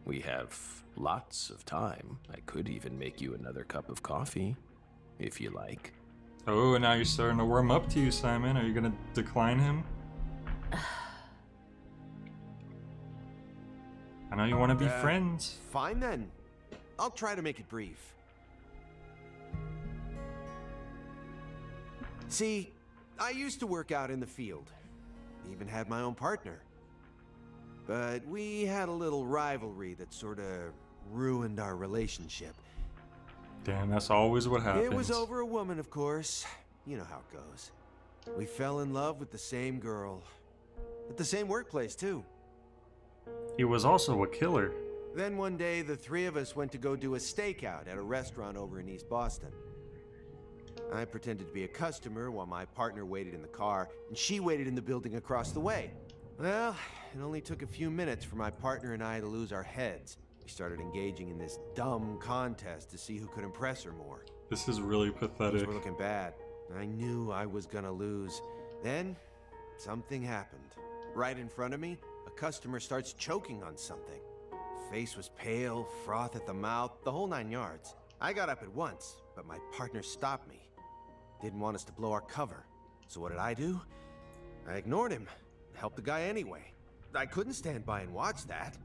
We have lots of time. I could even make you another cup of coffee, if you like. Oh, now you're starting to warm up to you, Simon. Are you gonna decline him? I know you want to be friends. Fine then. I'll try to make it brief. See, I used to work out in the field. Even had my own partner. But we had a little rivalry that sort of ruined our relationship. Damn, that's always what happens. It was over a woman, of course. You know how it goes. We fell in love with the same girl. At the same workplace, too. He was also a killer. Then one day, the three of us went to go do a stakeout at a restaurant over in East Boston. I pretended to be a customer while my partner waited in the car, and she waited in the building across the way. Well, it only took a few minutes for my partner and I to lose our heads. We started engaging in this dumb contest to see who could impress her more. This is really pathetic. Things were looking bad. I knew I was gonna lose. Then, something happened. Right in front of me, a customer starts choking on something. Face was pale, froth at the mouth, the whole 9 yards. I got up at once, but my partner stopped me. Didn't want us to blow our cover. So what did I do? I ignored him. Helped the guy anyway. I couldn't stand by and watch that.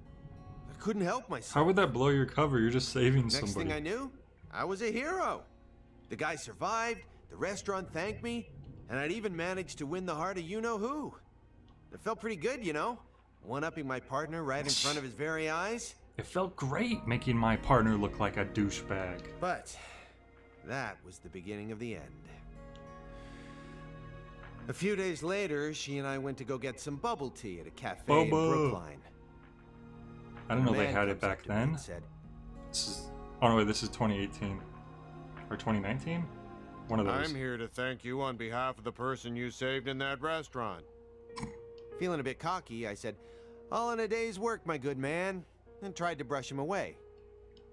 I couldn't help myself. How would that blow your cover? You're just saving Next somebody. thing I knew, I was a hero. The guy survived, the restaurant thanked me, and I'd even managed to win the heart of you-know-who. It felt pretty good, you know? One-upping my partner right in front of his very eyes. It felt great making my partner look like a douchebag. But that was the beginning of the end. A few days later, she and I went to go get some bubble tea at a cafe in Brookline. I didn't know they had it back then. Said, oh no, wait, this is 2018 or 2019. One of those. I'm here to thank you on behalf of the person you saved in that restaurant. Feeling a bit cocky, I said, "All in a day's work, my good man," and tried to brush him away.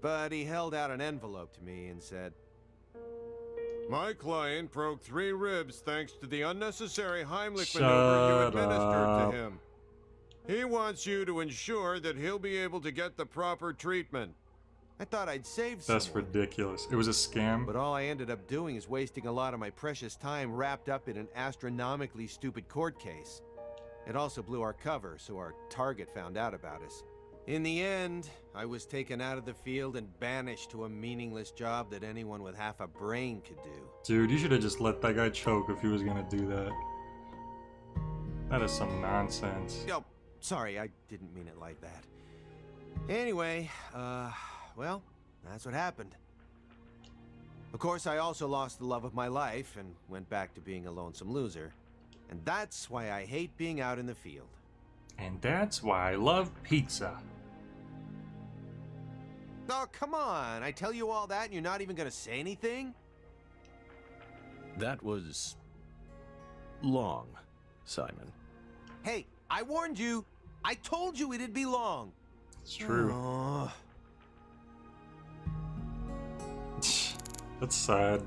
But he held out an envelope to me and said, "My client broke 3 ribs thanks to the unnecessary Heimlich maneuver you administered to him. He wants you to ensure that he'll be able to get the proper treatment." I thought I'd save That's someone. ridiculous. It was a scam. But all I ended up doing is wasting a lot of my precious time wrapped up in an astronomically stupid court case. It also blew our cover, so our target found out about us. In the end, I was taken out of the field and banished to a meaningless job that anyone with half a brain could do. Dude, you should have just let that guy choke if he was gonna do that. That is some nonsense. Oh, sorry, I didn't mean it like that. Anyway, well, that's what happened. Of course, I also lost the love of my life and went back to being a lonesome loser. And that's why I hate being out in the field. And that's why I love pizza. Oh, come on. I tell you all that and you're not even gonna say anything? That was long, Simon. Hey, I warned you. I told you it'd be long. It's true. Oh. That's sad.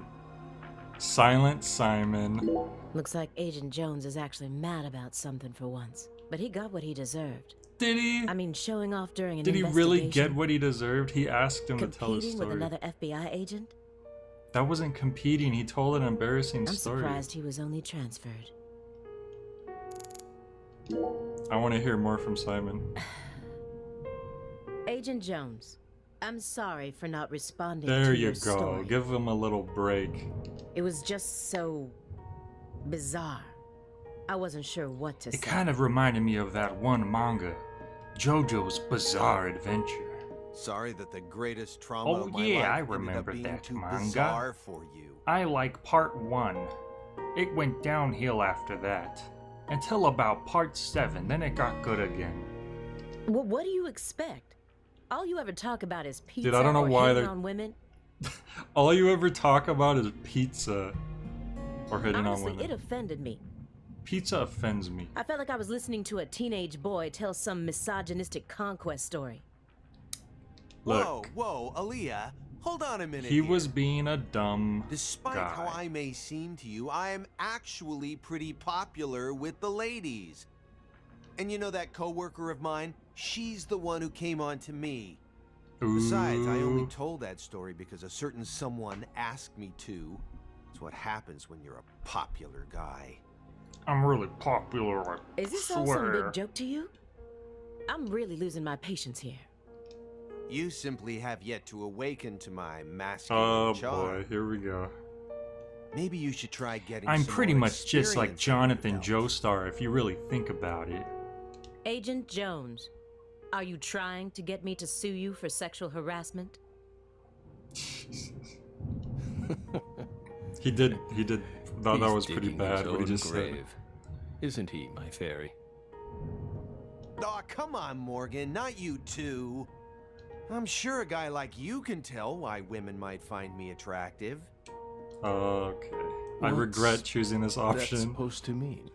Silent Simon. Looks like Agent Jones is actually mad about something for once. But he got what he deserved. Did he? I mean, showing off during an Did he investigation. really get what he deserved? He asked him to tell his Competing story. with another FBI agent? That wasn't competing. He told an embarrassing I'm story. surprised he was only transferred. I want to hear more from Simon. Agent Jones, I'm sorry for not responding There to you your go. story. Give him a little break. It was just so bizarre. I wasn't sure what to say. It kind of reminded me of that one manga, JoJo's Bizarre Adventure. Sorry that the greatest trauma Oh of my yeah, life I ended up remember being that too manga. bizarre for you. I like part 1. It went downhill after that. Until about part 7, then it got good again. Well, what do you expect? All you ever talk about is pizza Dude, I don't know or why hitting they're... on women. All you ever talk about is pizza or hitting Honestly, on women. it offended me. Pizza offends me. I felt like I was listening to a teenage boy tell some misogynistic conquest story. Look. Whoa, Aaliyah. hold on a minute. He was being a dumb Despite guy. how I may seem to you, I am actually pretty popular with the ladies. And you know that coworker of mine? She's the one who came on to me. Besides, I only told that story because a certain someone asked me to. It's what happens when you're a popular guy. I'm really popular, I Is this swear. all some big joke to you? I'm really losing my patience here. You simply have yet to awaken to my masculine charm. Boy, here we go. Maybe you should try getting I'm some pretty more much just like experience Jonathan Joestar if you really think about it. Agent Jones, are you trying to get me to sue you for sexual harassment? He did thought that He's was pretty digging bad his what he own just said. grave. Isn't he, my fairy? Aw, come on, Morgan, not you too. I'm sure a guy like you can tell why women might find me attractive. Okay. I regret choosing this option. That's supposed to mean?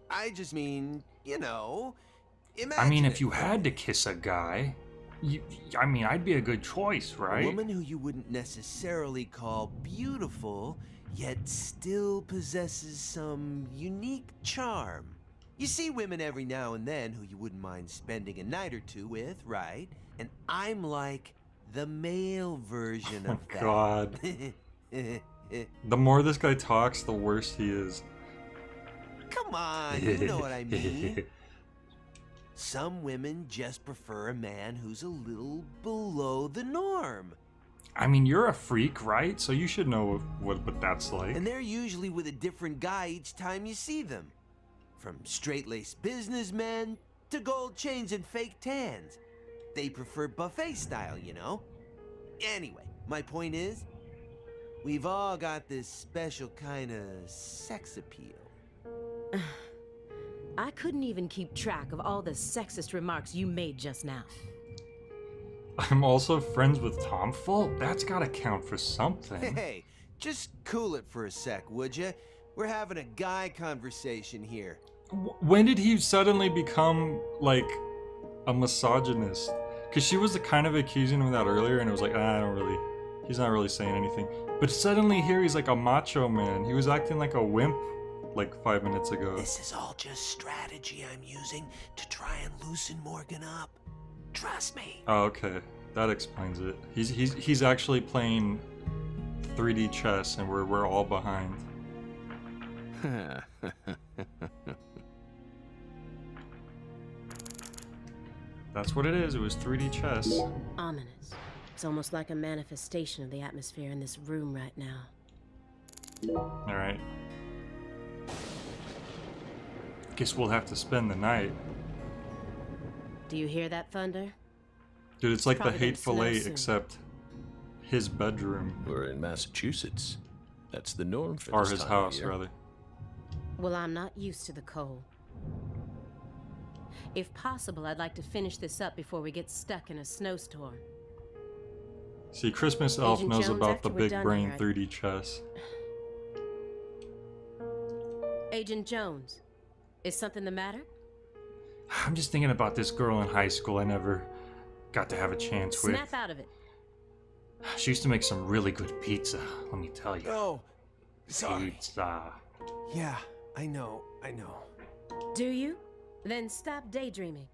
I just mean, you know, I mean, if you had to kiss a guy, I mean, I'd be a good choice, right? A woman who you wouldn't necessarily call beautiful, yet still possesses some unique charm. You see women every now and then who you wouldn't mind spending a night or two with, right? And I'm like the male version of that. God. The more this guy talks, the worse he is. Come on, you know what I mean. Some women just prefer a man who's a little below the norm. I mean, you're a freak, right? So you should know what that's like. And they're usually with a different guy each time you see them. From straight-laced businessmen to gold chains and fake tans. They prefer buffet style, you know? Anyway, my point is, we've all got this special kind of sex appeal. I couldn't even keep track of all the sexist remarks you made just now. I'm also friends with Tom Folk. That's gotta count for something. Hey, just cool it for a sec, would you? We're having a guy conversation here. When did he suddenly become, like, a misogynist? Because she was kind of accusing him of that earlier, and it was like, he's not really saying anything. But suddenly here he's like a macho man. He was acting like a wimp like 5 minutes ago. This is all just strategy I'm using to try and loosen Morgan up. Trust me. Oh, okay. That explains it. He's actually playing 3D chess, and we're all behind. That's what it is. It was 3D chess. Ominous. It's almost like a manifestation of the atmosphere in this room right now. All right. Guess we'll have to spend the night. Do you hear that thunder? Dude, it's like the Probably gonna Hateful snow Eight, soon. except his bedroom. We're in Massachusetts. That's the norm for Or this his time house, of year. rather. Well, I'm not used to the cold. If possible, I'd like to finish this up before we get stuck in a snowstorm. See, Christmas Elf Agent knows Jones, about after the we're big done brain here, 3D chess. Agent Jones, is something the matter? I'm just thinking about this girl in high school I never got to have a chance with. Snap out of it. She used to make some really good pizza, let me tell you. Oh, sorry. Pizza. Yeah, I know. Do you? Then stop daydreaming.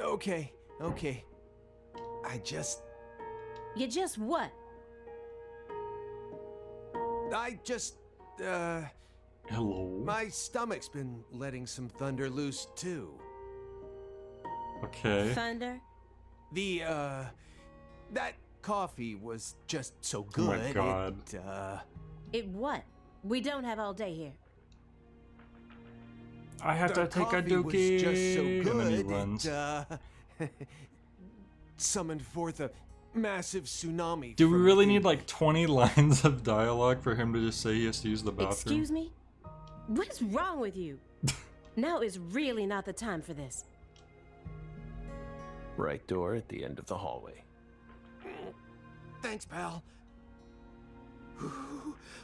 Okay. I just... You just what? Hello? My stomach's been letting some thunder loose, too. Okay. Thunder? That coffee was just so Oh good. my god. It what? We don't have all day here. I have to take a coffee was dookie. just so And then he good, runs. it summoned forth a massive tsunami. Do we from really within need like 20 lines of dialogue for him to just say he has to use the bathroom? Excuse me? What is wrong with you? Now is really not the time for this. Right door at the end of the hallway. Thanks, pal.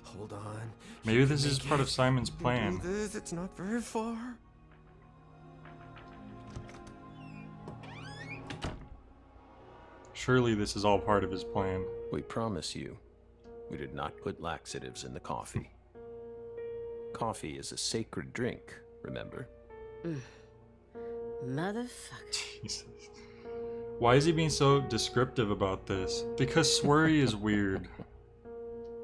Hold on. Maybe You this can is make part it. of Simon's You can plan. do this. It's not very far. Surely this is all part of his plan. We promise you, we did not put laxatives in the coffee. Coffee is a sacred drink, remember? Motherfucker. Jesus. Why is he being so descriptive about this? Because Swery is weird.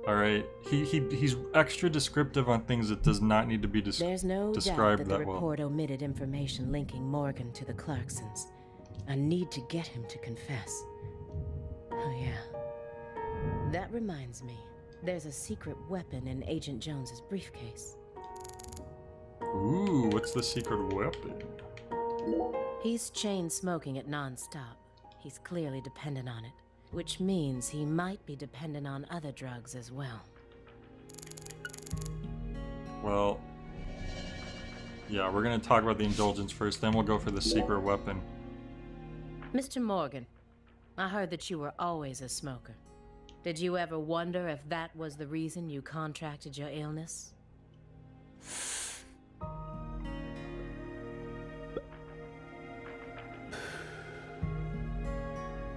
Alright, he's extra descriptive on things that does not need to be There's no doubt described that the that well. report omitted information linking Morgan to the Clarksons. I need to get him to confess. Oh yeah. That reminds me. There's a secret weapon in Agent Jones's briefcase. Ooh, what's the secret weapon? He's chain smoking it non-stop. He's clearly dependent on it, which means he might be dependent on other drugs as well. Well, yeah, we're gonna talk about the indulgence first, then we'll go for the secret weapon. Mr. Morgan, I heard that you were always a smoker. Did you ever wonder if that was the reason you contracted your illness?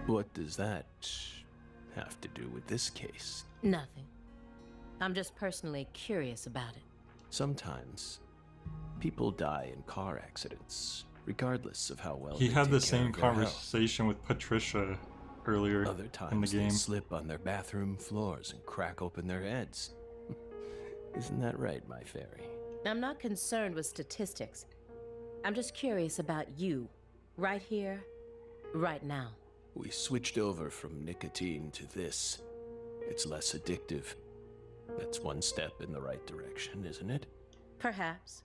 What does that have to do with this case? Nothing. I'm just personally curious about it. Sometimes, people die in car accidents, regardless of how well He they had the take care same of their health. conversation with Patricia earlier Other in the times game. they slip on their bathroom floors and crack open their heads. Isn't that right, my fairy? I'm not concerned with statistics. I'm just curious about you, right here, right now. We switched over from nicotine to this. It's less addictive. That's one step in the right direction, isn't it? Perhaps.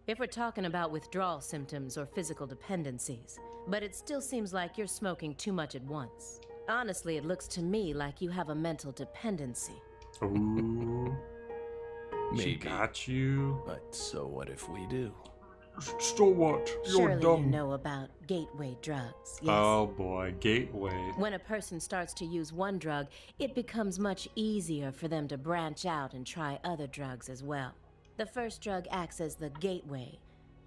If we're talking about withdrawal symptoms or physical dependencies. But it still seems like you're smoking too much at once. Honestly, it looks to me like you have a mental dependency. Ooh. She Maybe. got you. But so what if we do? So what? You're Surely dumb. you know about gateway drugs, yes? Oh boy, gateway. When a person starts to use one drug, it becomes much easier for them to branch out and try other drugs as well. The first drug acts as the gateway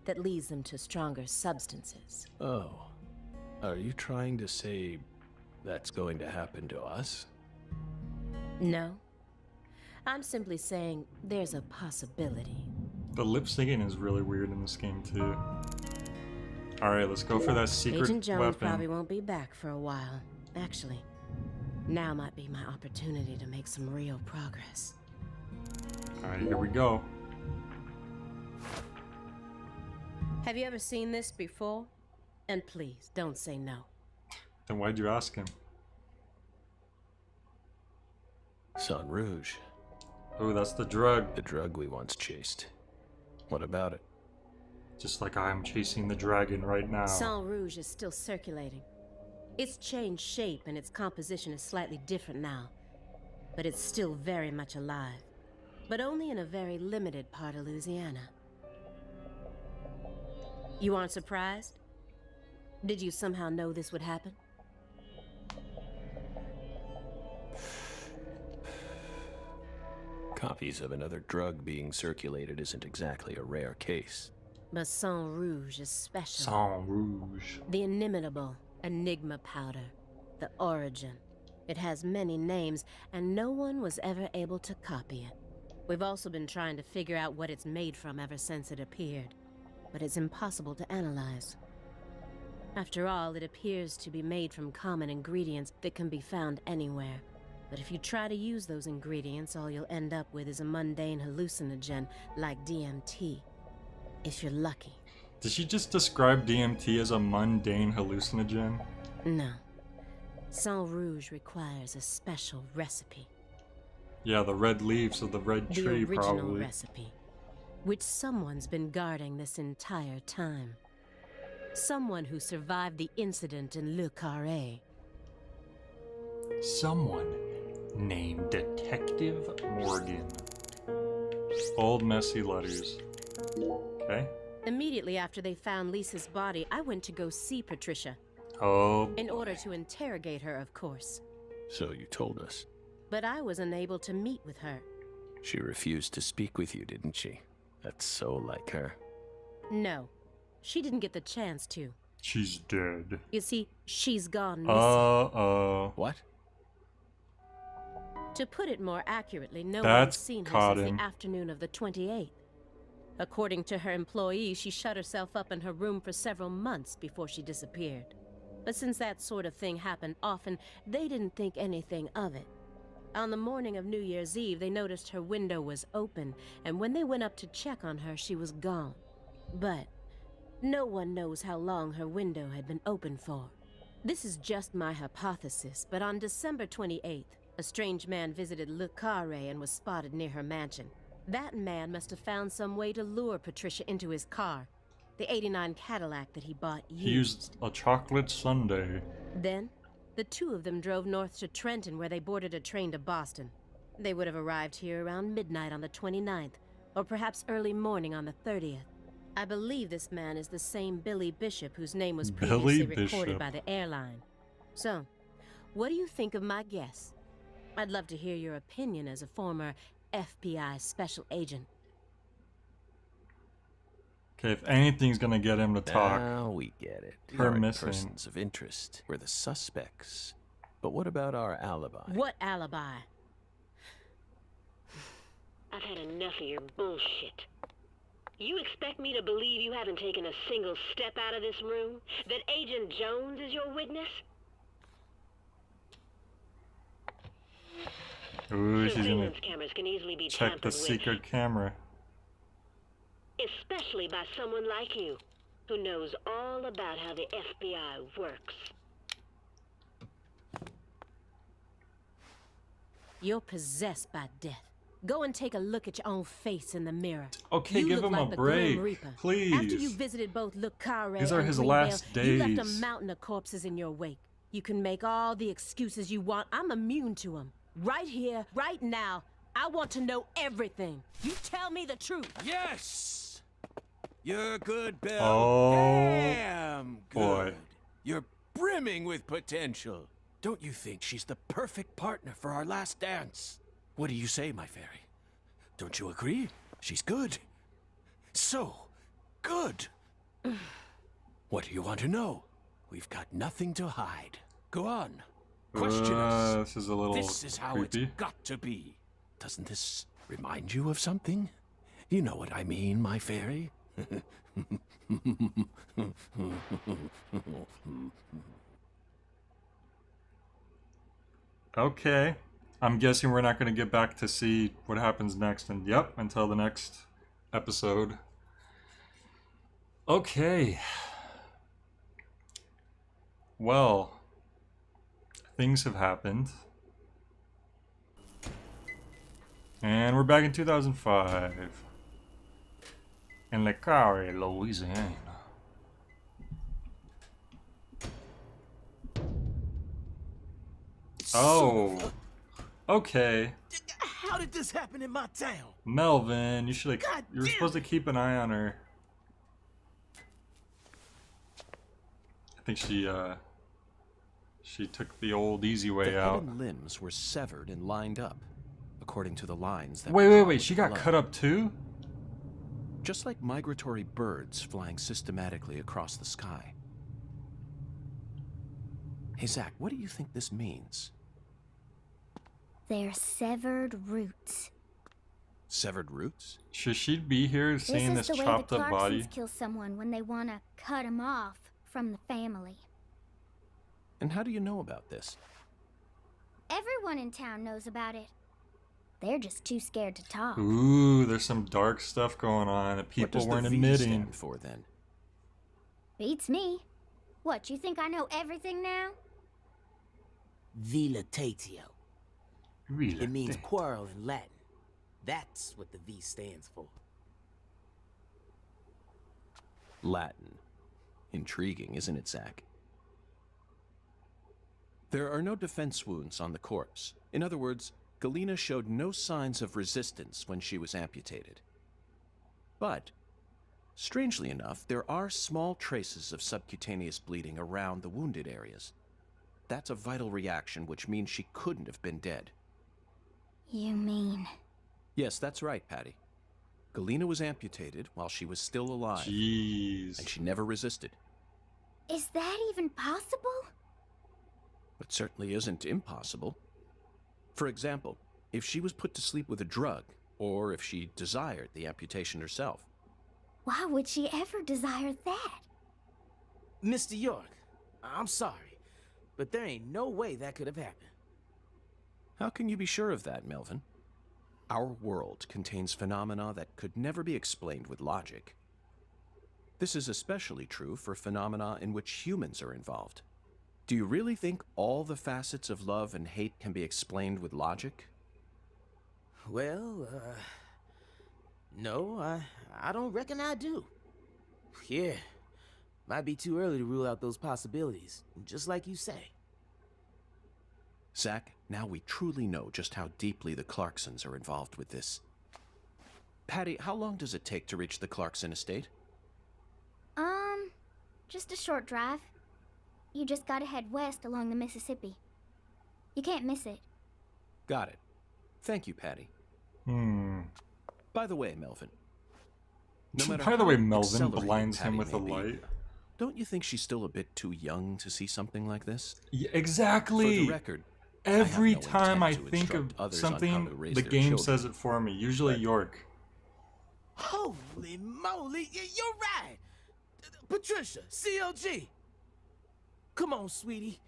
that leads them to stronger substances. Oh. Are you trying to say that's going to happen to us? No. I'm simply saying there's a possibility. The lip syncing is really weird in this game too. Alright, let's go for that secret Agent Jones weapon. probably won't be back for a while. Actually, now might be my opportunity to make some real progress. Alright, here we go. Have you ever seen this before? And please, don't say no. Then why'd you ask him? Sang Rouge. Oh, that's the drug. The drug we once chased. What about it? Just like I'm chasing the dragon right now. Sang Rouge is still circulating. It's changed shape and its composition is slightly different now. But it's still very much alive. But only in a very limited part of Louisiana. You aren't surprised? Did you somehow know this would happen? Copies of another drug being circulated isn't exactly a rare case. But Sang Rouge is special. Sang Rouge. The inimitable Enigma powder. The origin. It has many names, and no one was ever able to copy it. We've also been trying to figure out what it's made from ever since it appeared. But it's impossible to analyze. After all, it appears to be made from common ingredients that can be found anywhere. But if you try to use those ingredients, all you'll end up with is a mundane hallucinogen like DMT. If you're lucky. Did she just describe DMT as a mundane hallucinogen? No. Sang Rouge requires a special recipe. Yeah, the red leaves of the red The tree, original probably. recipe, which someone's been guarding this entire time. Someone who survived the incident in Le Carré. Someone named Detective Morgan. Old messy letters. Okay. Immediately after they found Lisa's body, I went to go see Patricia. Oh. In order to interrogate her, of course. So you told us. But I was unable to meet with her. She refused to speak with you, didn't she? That's so like her. No, she didn't get the chance to. She's dead. You see, she's gone missing. Uh-oh. What? To put it more accurately, no one's That's seen her caught since him. the afternoon of the 28th. According to her employees, she shut herself up in her room for several months before she disappeared. But since that sort of thing happened often, they didn't think anything of it. On the morning of New Year's Eve, they noticed her window was open, and when they went up to check on her, she was gone. But no one knows how long her window had been open for. This is just my hypothesis, but on December 28th, a strange man visited Le Carré and was spotted near her mansion. That man must have found some way to lure Patricia into his car, the '89 Cadillac that he bought used. He used a chocolate sundae. Then, the two of them drove north to Trenton, where they boarded a train to Boston. They would have arrived here around midnight on the 29th, or perhaps early morning on the 30th. I believe this man is the same Billy Bishop whose name was previously recorded by the airline. So, what do you think of my guess? I'd love to hear your opinion as a former FBI special agent. Okay, if anything's gonna get him to talk. Now we get it. Her Our missing. persons of interest were the suspects. But what about our alibi? What alibi? I've had enough of your bullshit. You expect me to believe you haven't taken a single step out of this room? That Agent Jones is your witness? Ooh, she's gonna Surveillance cameras can easily be check the tampered with, secret camera. especially by someone like you, who knows all about how the FBI works. You're possessed by death. Go and take a look at your own face in the mirror. Okay, you give look him like a the break, Grim Reaper. please. After you visited both Le Carré These are and his Greenvale, last you left a days. mountain of corpses in your wake. You can make all the excuses you want. I'm immune to them. Right here, right now, I want to know everything. You tell me the truth. Yes! You're good, Bill. Oh, Damn good. boy. You're brimming with potential. Don't you think she's the perfect partner for our last dance? What do you say, my fairy? Don't you agree? She's good. So good. What do you want to know? We've got nothing to hide. Go on. Question us. This is a little This is how creepy. it's got to be. Doesn't this remind you of something? You know what I mean, my fairy? Okay. I'm guessing we're not going to get back to see what happens next, and yep, until the next episode. Okay. Well, things have happened. And we're back in 2005. In Le Carré, Louisiana. Oh. Okay. How did this happen in my town? Melvin, you should God you're damn supposed to keep an eye on her. I think she took the old easy way The out. head and limbs were severed and lined up, according to the lines that Wait, were wait, drawn wait, with she got blood. cut up too? Just like migratory birds flying systematically across the sky. Hey, Zach, what do you think this means? They're severed roots. Severed roots? Should she be here seeing this This is the way chopped the up Clarksons body? kill someone when they want to cut him off from the family. And how do you know about this? Everyone in town knows about it. They're just too scared to talk. Ooh, there's some dark stuff going on that What people does weren't the V admitting. stand for then? Beats me. What, you think I know everything now? Vilitatio. Really? It means quarrel in Latin. That's what the V stands for. Latin. Intriguing, isn't it, Zach? There are no defense wounds on the corpse. In other words, Galena showed no signs of resistance when she was amputated. But, strangely enough, there are small traces of subcutaneous bleeding around the wounded areas. That's a vital reaction, which means she couldn't have been dead. You mean... Yes, that's right, Patty. Galena was amputated while she was still alive. Jeez. And she never resisted. Is that even possible? It certainly isn't impossible. For example, if she was put to sleep with a drug, or if she desired the amputation herself. Why would she ever desire that? Mr. York, I'm sorry, but there ain't no way that could have happened. How can you be sure of that, Melvin? Our world contains phenomena that could never be explained with logic. This is especially true for phenomena in which humans are involved. Do you really think all the facets of love and hate can be explained with logic? Well, no, I don't reckon I do. Yeah, might be too early to rule out those possibilities, just like you say. Zach, now we truly know just how deeply the Clarksons are involved with this. Patty, how long does it take to reach the Clarkson estate? Just a short drive. You just gotta head west along the Mississippi. You can't miss it. Got it. Thank you, Patty. By the way, Melvin. By the way, Melvin blinds him with a light. Don't you think she's still a bit too young to see something like this? Yeah, exactly. For the record, every time I think of something, the game says it for me. Usually York. Holy moly, you're right. Patricia, CLG. Come on, sweetie.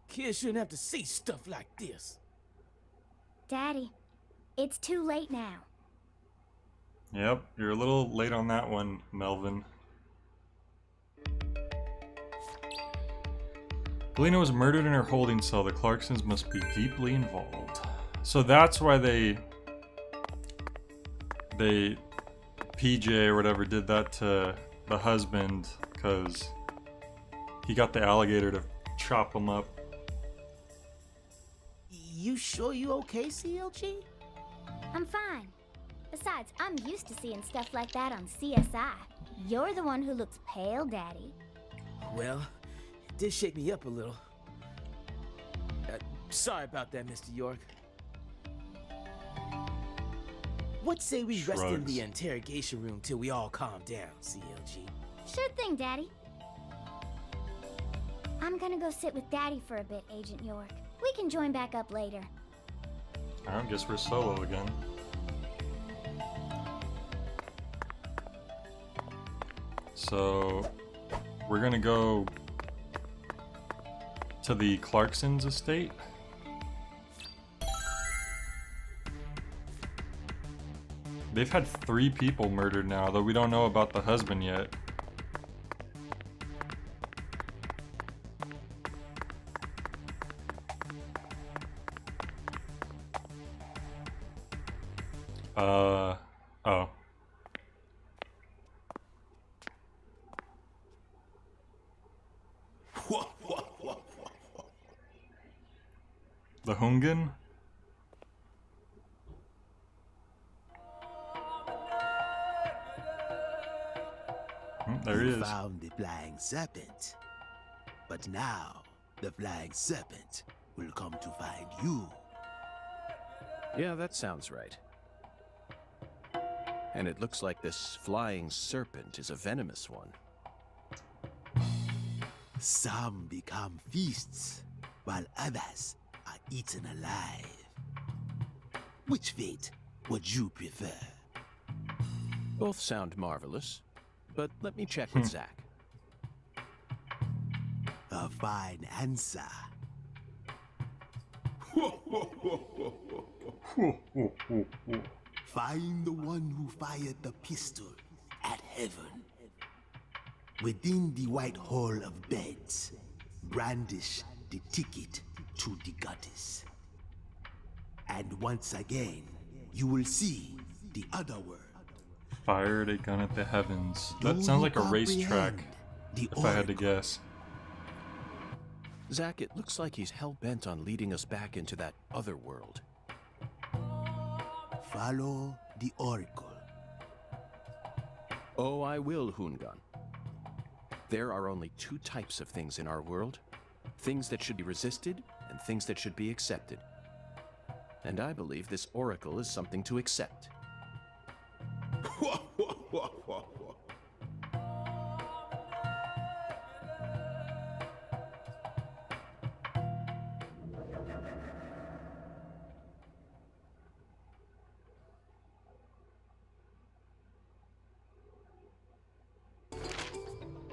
Kids shouldn't have to see stuff like this. Daddy, it's too late now. Yep, you're a little late on that one, Melvin. Galena was murdered in her holding cell. The Clarksons must be deeply involved. So that's why they PJ or whatever did that to the husband, because he got the alligator to chop him up. You sure you okay, CLG? I'm fine. Besides, I'm used to seeing stuff like that on CSI. You're the one who looks pale, Daddy. Well, it did shake me up a little. Sorry about that, Mr. York. What say we rest in the interrogation room till we all calm down, CLG? Sure thing, Daddy. I'm gonna go sit with Daddy for a bit, Agent York. We can join back up later. I guess we're solo again. So, we're gonna go to the Clarksons estate. They've had 3 people murdered now, though we don't know about the husband yet. Oh. The Hungan? There he is. Found the flying serpent. But now, the flying serpent will come to find you. Yeah, that sounds right. And it looks like this flying serpent is a venomous one. Some become feasts, while others are eaten alive. Which fate would you prefer? Both sound marvelous, but let me check with Zach. A fine answer. Find the one who fired the pistol at heaven. Within the white hall of beds, brandish the ticket to the goddess. And once again, you will see the other world. Fired a gun at the heavens. That sounds like a racetrack, if I had to guess. Zach, it looks like he's hell-bent on leading us back into that other world. Follow the oracle. Oh, I will, Hungan. There are only 2 types of things in our world. Things that should be resisted, and things that should be accepted. And I believe this oracle is something to accept.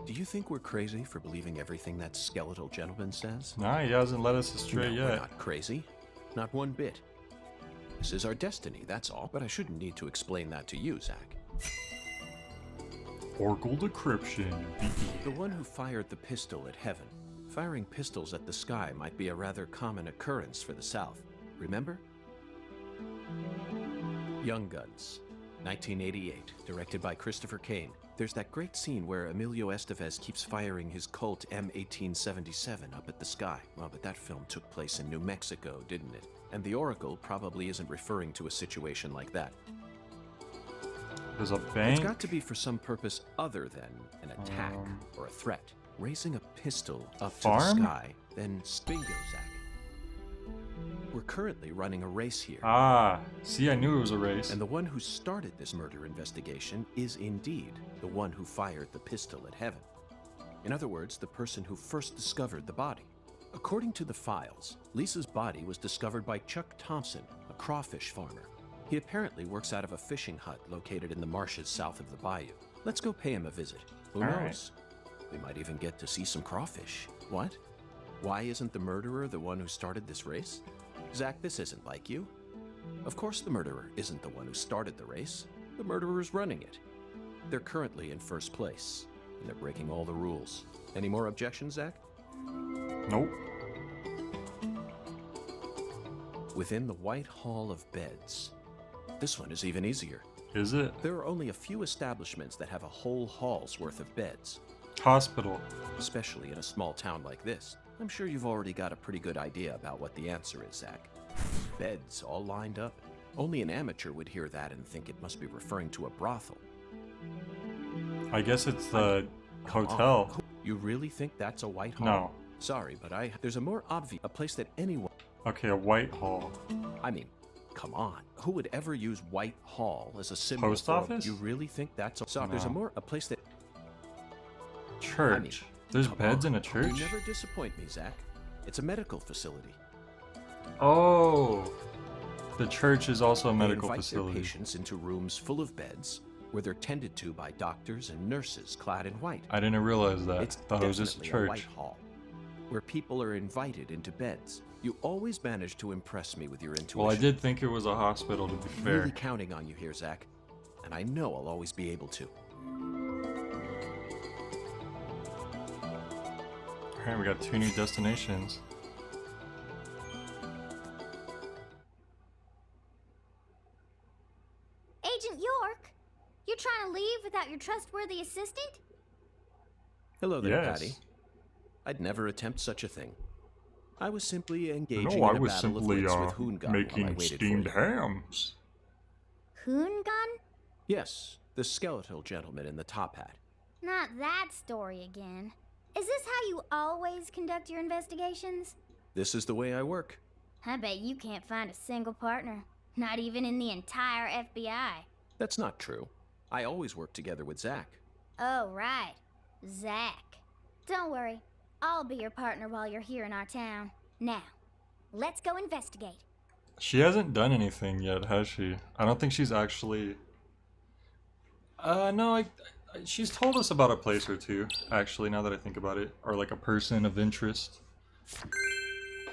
Do you think we're crazy for believing everything that skeletal gentleman says? Nah, he hasn't led us astray No, yet. we're not crazy. Not one bit. This is our destiny, that's all. But I shouldn't need to explain that to you, Zach. Oracle decryption. The one who fired the pistol at Heaven. Firing pistols at the sky might be a rather common occurrence for the South. Remember? Young Guns, 1988, directed by Christopher Kane. There's that great scene where Emilio Estevez keeps firing his Colt M1877 up at the sky. Well, but that film took place in New Mexico, didn't it? And the Oracle probably isn't referring to a situation like that. There's a bank? It's got to be for some purpose other than an attack or a threat. Raising a pistol up to the sky, then bingo, Zach. We're currently running a race here. Ah, see, I knew it was a race. And the one who started this murder investigation is indeed the one who fired the pistol at Heaven. In other words, the person who first discovered the body. According to the files, Lisa's body was discovered by Chuck Thompson, a crawfish farmer. He apparently works out of a fishing hut located in the marshes south of the bayou. Let's go pay him a visit. Who knows? We might even get to see some crawfish. What? Why isn't the murderer the one who started this race? Zach, this isn't like you. Of course the murderer isn't the one who started the race. The murderer's running it. They're currently in first place, and they're breaking all the rules. Any more objections, Zach? Nope. Within the White Hall of Beds. This one is even easier. Is it? There are only a few establishments that have a whole hall's worth of beds. Hospital. Especially in a small town like this. I'm sure you've already got a pretty good idea about what the answer is, Zach. Beds all lined up. Only an amateur would hear that and think it must be referring to a brothel. I guess it's the hotel. You really think that's a White Hall? No. Sorry, but there's a more obvious, a place that anyone... Okay, a White Hall. I mean, come on. Who would ever use White Hall as a symbol Post for office? You really think that's a... Sorry, No. there's a place that... Church. I mean, there's beds in a church? You never disappoint me, Zach. It's a medical facility. Oh. The church is also a medical they invite facility. their patients into rooms full of beds where they're tended to by doctors and nurses clad in white. I didn't realize that. It's Thought it was just a definitely a church. White Hall, where people are invited into beds. You always manage to impress me with your intuition. Well, I did think it was a hospital, to be fair. Really counting on you here, Zach. And I know I'll always be able to. Alright, we got 2 new destinations. Agent York, you're trying to leave without your trustworthy assistant? Hello there, Yes. Patty. I'd never attempt such a thing. I was simply engaging No, I in a was battle simply of wits with Hoongun while I making waited steamed for you. hams. Hoongun? Yes, the skeletal gentleman in the top hat. Not that story again. Is this how you always conduct your investigations? This is the way I work. I bet you can't find a single partner. Not even in the entire FBI. That's not true. I always work together with Zach. Oh, right. Zach. Don't worry. I'll be your partner while you're here in our town. Now, let's go investigate. She hasn't done anything yet, has she? I don't think she's actually... no, she's told us about a place or two, actually, now that I think about it. Or like a person of interest.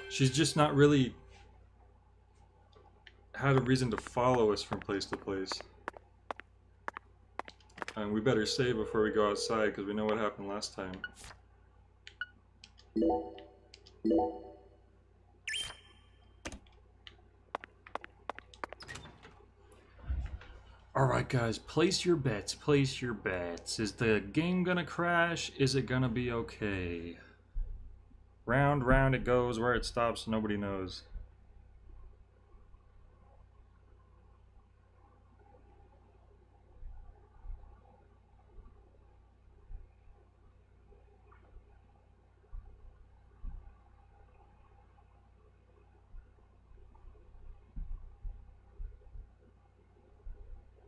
She's just not really had a reason to follow us from place to place. And we better save before we go outside, because we know what happened last time. Alright guys, place your bets, place your bets. Is the game gonna crash? Is it gonna be okay? Round, round it goes, where it stops, nobody knows.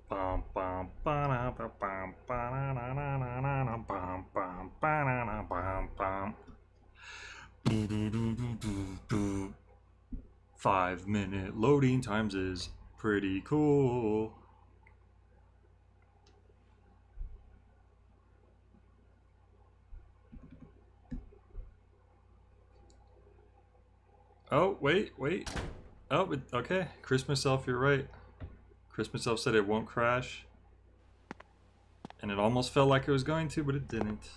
Bum, bum, ba-da, ba, bum, ba-da-na-na-na-na, bum, bum, ba-da-na, bum, bum. Do-do-do-do-do-do. 5-minute loading times is pretty cool. Oh, wait. Oh, okay. Christmas Elf, you're right. Christmas Elf said it won't crash. And it almost felt like it was going to, but it didn't.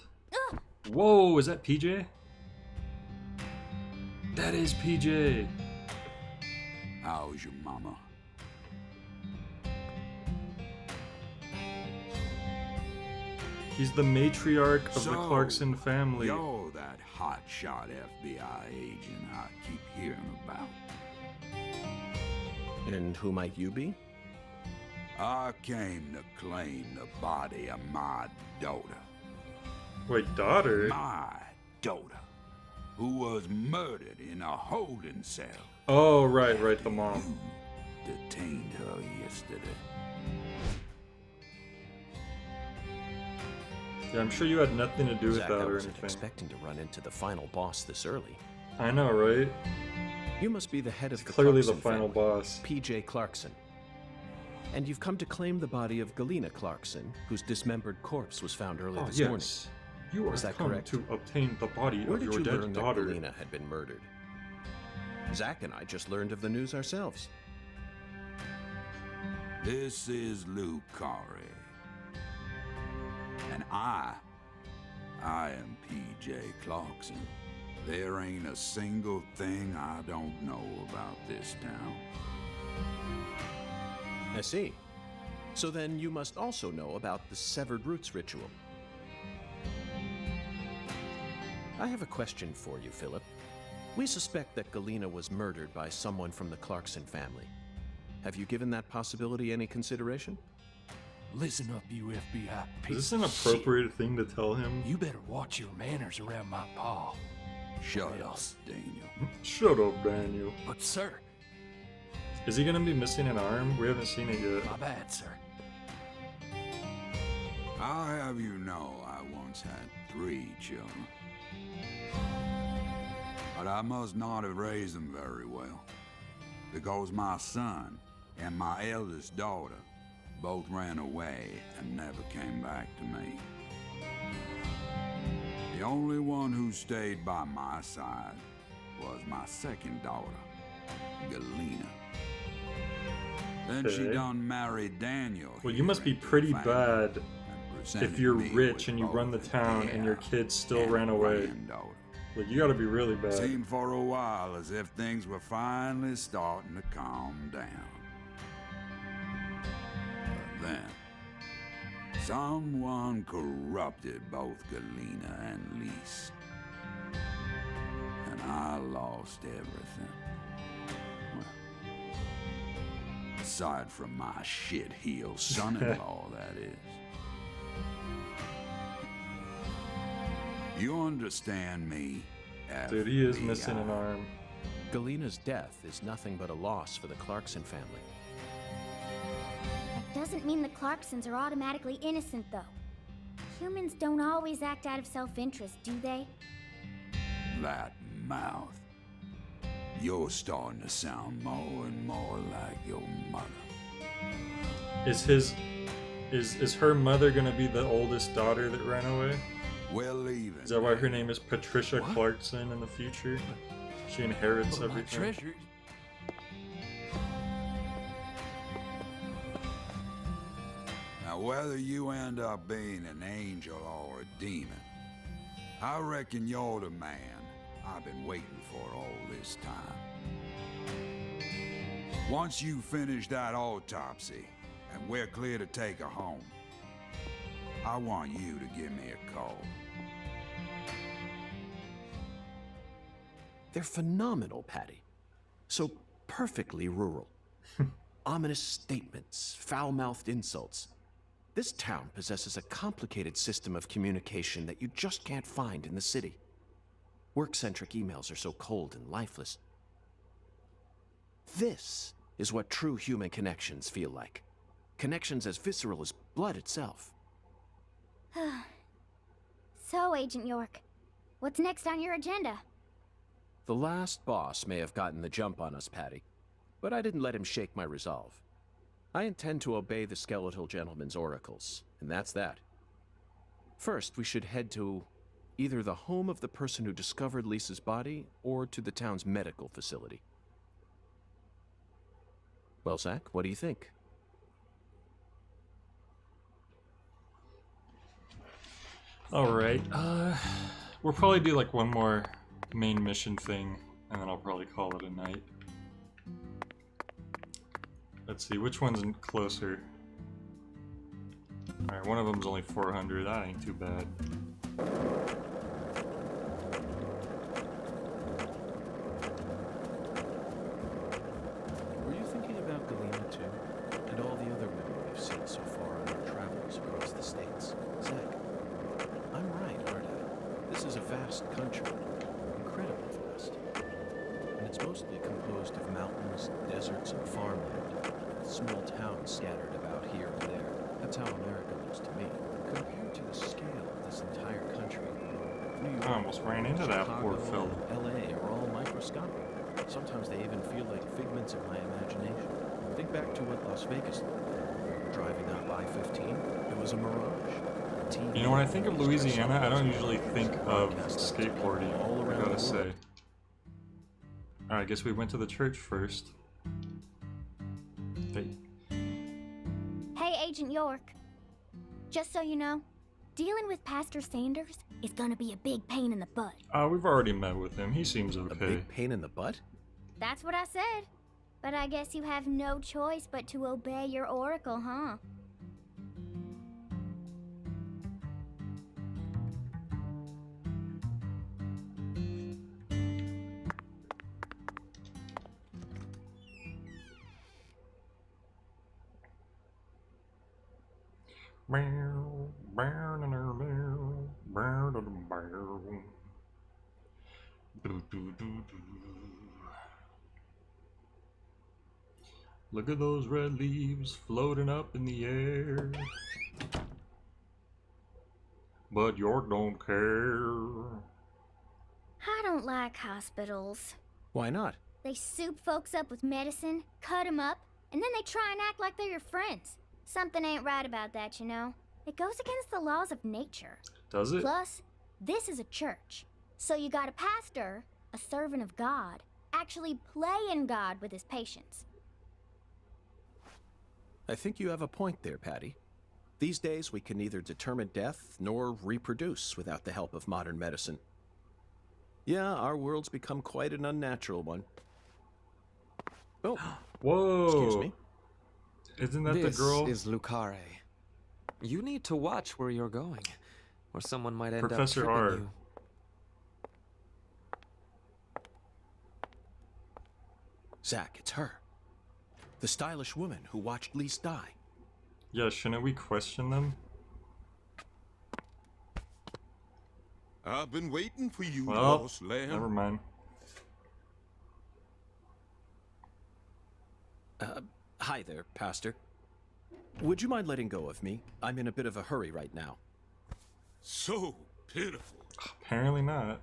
Whoa, is that PJ? That is PJ. How's your mama? He's the matriarch of the Clarkson family. You're that hotshot FBI agent I keep hearing about. And who might you be? I came to claim the body of my daughter. Wait, daughter? My daughter, who was murdered in a holding cell. Oh, right, the mom. You detained her yesterday. Yeah, I'm sure you had nothing to do with Zach, that I or wasn't anything. expecting to run into the final boss this early. I know, right? You must be the head of the Clearly Clarkson the final family, boss. PJ Clarkson. And you've come to claim the body of Galena Clarkson, whose dismembered corpse was found early this morning. You are Is that come correct? to obtain the body Where of did your you dead learn daughter. that Galena had been murdered? Zach and I just learned of the news ourselves. This is Luke Corey. And I am PJ Clarkson. There ain't a single thing I don't know about this town. I see. So then you must also know about the Severed Roots ritual. I have a question for you, Philip. We suspect that Galena was murdered by someone from the Clarkson family. Have you given that possibility any consideration? Listen up, you FBI Is this piece an of appropriate thing to tell him? shit. You better watch your manners around my paw. Shut up, Daniel. Shut up, Daniel. But sir, Is he gonna be missing an arm? We haven't seen it yet. my bad, sir. I'll have you know I once had 3 children. But I must not have raised them very well, because my son and my eldest daughter both ran away and never came back to me. The only one who stayed by my side was my second daughter, Galena. Then she Okay. done married Daniel. Well, you must be pretty bad if you're rich and you run the town and your kids still ran away. Like, you gotta be really bad. Seemed for a while as if things were finally starting to calm down. But then, someone corrupted both Galena and Lise. And I lost everything. Well, aside from my shit-heel son-in-law, that is. You understand me? Dude, he is FBI? missing an arm. Galena's death is nothing but a loss for the Clarkson family. That doesn't mean the Clarksons are automatically innocent, though. Humans don't always act out of self-interest, do they? That mouth. You're starting to sound more and more like your mother. Is her mother gonna be the oldest daughter that ran away? Well, even. Is that why her name is Patricia Clarkson in the future? She inherits everything. Treasure. Now, whether you end up being an angel or a demon, I reckon you're the man I've been waiting for all this time. Once you finish that autopsy and we're clear to take her home, I want you to give me a call. They're phenomenal, Patty. So perfectly rural. Ominous statements, foul-mouthed insults. This town possesses a complicated system of communication that you just can't find in the city. Work-centric emails are so cold and lifeless. This is what true human connections feel like. Connections as visceral as blood itself. So, Agent York, what's next on your agenda? The last boss may have gotten the jump on us, Patty, but I didn't let him shake my resolve. I intend to obey the skeletal gentleman's oracles, and that's that. First, we should head to either the home of the person who discovered Lisa's body or to the town's medical facility. Well, Zach, what do you think? Alright, we'll probably do like one more main mission thing, and then I'll probably call it a night. Let's see, which one's closer? Alright, one of them's only 400, that ain't too bad. Were you thinking about Galena too? And all the other women we've seen so far on our travels across the states? Zach, I'm right, aren't I? This is a vast country. Incredibly vast. And it's mostly composed of mountains, deserts, and farmland, with small towns scattered about here and there. That's how America looks to me. Compared to the scale of this entire country, New York, I almost ran into that poor Chicago, fella. LA are all microscopic. Sometimes they even feel like figments of my imagination. Think back to what Las Vegas looked like. We were driving up I-15. It was a mirage. You know, when I think of Louisiana, I don't usually think of skateboarding, I gotta say. Alright, I guess we went to the church first. Hey. Hey, Agent York. Just so you know, dealing with Pastor Sanders is gonna be a big pain in the butt. We've already met with him. He seems okay. A big pain in the butt? That's what I said. But I guess you have no choice but to obey your oracle, huh? Look at those red leaves floating up in the air. But York don't care. I don't like hospitals. Why not? They soup folks up with medicine, cut them up, and then they try and act like they're your friends. Something ain't right about that, you know. It goes against the laws of nature. Does it? Plus, this is a church. So you got a pastor, a servant of God, actually playing God with his patients. I think you have a point there, Patty. These days, we can neither determine death nor reproduce without the help of modern medicine. Yeah, our world's become quite an unnatural one. Oh. Whoa. Excuse me. Isn't that the girl? This is Lucare. You need to watch where you're going, or someone might end Professor up R. tripping you. Zach, it's her. The stylish woman who watched Lise die. Yeah, shouldn't we question them? I've been waiting for you, Well, lost lamb. never mind. Hi there, Pastor. Would you mind letting go of me? I'm in a bit of a hurry right now. So pitiful. Apparently not.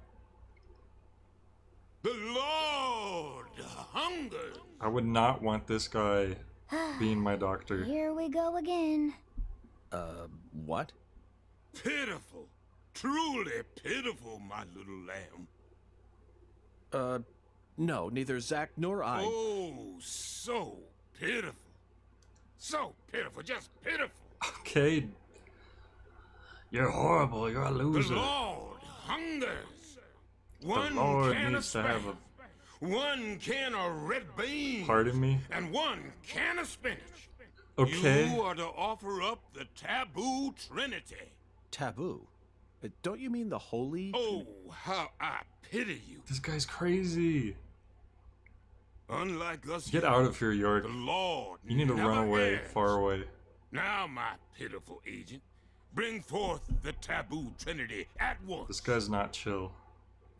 The Lord hungers. I would not want this guy being my doctor. Here we go again. What? Pitiful. Truly pitiful, my little lamb. No, neither Zach nor I. Oh, so pitiful. So pitiful, just pitiful. Okay. You're horrible, you're a loser. The Lord hungers. One Lord can needs to of have spinach, one can of red beans, Pardon me? and one can of spinach. Okay. You are to offer up the taboo trinity. Taboo? Don't you mean the holy? Oh, how I pity you. This guy's crazy. Unlike us, Get out of here, York. the Lord You need to never run away, errs. far away. Now, my pitiful agent, bring forth the taboo trinity at once. This guy's not chill.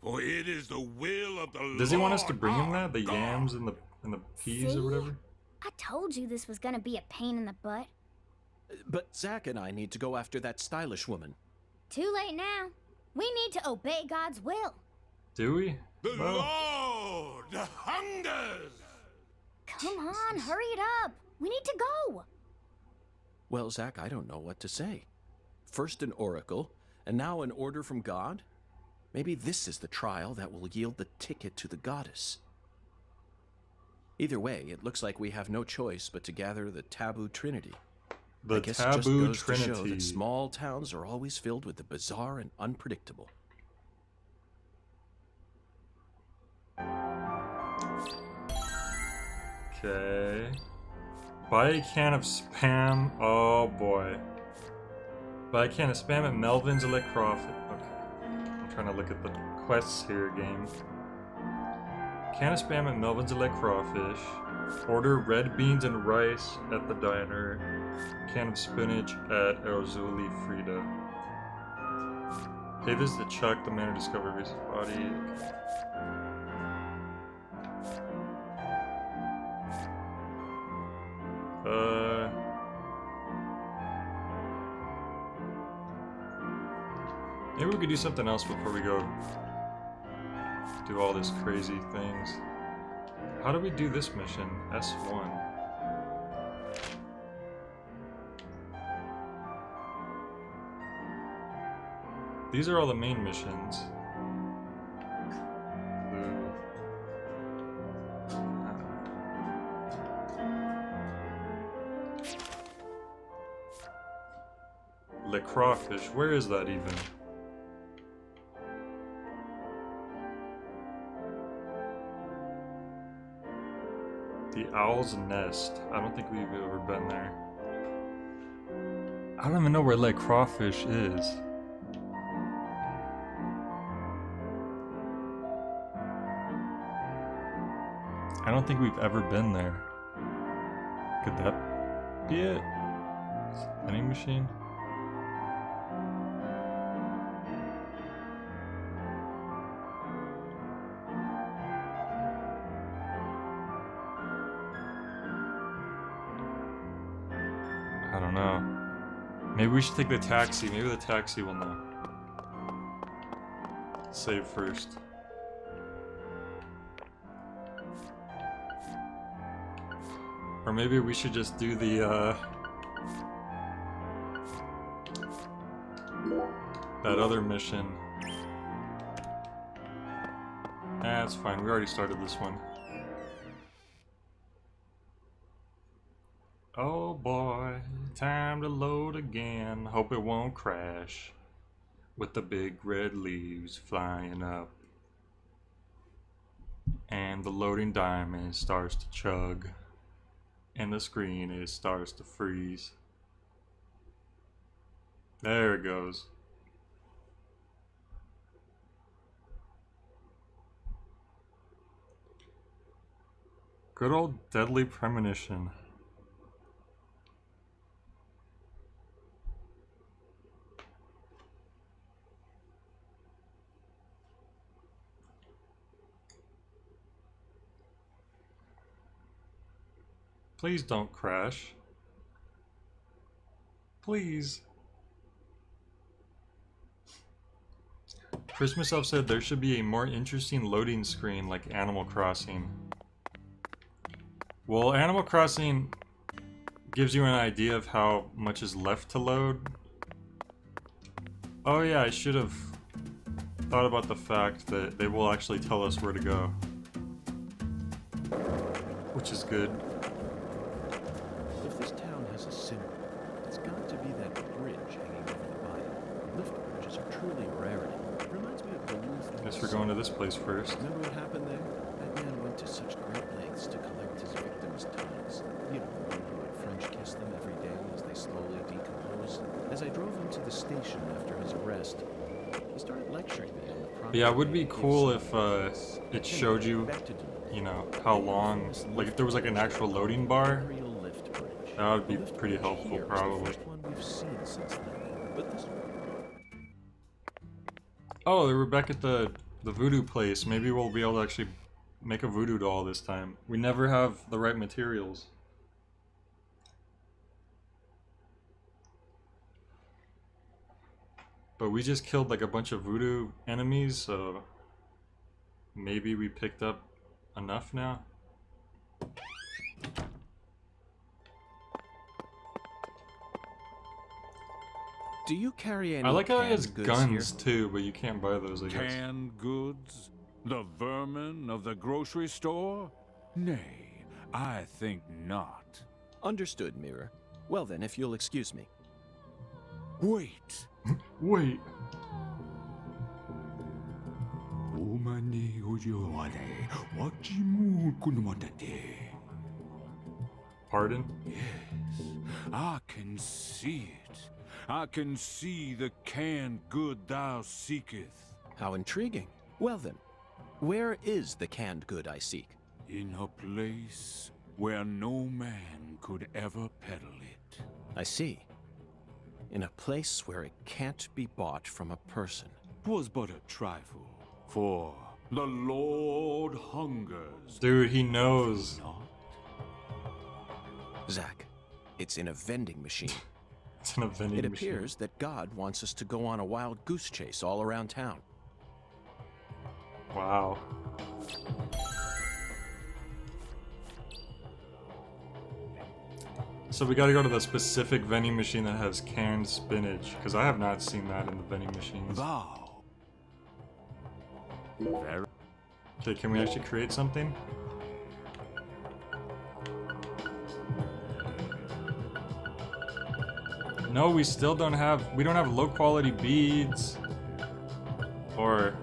For it is the will of the Lord. Does he want us to bring him our that? The God. yams and the peas See? or whatever? I told you this was gonna be a pain in the butt. But Zach and I need to go after that stylish woman. Too late now. We need to obey God's will. Do we? The Well, Lord hungers. Come on, hurry it up. We need to go. Well, Zach, I don't know what to say. First an oracle, and now an order from God? Maybe this is the trial that will yield the ticket to the goddess. Either way, it looks like we have no choice but to gather the taboo trinity. The I guess taboo it just goes trinity. to show that small towns are always filled with the bizarre and unpredictable. Okay. Buy a can of Spam. Oh boy. Buy a can of Spam at Melvin's and let Crawfish. Okay. I'm trying to look at the quests here, game. Can of Spam at Melvin's and let Crawfish. Order red beans and rice at the diner. Can of spinach at Erzuli Frida. Pay this to Chuck, the man who discovered his body. Maybe we could do something else before we go do all this crazy things. How do we do this mission? S1. These are all the main missions. Le Crawfish, where is that even? The Owl's Nest. I don't think we've ever been there. I don't even know where Le Crawfish is. I don't think we've ever been there. Could that be it? Vending machine? I don't know. Maybe we should take the taxi. Maybe the taxi will know. Save first. Or maybe we should just do the, that other mission. That's fine, we already started this one. Oh boy, time to load again. Hope it won't crash. With the big red leaves flying up. And the loading diamond starts to chug. And the screen is starts to freeze. There it goes. Good old deadly premonition. Please don't crash. Please. Christmas Elf said there should be a more interesting loading screen like Animal Crossing. Well, Animal Crossing gives you an idea of how much is left to load. Oh yeah, I should have thought about the fact that they will actually tell us where to go. Which is good. If this town has a symbol, it's got to be that bridge hanging over the bayou. Lift bridges are truly a rarity. It reminds me of the Duluth. Guess we're going to this place first. Remember what happened there? That man went to such great lengths to collect his victims' tongues. You know, the one who would French kiss them every day as they slowly decomposed. As I drove him to the station after his arrest, he started lecturing me on the process. Yeah, it would be cool if it showed you, you know, how long, like if there was like an actual loading bar. That would be pretty helpful, probably. Oh, they were back at the voodoo place. Maybe we'll be able to actually make a voodoo doll this time. We never have the right materials. But we just killed like a bunch of voodoo enemies, so maybe we picked up enough now. Do you carry any I like how he has canned goods guns here? too, but you can't buy those, I guess. Canned goods? The vermin of the grocery store? Nay, I think not. Understood, Mirror. Well then, if you'll excuse me. Wait. Wait. Pardon? Yes, I can see it. I can see the canned good thou seeketh. How intriguing. Well then, where is the canned good I seek? In a place where no man could ever peddle it. I see. In a place where it can't be bought from a person. 'Twas but a trifle, for the Lord hungers. Dude, he knows. Zach, it's in a vending machine. It's in a vending It machine. appears that God wants us to go on a wild goose chase all around town. Wow. So we gotta go to the specific vending machine that has canned spinach, because I have not seen that in the vending machines. Thou. Okay, can we actually create something? No, we still don't have, we don't have low quality beads. Or,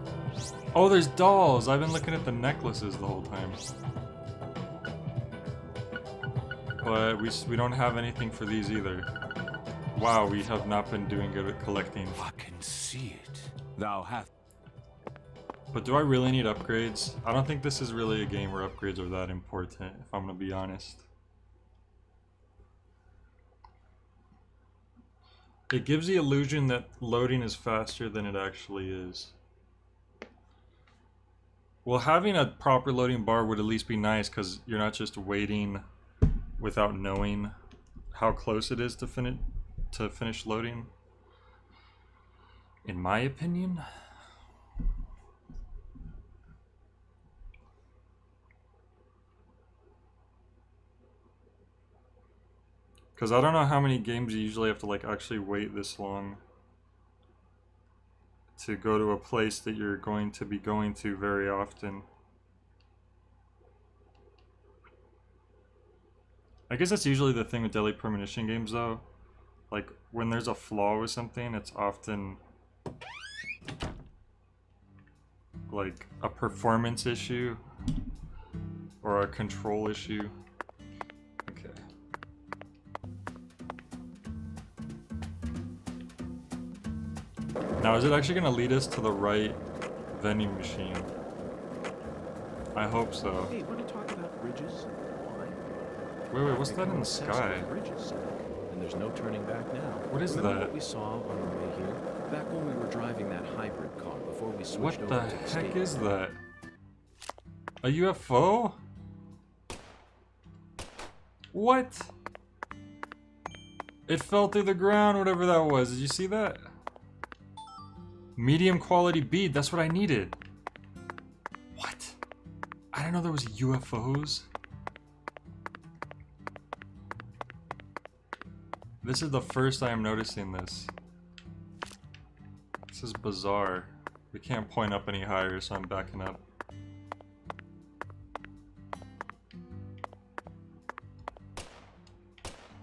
oh, there's dolls. I've been looking at the necklaces the whole time. But we don't have anything for these either. Wow, we have not been doing good at collecting. I can see it. Thou hast. But do I really need upgrades? I don't think this is really a game where upgrades are that important, if I'm gonna be honest. It gives the illusion that loading is faster than it actually is. Well, having a proper loading bar would at least be nice, because you're not just waiting without knowing how close it is to finish loading. In my opinion. Because I don't know how many games you usually have to like actually wait this long to go to a place that you're going to be going to very often. I guess that's usually the thing with Deadly Premonition games though. Like when there's a flaw with something, it's often like a performance issue or a control issue. Okay. Now, is it actually going to lead us to the right vending machine? I hope so. Hey, want to talk about bridges? Why? Wait, what's that in the sky? Bridges, Zach. And there's no turning back now. What is Remember that? What we saw on the way here? Back when we were driving that hybrid car before we switched What over the to heck state. is that? A UFO? What? It fell through the ground, whatever that was. Did you see that? Medium quality bead, that's what I needed. What? I didn't know there was UFOs. This is the first I am noticing this. This is bizarre. We can't point up any higher, so I'm backing up.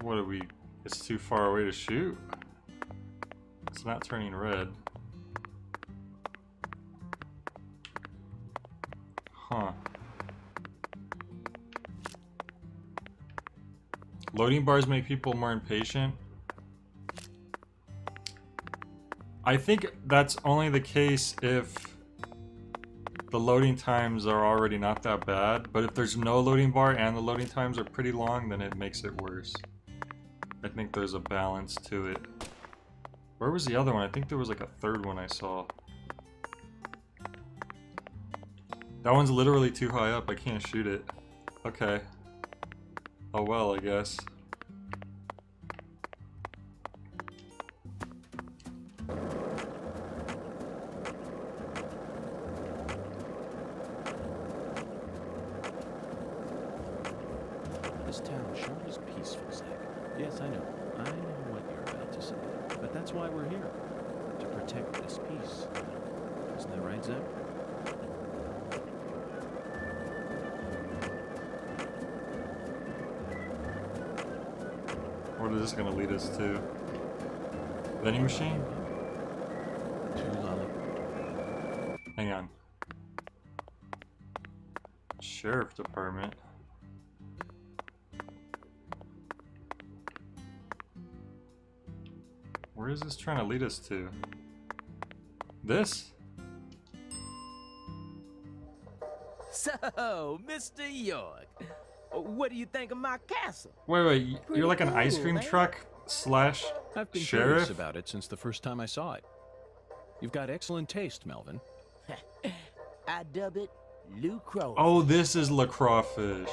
What are we? It's too far away to shoot? It's not turning red. Huh. Loading bars make people more impatient. I think that's only the case if the loading times are already not that bad, but if there's no loading bar and the loading times are pretty long, then it makes it worse. I think there's a balance to it. Where was the other one? I think there was like a third one I saw. That one's literally too high up, I can't shoot it. Okay. Oh well, I guess. This town sure is peaceful, Zach. Yes, I know. I know what you're about to say. But But that's why we're here. To protect this peace. Isn't that right, Zach? What is this gonna lead us to? Vending machine? Hang on. Sheriff Department. Where is this trying to lead us to? This? So, Mr. York, what do you think of my castle? Wait, you're like an ice cream truck slash I've been sheriff? curious about it since the first time I saw it. You've got excellent taste, Melvin. I dub it Lou Crawfish. Oh, this is La Crawfish.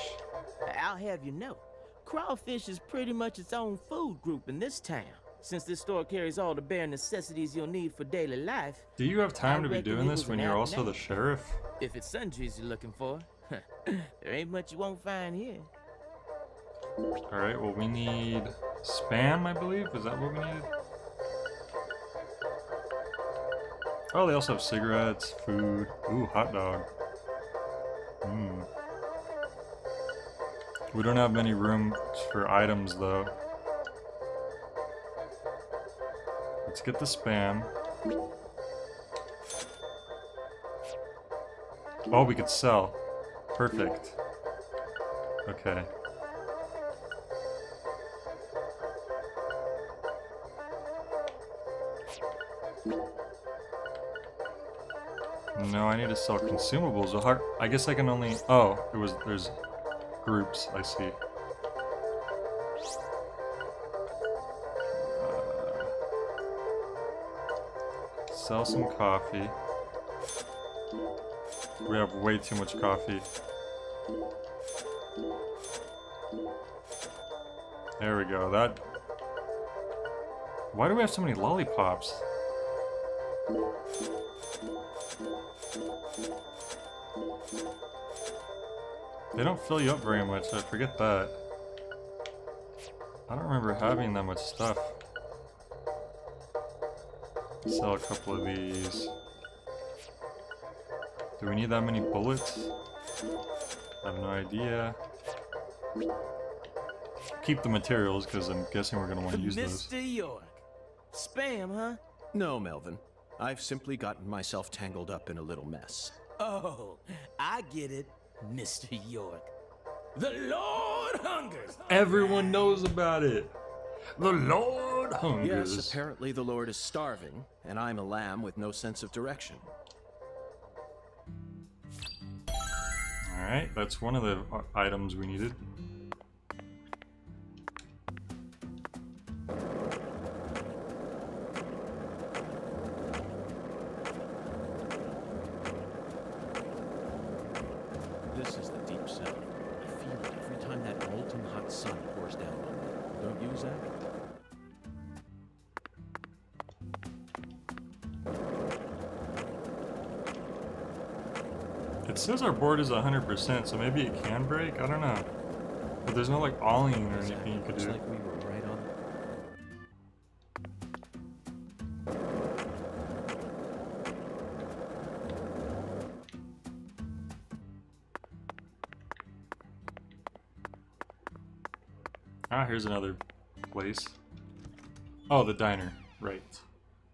I'll have you know, crawfish is pretty much its own food group in this town. Since this store carries all the bare necessities you'll need for daily life. Do you have time to be reckon doing it this was when an you're apt also the name. sheriff? If it's sundries you're looking for, there ain't much you won't find here. Alright, well we need Spam, I believe? Is that what we need? Oh, they also have cigarettes, food. Ooh, hot dog. Mmm. We don't have many rooms for items though. Let's get the Spam. Oh, we could sell. Perfect. Okay. No, I need to sell consumables. Well, I guess I can only... Oh, there's groups, I see. Sell some coffee. We have way too much coffee. There we go. That... Why do we have so many lollipops? They don't fill you up very much, I forget that. I don't remember having that much stuff. Sell a couple of these. Do we need that many bullets? I have no idea. Keep the materials, because I'm guessing we're going to want to use those. Mr. York. Spam, huh? No, Melvin. I've simply gotten myself tangled up in a little mess. Oh, I get it, Mr. York. The Lord hungers! Everyone knows about it! The Lord hungers! Yes, apparently the Lord is starving, and I'm a lamb with no sense of direction. Alright, that's one of the items we needed. This is the deep south. I feel it every time that molten hot sun pours down on me. Don't you, Zach? It says our board is 100%, so maybe it can break? I don't know. But there's no like ollie-ing or anything you could do. Looks like we were right on. Ah, here's another place. Oh, the diner. Right.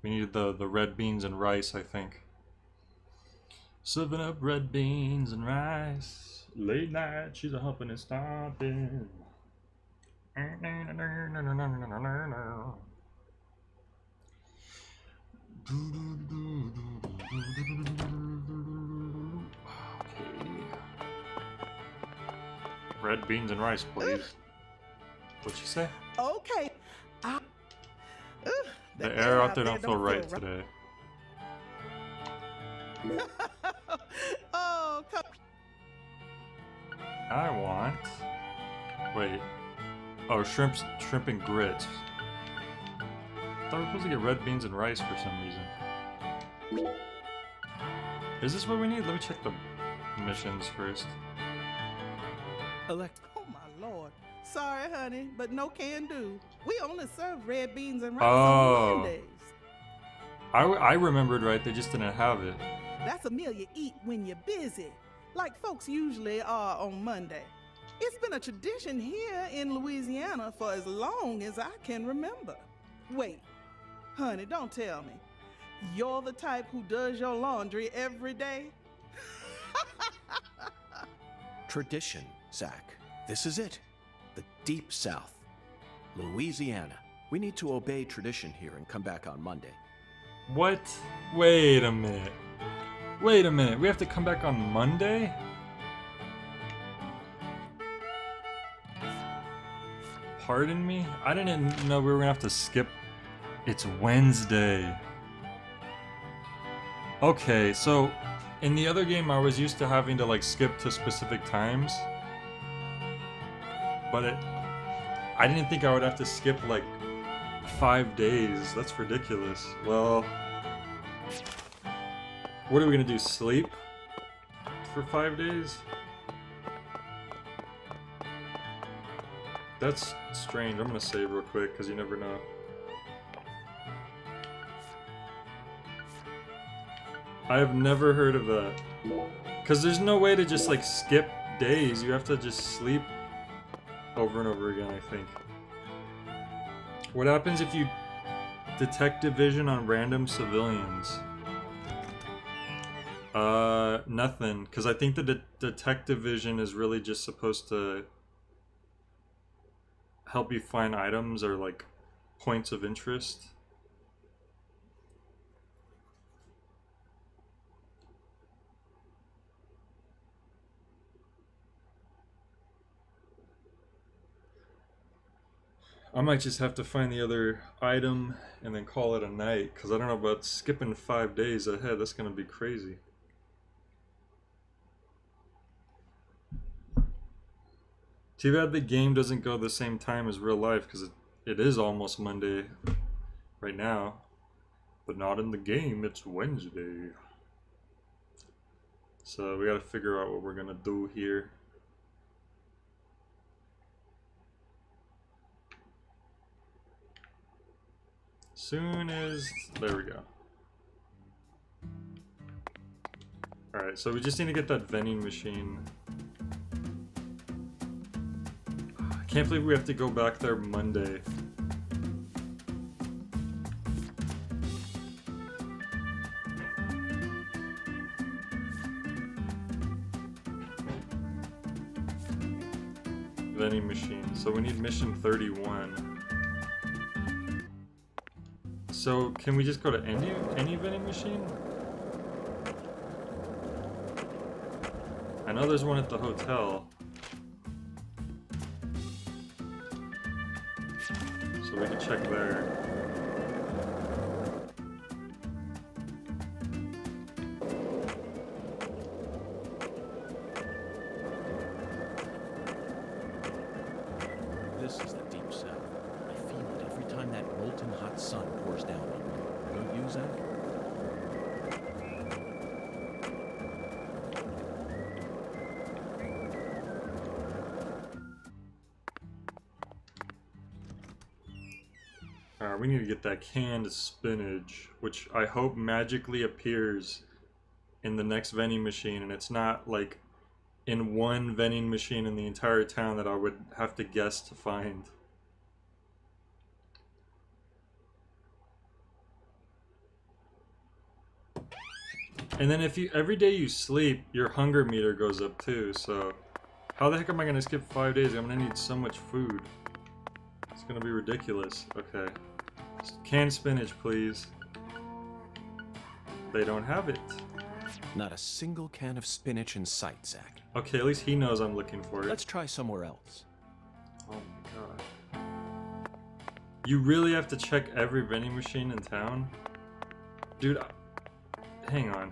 We needed the red beans and rice, I think. 7-Up red beans and rice. Late night, she's a humping and stomping. Okay. Red beans and rice, please. What'd she say? Okay. The air out there don't feel right today. Oh, come. I want... Wait. Oh, shrimp and grits. I thought we were supposed to get red beans and rice for some reason. Is this what we need? Let me check the missions first. Oh my lord. Sorry, honey, but no can do. We only serve red beans and rice Oh. on Mondays. I remembered right, they just didn't have it. That's a meal you eat when you're busy, like folks usually are on Monday. It's been a tradition here in Louisiana for as long as I can remember. Wait, honey, don't tell me. You're the type who does your laundry every day? Tradition, Zach. This is it. The Deep South. Louisiana. We need to obey tradition here and come back on Monday. What? Wait a minute. Wait a minute. We have to come back on Monday? Pardon me? I didn't know we were gonna have to skip. It's Wednesday. Okay, so in the other game I was used to having to like skip to specific times. But I didn't think I would have to skip like 5 days. That's ridiculous. Well, what are we gonna do? Sleep for 5 days? That's strange. I'm gonna save real quick because you never know. I have never heard of that. Because there's no way to just like skip days. You have to just sleep over and over again, I think. What happens if you detective vision on random civilians? Nothing. Because I think the detective vision is really just supposed to help you find items or like points of interest. I might just have to find the other item and then call it a night, because I don't know about skipping 5 days ahead. That's going to be crazy. Too bad the game doesn't go the same time as real life, because it is almost Monday right now. But not in the game, it's Wednesday. So we got to figure out what we're going to do here. Soon as... there we go. Alright, so we just need to get that vending machine. I can't believe we have to go back there Monday. Vending machine. So we need mission 31. So, can we just go to any vending machine? I know there's one at the hotel. So we can check there. This is the Deep South. I feel it every time that molten hot sun pours down on me. Don't you, Zach? Alright, we need to get that canned spinach, which I hope magically appears in the next vending machine, and it's not like in one vending machine in the entire town that I would have to guess to find. And then if you every day you sleep, your hunger meter goes up too, so how the heck am I gonna skip 5 days? I'm gonna need so much food. It's gonna be ridiculous. Okay. Canned spinach, please. They don't have it. Not a single can of spinach in sight, Zach. Okay, at least he knows I'm looking for it. Let's try somewhere else. Oh my god. You really have to check every vending machine in town? Dude, hang on.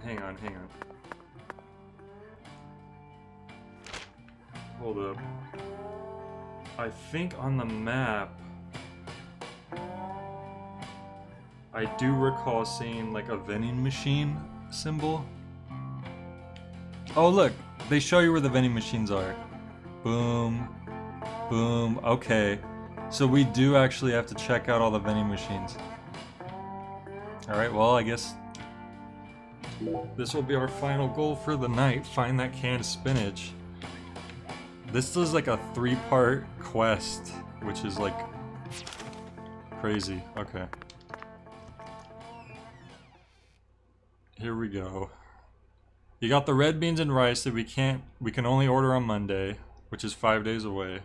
Hold up. I think on the map, I do recall seeing like a vending machine symbol. Oh look, they show you where the vending machines are. Boom. Boom. Okay. So we do actually have to check out all the vending machines. Alright, well, I guess this will be our final goal for the night. Find that canned spinach. This is like a 3-part quest, which is like crazy. Okay. Here we go. You got the red beans and rice that we can only order on Monday, which is 5 days away.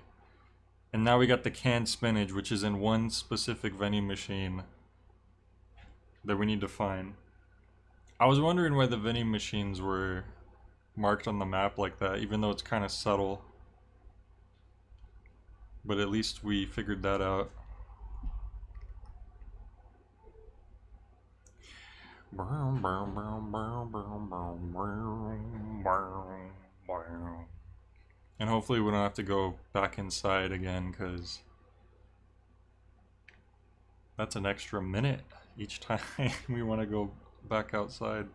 And now we got the canned spinach, which is in one specific vending machine that we need to find. I was wondering why the vending machines were marked on the map like that, even though it's kind of subtle. But at least we figured that out. And hopefully we don't have to go back inside again, because that's an extra minute each time we want to go back outside.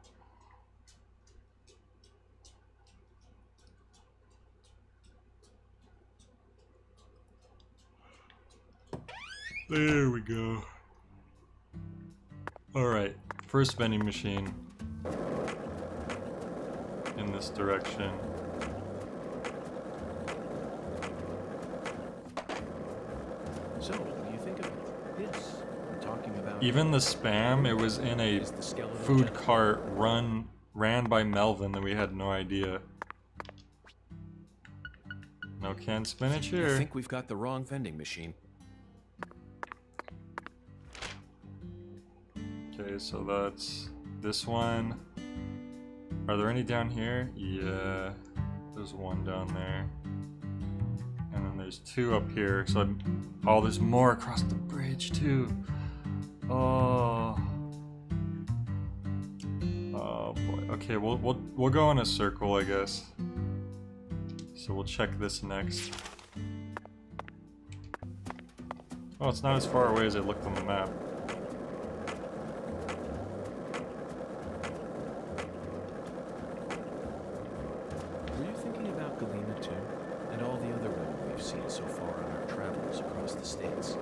There we go. Alright, first vending machine in this direction. So, what do you think of this? We're talking about... Even the spam, it was in a food cart ran by Melvin that we had no idea. No canned spinach here. I think we've got the wrong vending machine. Okay, so that's this one. Are there any down here? Yeah, there's one down there. And then there's 2 up here. So, oh, there's more across the bridge too. Oh. Oh boy. Okay, we'll go in a circle, I guess. So we'll check this next. Oh, it's not as far away as it looked on the map. Were you thinking about Galena too? And all the other women we've seen so far on our travels across the states?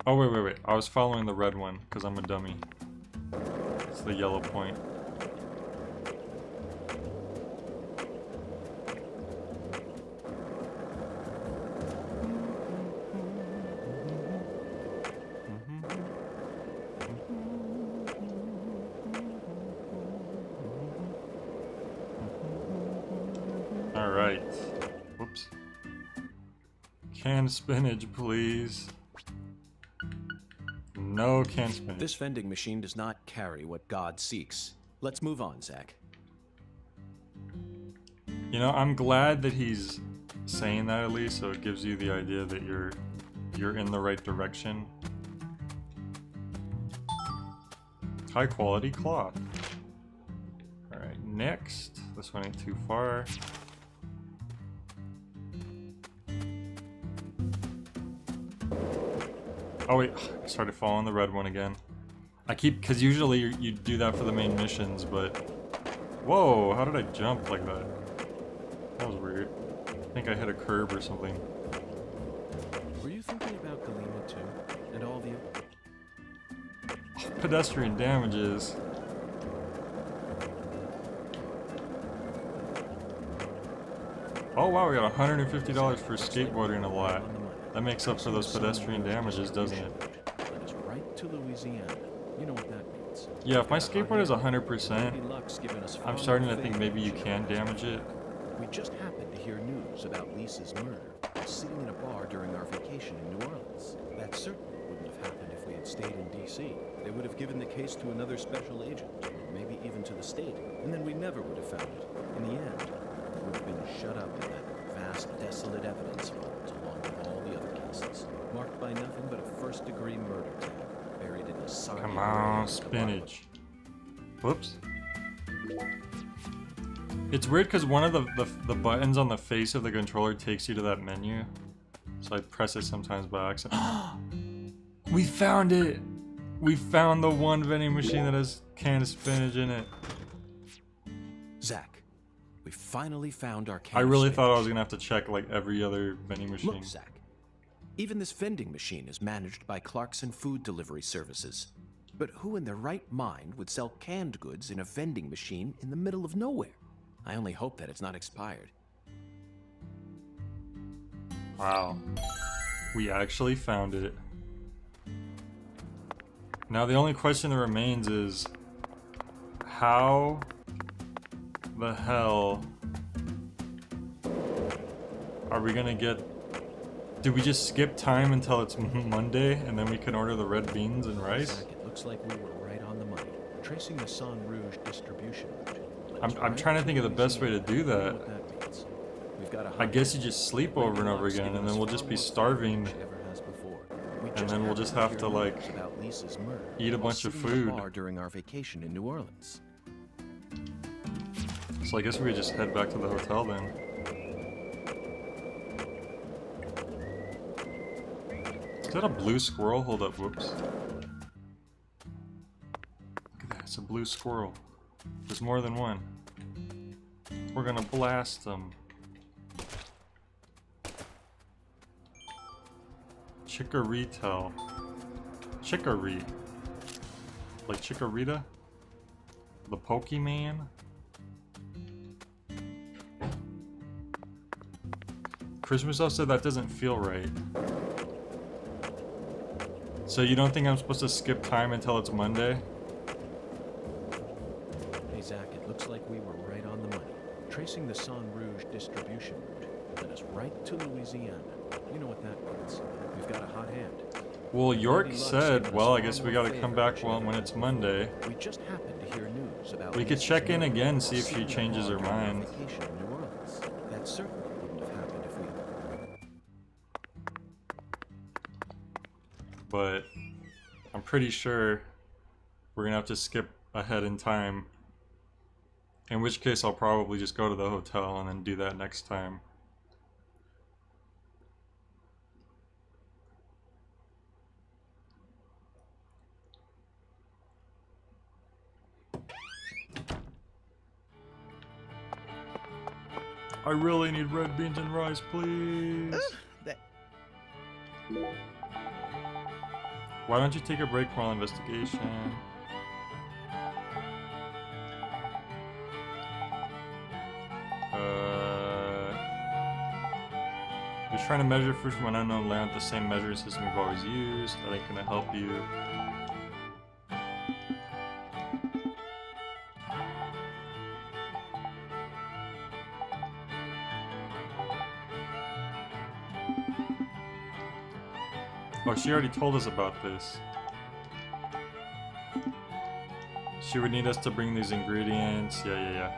Oh, wait. I was following the red one, because I'm a dummy. It's the yellow point. Alright. Whoops. Canned spinach, please. No canned spinach. This vending machine does not carry what God seeks. Let's move on, Zach. You know, I'm glad that he's saying that at least, so it gives you the idea that you're in the right direction. High quality cloth. Alright, next. This one ain't too far. Oh wait, I started following the red one again. Because usually you do that for the main missions, but... Whoa, how did I jump like that? That was weird. I think I hit a curb or something. Were you thinking about Galena too? And all the... Oh, pedestrian damages. Oh wow, we got $150 for skateboarding a lot. That makes up for those pedestrian damages, doesn't it? Led us right to Louisiana. You know what that means. Yeah, if my skateboard is 100%, I'm starting to think maybe you can damage it. We just happened to hear news about Lisa's murder while sitting in a bar during our vacation in New Orleans. That certainly wouldn't have happened if we had stayed in D.C. They would have given the case to another special agent, or maybe even to the state, and then we never would have found it. In the end, it would have been shut up in that vast, desolate evidence vault along with all the other cases, marked by nothing but a first-degree murder tag buried in a soggy Come on, spinach. Whoops. It's weird because one of the buttons on the face of the controller takes you to that menu. So I press it sometimes by accident. We found it! We found the one vending machine that has canned spinach in it. Zach, We finally found our I really thought I was gonna have to check like every other vending machine. Look, Zach. Even this vending machine is managed by Clarkson Food Delivery Services. But who in their right mind would sell canned goods in a vending machine in the middle of nowhere? I only hope that it's not expired. Wow. We actually found it. Now the only question that remains is, how the hell are we gonna get... Do we just skip time until it's Monday and then we can order the red beans and rice? It looks like we were right on the money, tracing the San Rouge distribution route. I'm trying to think of the best way to do that. I guess you just sleep over and over again and then we'll just be starving. And then we'll just have to like eat a bunch of food. During our vacation in New Orleans. So I guess we could just head back to the hotel then. Is that a blue squirrel? Hold up, whoops. Look at that, it's a blue squirrel. There's more than one. We're gonna blast them. Chikorita. Chicory. Like Chikorita? The Pokemon? Christmas elf said that doesn't feel right. So you don't think I'm supposed to skip time until it's Monday? Hey Zach, it looks like we were right on the money. Tracing the San Rouge distribution route led us right to Louisiana. You know what that means. We've got a hot hand. Well, York said, well, I guess we gotta come back when it's Monday. We just happened to hear news about... We could check in again, see if she changes her mind. That certainly wouldn't have happened if we... But I'm pretty sure we're gonna have to skip ahead in time. In which case I'll probably just go to the hotel and then do that next time. I really need red beans and rice, please. Why don't you take a break while investigation? You're trying to measure fruit from an unknown land with the same measuring system we've always used. That ain't gonna help you. Oh, she already told us about this. She would need us to bring these ingredients. Yeah.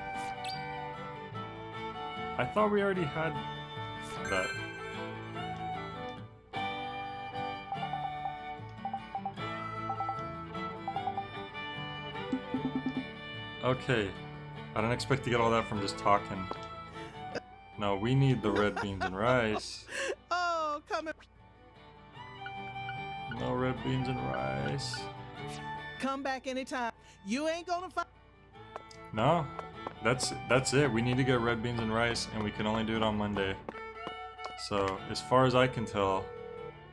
I thought we already had that. Okay. I don't expect to get all that from just talking. No, we need the red beans and rice. Oh, come here. No red beans and rice. Come back anytime. You ain't gonna find... No, that's it. We need to get red beans and rice, and we can only do it on Monday. So, as far as I can tell,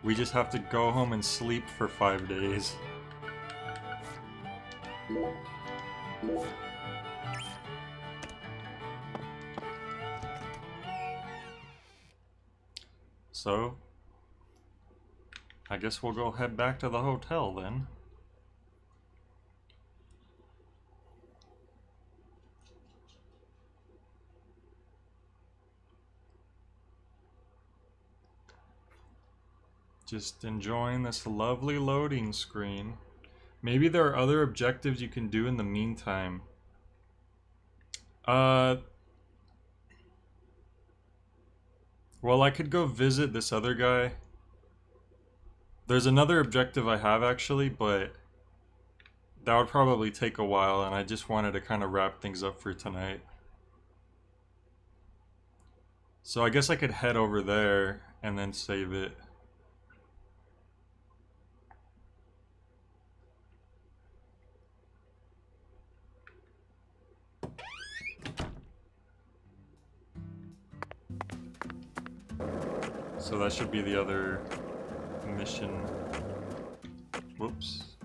we just have to go home and sleep for 5 days. So, I guess we'll go head back to the hotel then. Just enjoying this lovely loading screen. Maybe there are other objectives you can do in the meantime. Well, I could go visit this other guy. There's another objective I have actually, but that would probably take a while, and I just wanted to kind of wrap things up for tonight. So I guess I could head over there and then save it. So that should be the other mission. Whoops.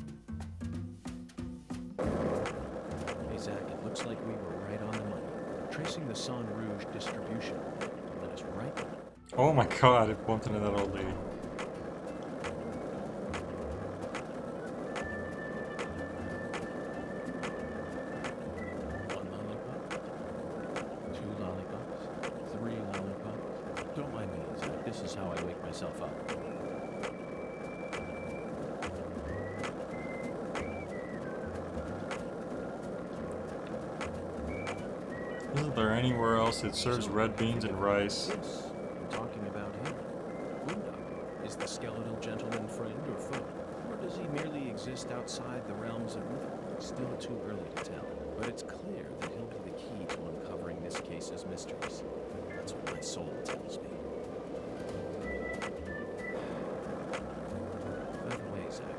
Hey Zach, it looks like we were right on the money. Tracing the Son Rouge distribution led us right on. Oh my god, it bumped into that old lady. One lollipop, 2 lollipops, 3 lollipops. Don't mind me, Zach. This is how I wake myself up. Isn't there anywhere else that serves red beans and rice? Yes, I'm talking about him. Boondock. Is the skeletal gentleman friend or foe? Or does he merely exist outside the realms of myth? Still too early to tell. But it's clear that he'll be the key to uncovering this case's mysteries. That's what my soul tells me. By the way, Zach,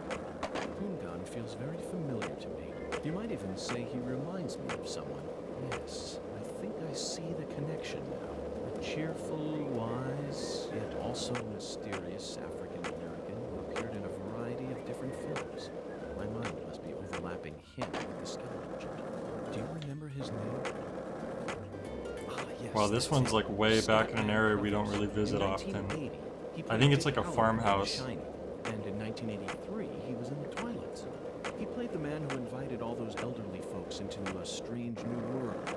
Boondock feels very familiar to me. You might even say he reminds me of someone. Yes, I think I see the connection now. A cheerful, wise, yet also mysterious African-American who appeared in a variety of different films. My mind must be overlapping him with the skeleton gentleman. Do you remember his name? Ah, yes, Wow, this one's like way back in an area we don't really visit often. I think it's like a farmhouse. And in 1983, he was in the Twilight Zone. He played the man who invited all those elderly folks into a strange new world.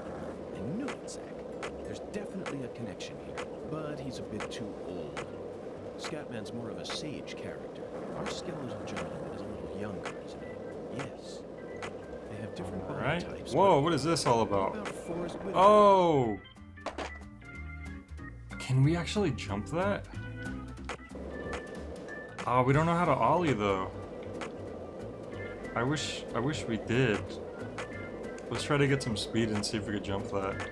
I knew it, Zach. There's definitely a connection here, but he's a bit too old. Scatman's more of a sage character. Our skeletal gentleman is a little younger, isn't he? Yes. They have different body types. Whoa, what is this all about? Oh! Can we actually jump that? Oh, we don't know how to ollie though. I wish we did. Let's try to get some speed and see if we could jump that.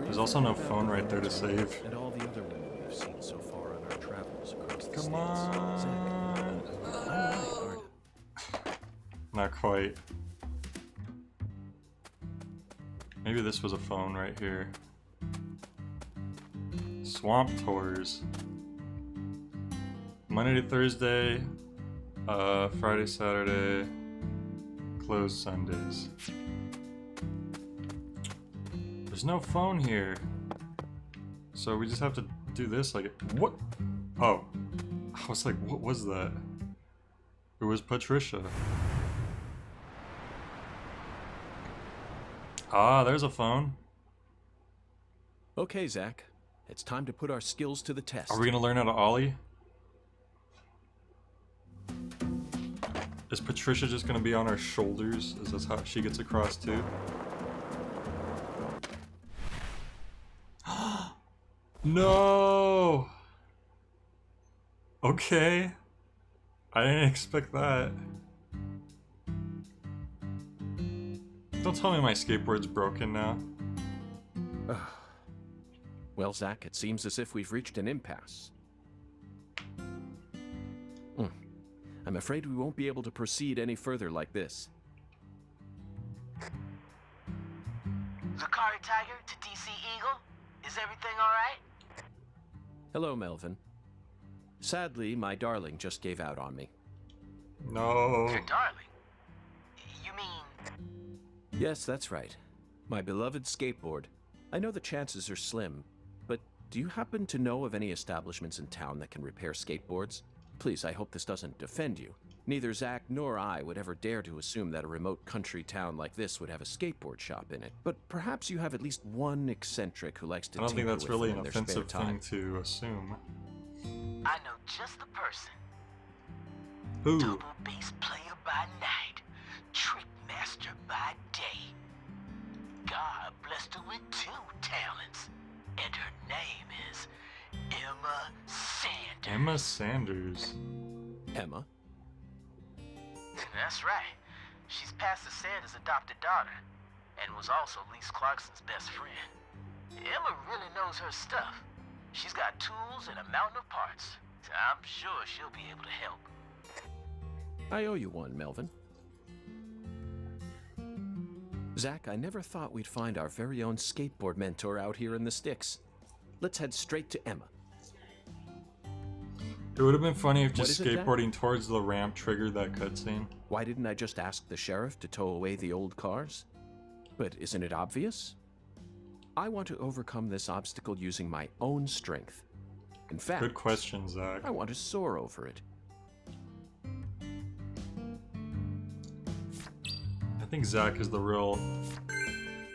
There's also no phone right there to save. And all the other women we've seen so far on our travels across the Come on. I'm right, aren't I? Not quite. Maybe this was a phone right here. Swamp tours. Monday to Thursday, Friday, Saturday, closed Sundays. There's no phone here. So we just have to do this like, what? Oh, I was like, what was that? It was Patricia. Ah, there's a phone. Okay, Zach. It's time to put our skills to the test. Are we gonna learn how to ollie? Is Patricia just gonna be on our shoulders? Is this how she gets across too? No! Okay. I didn't expect that. Don't tell me my skateboard's broken now. Well, Zach, it seems as if we've reached an impasse. I'm afraid we won't be able to proceed any further like this. Lucari Tiger to DC Eagle? Is everything alright? Hello, Melvin. Sadly, my darling just gave out on me. No. Your darling? You mean... Yes, that's right. My beloved skateboard. I know the chances are slim, but do you happen to know of any establishments in town that can repair skateboards? Please, I hope this doesn't offend you. Neither Zach nor I would ever dare to assume that a remote country town like this would have a skateboard shop in it. But perhaps you have at least one eccentric who likes to I don't think tinker that's with really them an in their spare offensive time. thing to assume. I know just the person. Who? Double bass player by night, trick master by day. God blessed her with 2 talents, and her name is Emma Sanders. Emma Sanders. Emma? That's right. She's Pastor Sanders' adopted daughter, and was also Lise Clarkson's best friend. Emma really knows her stuff. She's got tools and a mountain of parts, so I'm sure she'll be able to help. I owe you one, Melvin. Zach, I never thought we'd find our very own skateboard mentor out here in the sticks. Let's head straight to Emma. It would have been funny if What just is it, Jack? skateboarding towards the ramp triggered that cutscene. Why didn't I just ask the sheriff to tow away the old cars? But isn't it obvious? I want to overcome this obstacle using my own strength. In fact, Good question, Zach. I want to soar over it. I think Zach is the real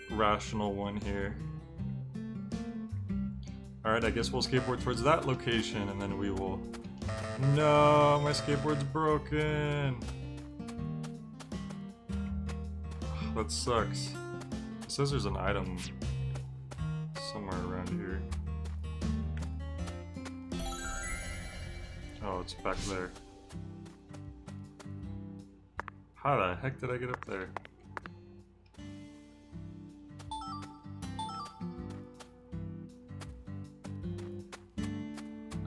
rational one here. Alright, I guess we'll skateboard towards that location and then we will... No, my skateboard's broken! That sucks. It says there's an item somewhere around here. Oh, it's back there. How the heck did I get up there?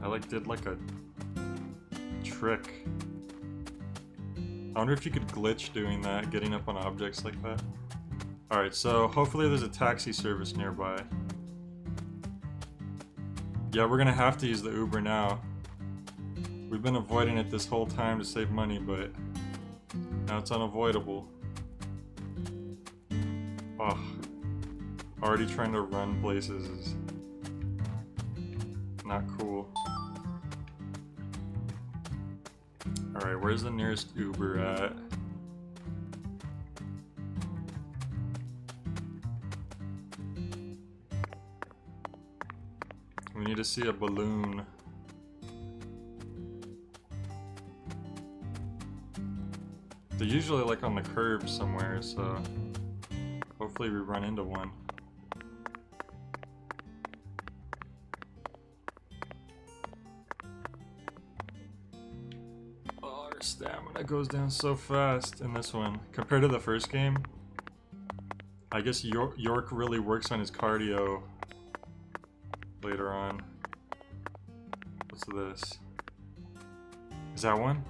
I did like a trick. I wonder if you could glitch doing that, getting up on objects like that. Alright, so hopefully there's a taxi service nearby. Yeah, we're gonna have to use the Uber now. We've been avoiding it this whole time to save money, but now it's unavoidable. Oh, already trying to run places is not cool. Alright, where's the nearest Uber at? We need to see a balloon. They're usually like on the curb somewhere, so hopefully we run into one. Oh, our stamina goes down so fast in this one. Compared to the first game, I guess York really works on his cardio later on. What's this? Is that one?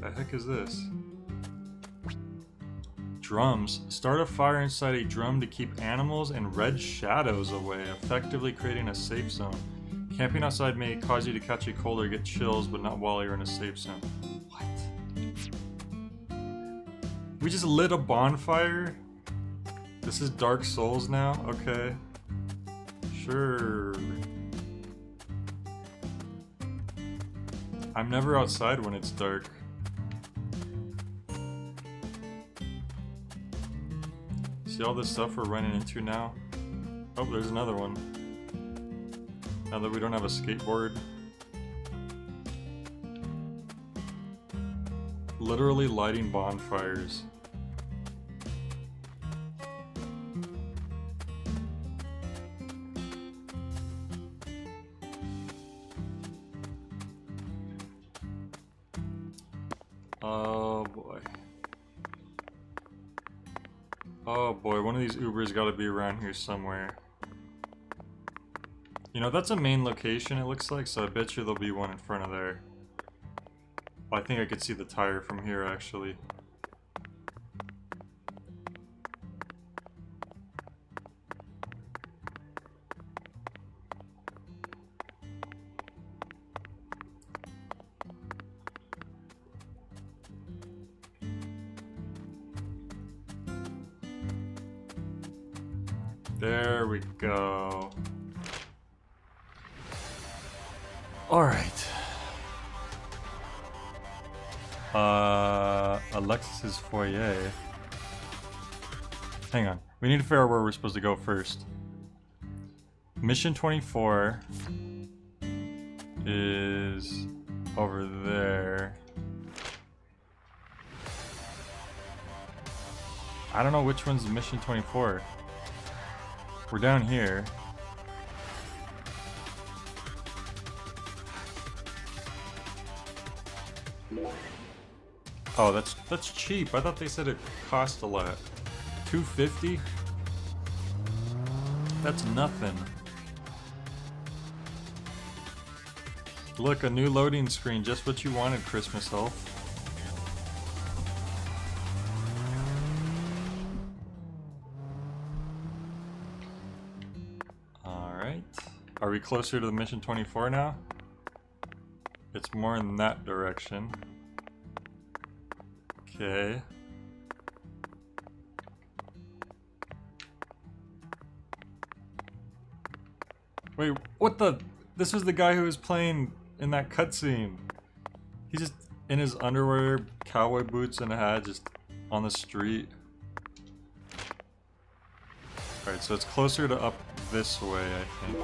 The heck is this? Drums. Start a fire inside a drum to keep animals and red shadows away, effectively creating a safe zone. Camping outside may cause you to catch a cold or get chills, but not while you're in a safe zone. What? We just lit a bonfire? This is Dark Souls now? Okay. Sure. I'm never outside when it's dark. See all this stuff we're running into now? Oh, there's another one. Now that we don't have a skateboard. Literally lighting bonfires. Oh boy. Oh boy, one of these Ubers gotta be around here somewhere. You know, that's a main location it looks like, so I bet you there'll be one in front of there. I think I could see the tire from here actually. There we go. Alright. Alexis's foyer. Hang on. We need to figure out where we're supposed to go first. Mission 24 is over there. I don't know which one's Mission 24. We're down here. Oh, that's cheap. I thought they said it cost a lot. $250? That's nothing. Look, a new loading screen, just what you wanted, Christmas Elf. Alright. Are we closer to the mission 24 now? It's more in that direction. Okay. Wait, what the? This was the guy who was playing in that cutscene. He's just in his underwear, cowboy boots, and a hat, just on the street. Alright, so it's closer to up this way, I think.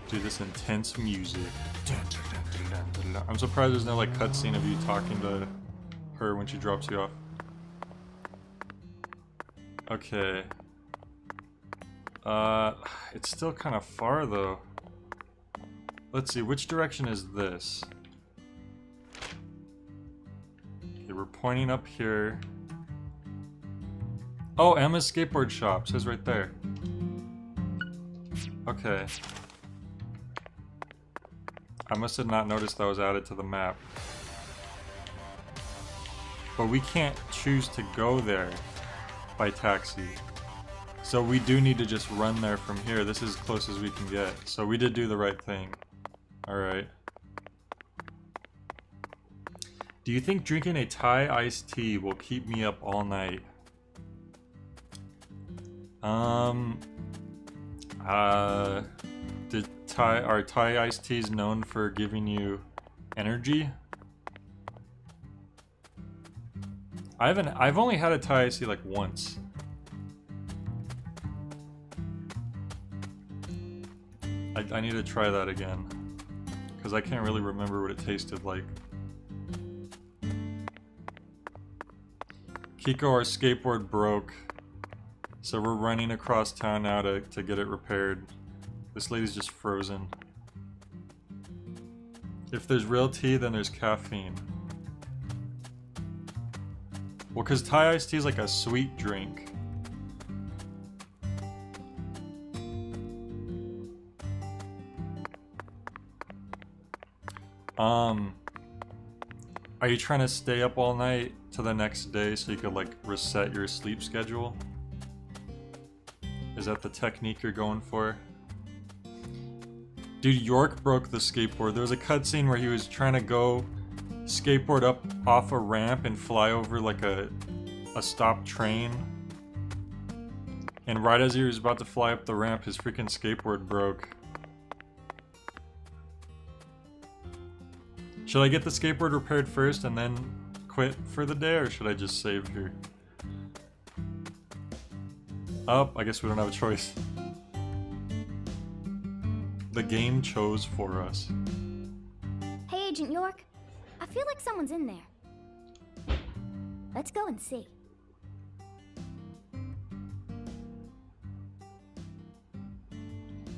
Do this intense music. I'm surprised there's no like cutscene of you talking to her when she drops you off. Okay. It's still kind of far though. Let's see, which direction is this? Okay, we're pointing up here. Oh, Emma's skateboard shop says right there. Okay. I must have not noticed that was added to the map. But we can't choose to go there by taxi. So we do need to just run there from here. This is as close as we can get. So we did do the right thing. Alright. Do you think drinking a Thai iced tea will keep me up all night? Are Thai iced teas known for giving you energy? I've only had a Thai iced tea like once. I need to try that again, because I can't really remember what it tasted like. Kiko, our skateboard broke, so we're running across town now to get it repaired. This lady's just frozen. If there's real tea, then there's caffeine. Well, because Thai iced tea is like a sweet drink. Are you trying to stay up all night to the next day so you could like reset your sleep schedule? Is that the technique you're going for? Dude, York broke the skateboard. There was a cutscene where he was trying to go skateboard up off a ramp and fly over like a stopped train. And right as he was about to fly up the ramp, his freaking skateboard broke. Should I get the skateboard repaired first and then quit for the day, or should I just save here? Oh, I guess we don't have a choice. The game chose for us. Hey, Agent York. I feel like someone's in there. Let's go and see.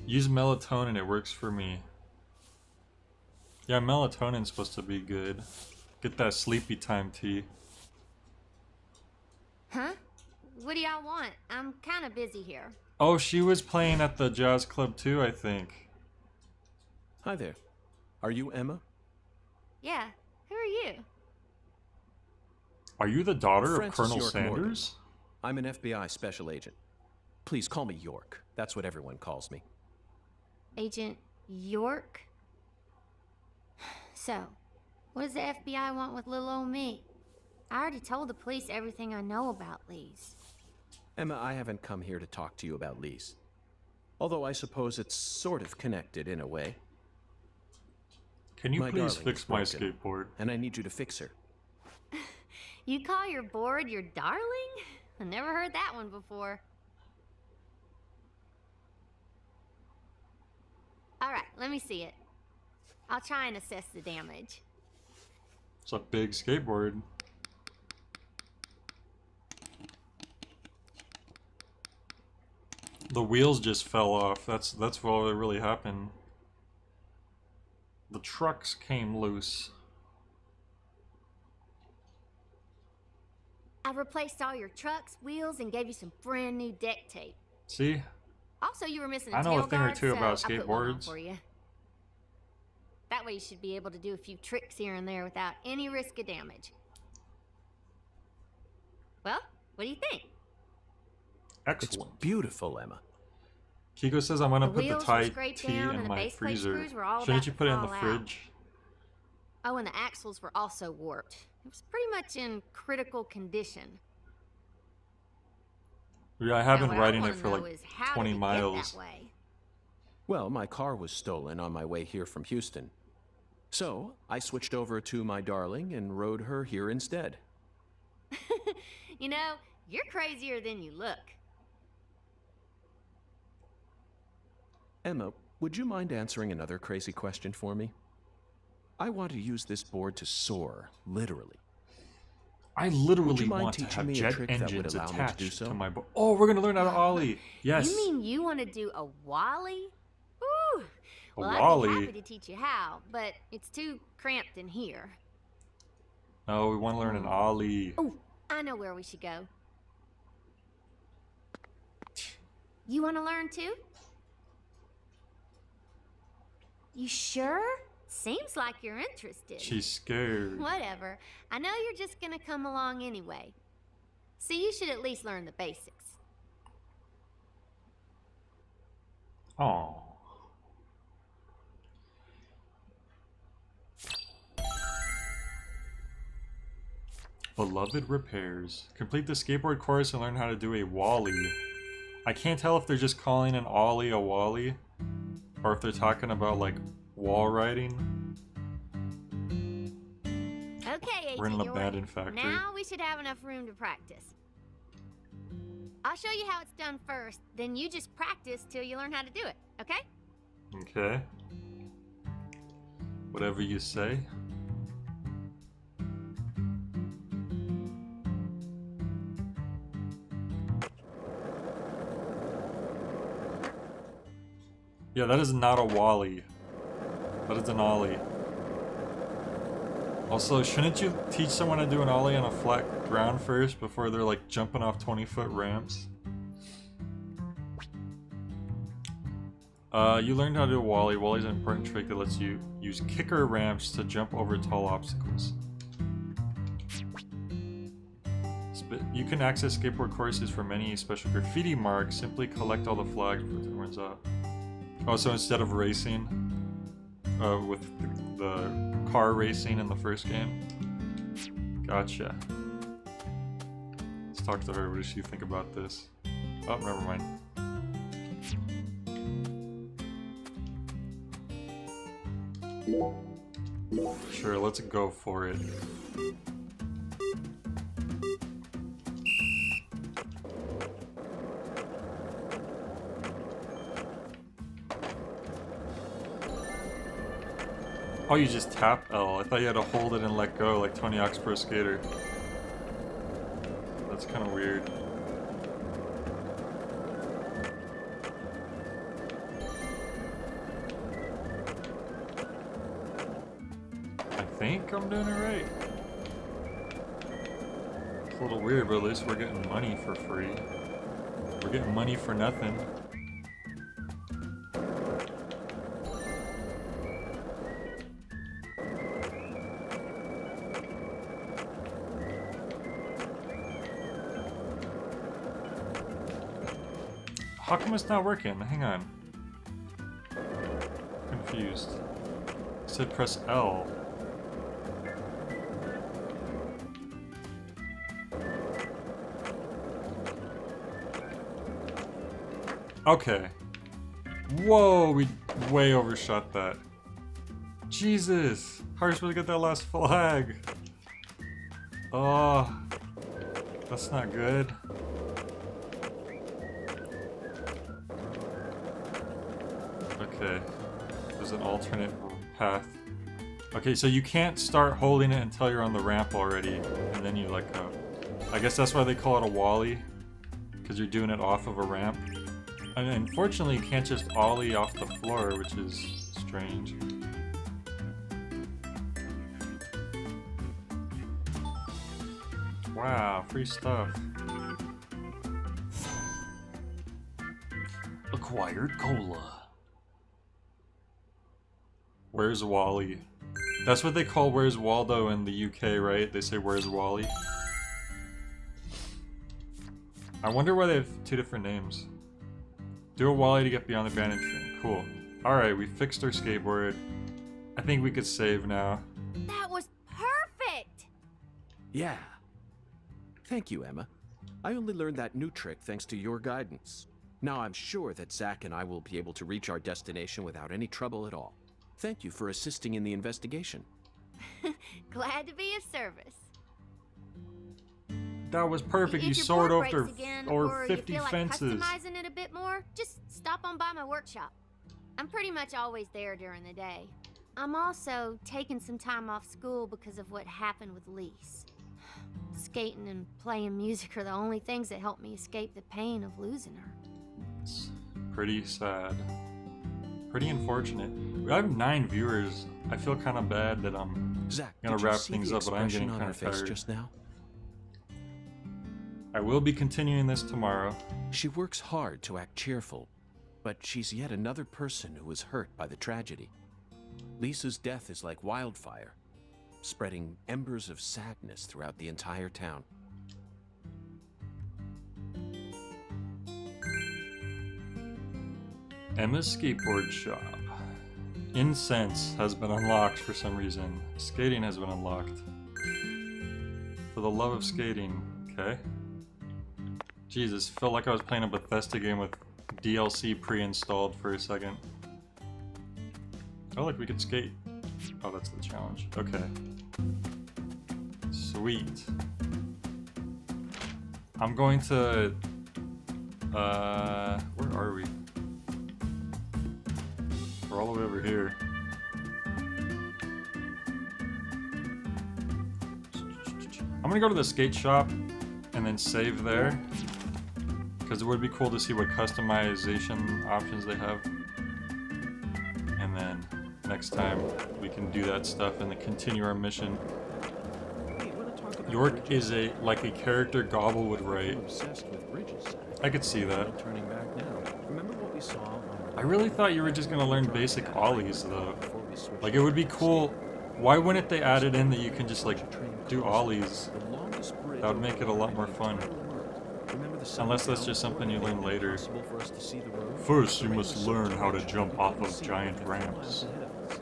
Use melatonin, it works for me. Yeah, melatonin's supposed to be good. Get that sleepy time tea. Huh? What do y'all want? I'm kind of busy here. Oh, she was playing at the jazz club too, I think. Hi there. Are you Emma? Yeah. Who are you? Are you the daughter Francis of Colonel York Sanders? Morgan. I'm an FBI special agent. Please call me York. That's what everyone calls me. Agent York? So, what does the FBI want with little old me? I already told the police everything I know about Lee's. Emma, I haven't come here to talk to you about Lee's. Although I suppose it's sort of connected in a way. Can you My please darling fix is my broken, skateboard? And I need you to fix her. You call your board your darling? I never heard that one before. Alright, let me see it. I'll try and assess the damage. It's a big skateboard. The wheels just fell off. That's what really happened. The trucks came loose. I replaced all your trucks, wheels, and gave you some brand new deck tape. See? Also, you were missing a I know a tail thing or guard, two so about I put one on skateboards. for you. That way you should be able to do a few tricks here and there without any risk of damage. Well, what do you think? Excellent. It's beautiful, Emma. Kiko says I'm gonna The put the wheels were Thai scraped tea down in and the my base plate freezer. screws were all Shouldn't about you to put it in the fall out. fridge? Oh, and the axles were also warped. It was pretty much in critical condition. Yeah, I have been Now, what I riding wanna it for know like is how 20 did it miles. Get that way? Well, my car was stolen on my way here from Houston. So, I switched over to my darling and rode her here instead. You know, you're crazier than you look. Emma, would you mind answering another crazy question for me? I want to use this board to soar, literally. I Would you literally mind want to teaching have me a jet trick that would engines allow me to do attached so? to my boat. Oh, we're gonna learn how to ollie. Yes. You mean you want to do a wally? Ooh. Well, I'd wally? be happy to teach you how, but it's too cramped in here. No, we want to learn an ollie. Oh, I know where we should go. You want to learn too? You sure? Seems like you're interested. She's scared. Whatever. I know you're just gonna come along anyway. So you should at least learn the basics. Oh. Beloved repairs. Complete the skateboard course and learn how to do a wally. I can't tell if they're just calling an ollie a wally, or if they're talking about like wall riding. Okay, Agent We're in an York. abandoned factory. Now we should have enough room to practice. I'll show you how it's done first, then you just practice till you learn how to do it, okay? Okay. Whatever you say. Yeah, that is not a wally. That is an ollie. Also, shouldn't you teach someone to do an ollie on a flat ground first before they're like jumping off 20-foot ramps? You learned how to do a wally. Wally's an important trick that lets you use kicker ramps to jump over tall obstacles. You can access skateboard courses for many special graffiti marks. Simply collect all the flags before the runs off. Oh, so instead of racing, with the car racing in the first game? Gotcha. Let's talk to her. What does she think about this? Oh, never mind. Sure, let's go for it. Oh, you just tap L. I thought you had to hold it and let go like Tony Hawk's Pro Skater. That's kind of weird. I think I'm doing it right. It's a little weird, but at least we're getting money for free. We're getting money for nothing. How come it's not working? Hang on. Confused. It said press L. Okay. Whoa, we way overshot that. Jesus! How are we supposed to get that last flag? Oh, that's not good. Okay, there's an alternate path. Okay, so you can't start holding it until you're on the ramp already, and then you let go. I guess that's why they call it a wally, because you're doing it off of a ramp. And unfortunately, you can't just ollie off the floor, which is strange. Wow, free stuff. Acquired cola. Where's Wally? That's what they call Where's Waldo in the UK, right? They say Where's Wally? I wonder why they have two different names. Do a Wally to get beyond the abandoned train. Cool. Alright, we fixed our skateboard. I think we could save now. That was perfect! Yeah. Thank you, Emma. I only learned that new trick thanks to your guidance. Now I'm sure that Zack and I will be able to reach our destination without any trouble at all. Thank you for assisting in the investigation. Glad to be of service. That was perfect. You If your soared board over breaks again, over or 50 you feel fences. like customizing it a bit more, just stop on by my workshop. I'm pretty much always there during the day. I'm also taking some time off school because of what happened with Lise. Skating and playing music are the only things that help me escape the pain of losing her. It's pretty sad. Pretty unfortunate. We have 9 viewers. I feel kind of bad that I'm Zack, gonna did you wrap see things the up, but I'm getting expression on kind her of face tired. just now? I will be continuing this tomorrow. She works hard to act cheerful, but she's yet another person who was hurt by the tragedy. Lisa's death is like wildfire, spreading embers of sadness throughout the entire town. Emma's skateboard shop. Incense has been unlocked for some reason. Skating has been unlocked. For the love of skating. Okay. Jesus, felt like I was playing a Bethesda game with DLC pre-installed for a second. Oh, look, we could skate. Oh, that's the challenge. Okay. Sweet. I'm going to... where are we? We're all the way over here. I'm gonna go to the skate shop and then save there. Because it would be cool to see what customization options they have. And then next time we can do that stuff and then continue our mission. York is like a character Gobble would write. I could see that. I really thought you were just gonna learn basic ollies though. Like it would be cool. Why wouldn't they add it in that you can just like do ollies? That would make it a lot more fun. Unless that's just something you learn later. First, you must learn how to jump off of giant ramps.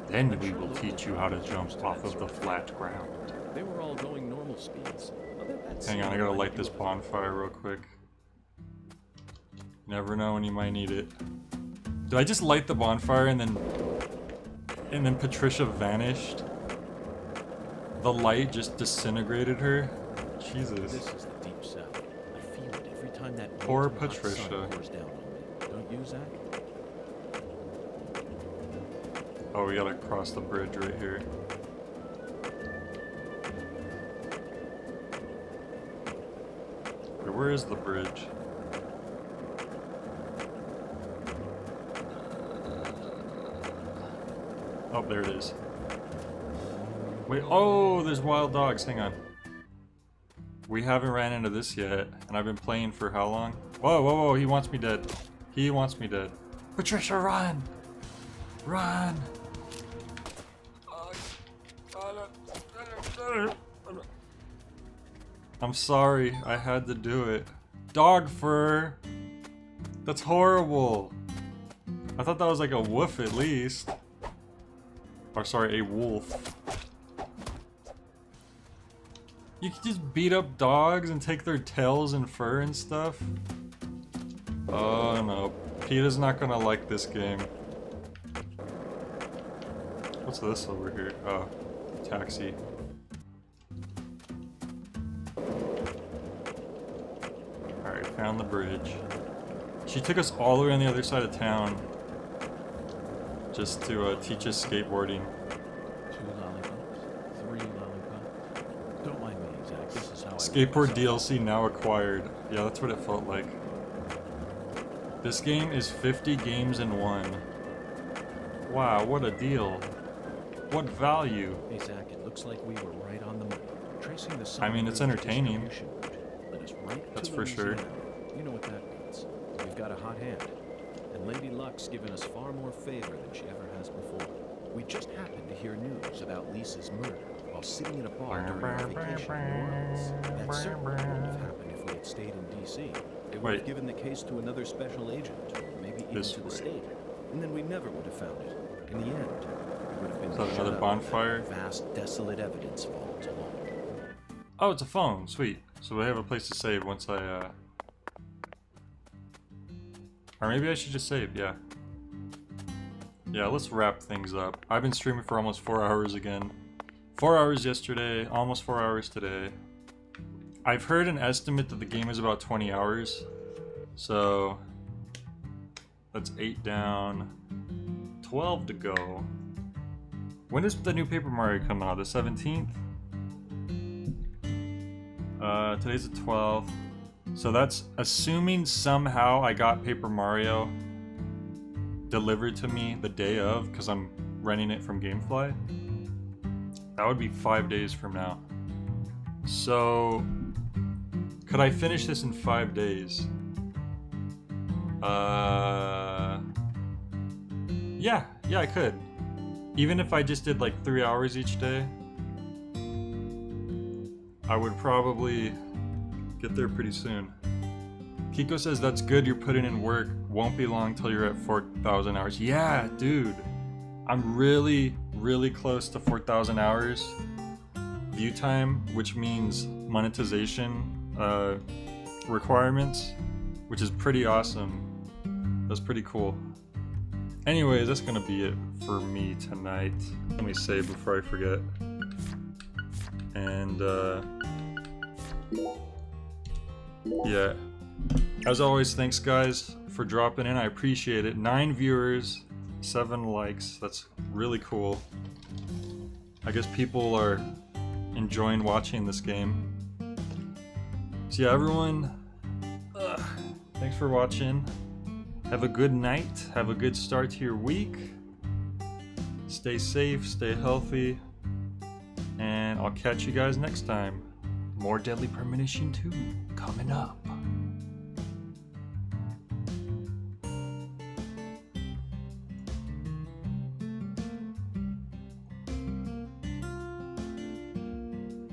Then we will teach you how to jump off of the flat ground. They were all going normal speeds. Hang on, I gotta light this bonfire real quick. Never know when you might need it. Did I just light the bonfire and then Patricia vanished? The light just disintegrated her? Jesus. This is the deep south. I feel it every time that Poor molten hot sun Patricia. pours down on me. Don't you, Zack? Oh, we gotta cross the bridge right here. Where is the bridge? Oh, there it is. Wait, oh, there's wild dogs. Hang on. We haven't ran into this yet, and I've been playing for how long? Whoa, whoa, whoa, he wants me dead. He wants me dead. Patricia, run! Run! I'm sorry, I had to do it. Dog fur! That's horrible! I thought that was like a wolf at least. Or sorry, a wolf. You can just beat up dogs and take their tails and fur and stuff? Oh no, PETA's not gonna like this game. What's this over here? Oh, taxi. Alright, found the bridge. She took us all the way on the other side of town just to teach us skateboarding. 2 lollipops, 3 lollipops. Don't mind me, Zack. This is how Skateboard DLC now acquired. Yeah, that's what it felt like. This game is 50 games in one. Wow, what a deal. What value. Hey, Zack, it looks like we were right on the money. Tracing the I mean, it's entertaining. Led us right That's to for sure. Louisiana. You know what that means. We've got a hot hand. And Lady Luck's given us far more favor than she ever has before. We just happened to hear news about Lisa's murder while sitting in a bar during our vacation in New Orleans. That certainly wouldn't have happened if we had stayed in D.C. They would have given the case to another special agent, or maybe even to the state. And then we never would have found it. In the end, it would have been another bonfire. Vast, desolate evidence vault alone. Oh, it's a phone. Sweet. So we have a place to save once I, Or maybe I should just save, yeah. Yeah, let's wrap things up. I've been streaming for almost 4 hours again. 4 hours yesterday, almost 4 hours today. I've heard an estimate that the game is about 20 hours. So that's 8 down. 12 to go. When does the new Paper Mario come out? The 17th? Today's the 12th. So that's assuming somehow I got Paper Mario delivered to me the day of, because I'm renting it from Gamefly. That would be 5 days from now. So could I finish this in 5 days? Yeah, I could. Even if I just did like 3 hours each day, I would probably get there pretty soon. Kiko says, that's good, you're putting in work. Won't be long till you're at 4,000 hours. Yeah, dude. I'm really, really close to 4,000 hours view time, which means monetization requirements, which is pretty awesome. That's pretty cool. Anyways, that's gonna be it for me tonight. Let me save before I forget. And yeah. As always, thanks guys for dropping in. I appreciate it. 9 viewers, 7 likes. That's really cool. I guess people are enjoying watching this game. So yeah, everyone, thanks for watching. Have a good night. Have a good start to your week. Stay safe, stay healthy, and I'll catch you guys next time. More Deadly Premonition 2 coming up.